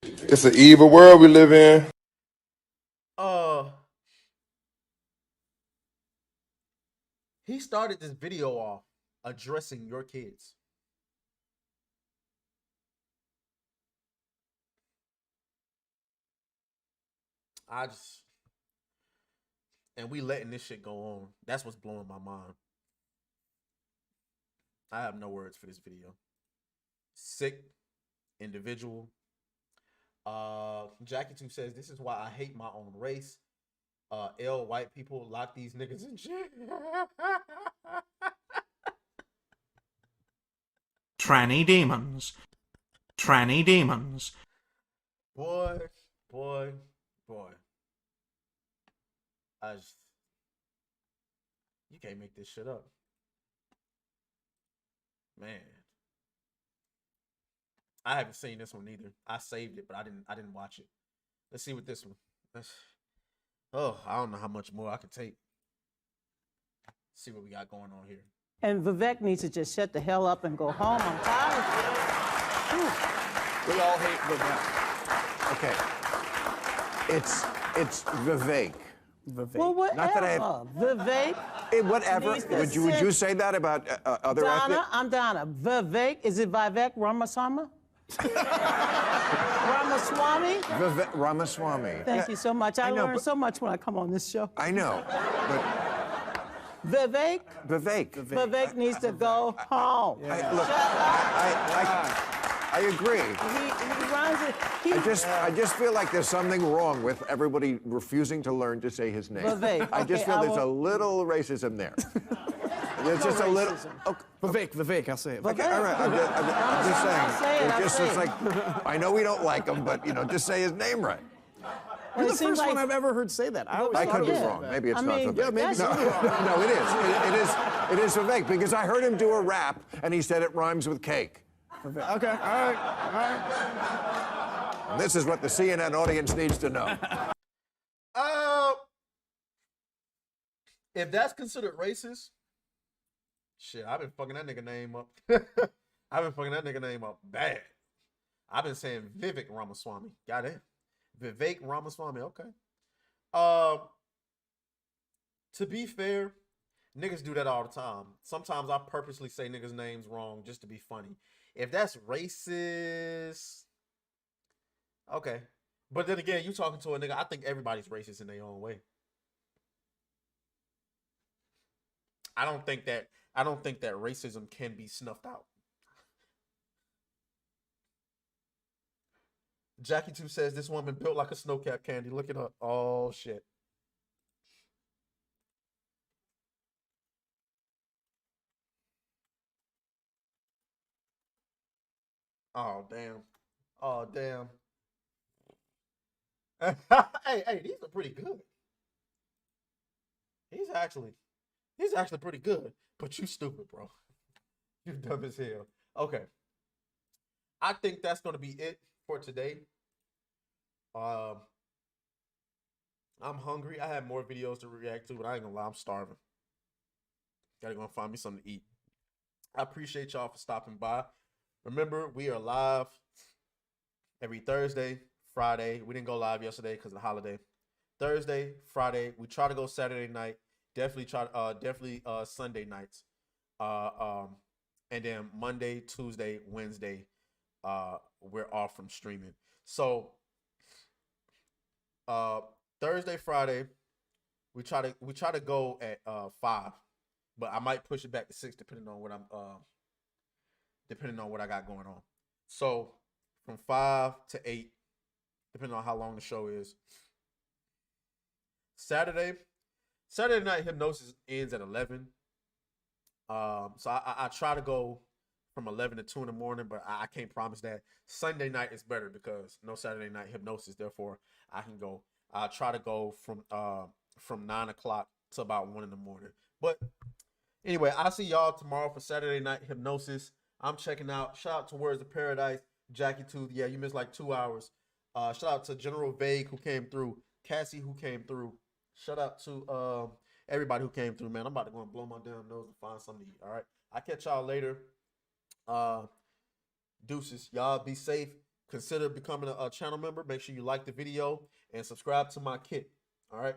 It's an evil world we live in. He started this video off addressing your kids. And we letting this shit go on. That's what's blowing my mind. I have no words for this video. Sick individual. Jackie 2 says, this is why I hate my own race. White people lock these niggas in jail. Tranny demons. Tranny demons. Boy. You can't make this shit up. Man. I haven't seen this one either. I saved it, but I didn't watch it. Let's see what this one. I don't know how much more I can take. Let's see what we got going on here. And Vivek needs to just shut the hell up and go home. I'm tired of it. We all hate Vivek. Okay. It's Vivek. Vivek. Well, whatever. Not that I have... Vivek. Whatever. Would you say that about other ethnic? I'm Donna. Vivek. Is it Vivek Ramaswamy? Ramaswamy? Ramaswamy. Thank you so much. I learn so much when I come on this show. I know, but... Vivek? Vivek needs to go home. I agree. He runs it. I just feel like there's something wrong with everybody refusing to learn to say his name. Vivek. I just feel there's a little racism there. There's just a little. Okay. Vivek, I'll say it. Okay, all right. I'm just saying. It's like, I know we don't like him, but just say his name right. You're the first one I've ever heard say that. I could be wrong. Maybe it's not Vivek. Yeah, maybe no, it is Vivek because I heard him do a rap and he said it rhymes with cake. Okay, all right. And this is what the CNN audience needs to know. If that's considered racist, shit, I've been fucking that nigga name up. I've been fucking that nigga name up bad. I've been saying Vivek Ramaswamy. Got it? Vivek Ramaswamy, okay. To be fair, niggas do that all the time. Sometimes I purposely say niggas' names wrong just to be funny. If that's racist, okay. But then again, you talking to a nigga, I think everybody's racist in their own way. I don't think that racism can be snuffed out. Jackie 2 says this woman built like a snowcap candy. Look at her. Oh shit. Oh damn. Oh damn. hey, these are pretty good. He's actually pretty good. But you stupid, bro. You dumb as hell. Okay. I think that's gonna be it for today. I'm hungry. I have more videos to react to, but I ain't gonna lie, I'm starving. Gotta go and find me something to eat. I appreciate y'all for stopping by. Remember, we are live every Thursday, Friday. We didn't go live yesterday because of the holiday. Thursday, Friday. We try to go Saturday night. Definitely Sunday nights. And then Monday, Tuesday, Wednesday, we're off from streaming. So Thursday, Friday, we try to go at 5, but I might push it back to 6 depending on what I got going on. So from 5 to 8, depending on how long the show is. Saturday night hypnosis ends at 11. So I try to go from 11 to 2 in the morning, but I can't promise that. Sunday night is better because no Saturday night hypnosis. Therefore, I can go. I try to go from 9 o'clock to about 1 in the morning. But anyway, I'll see y'all tomorrow for Saturday night hypnosis. I'm checking out. Shout out to Words of Paradise, Jackie Tooth. Yeah, you missed like 2 hours. Shout out to General Vague who came through, Cassie who came through. Shout out to everybody who came through, man. I'm about to go and blow my damn nose and find something to eat. All right. I'll catch y'all later. Deuces. Y'all be safe. Consider becoming a channel member. Make sure you like the video and subscribe to my kit. All right.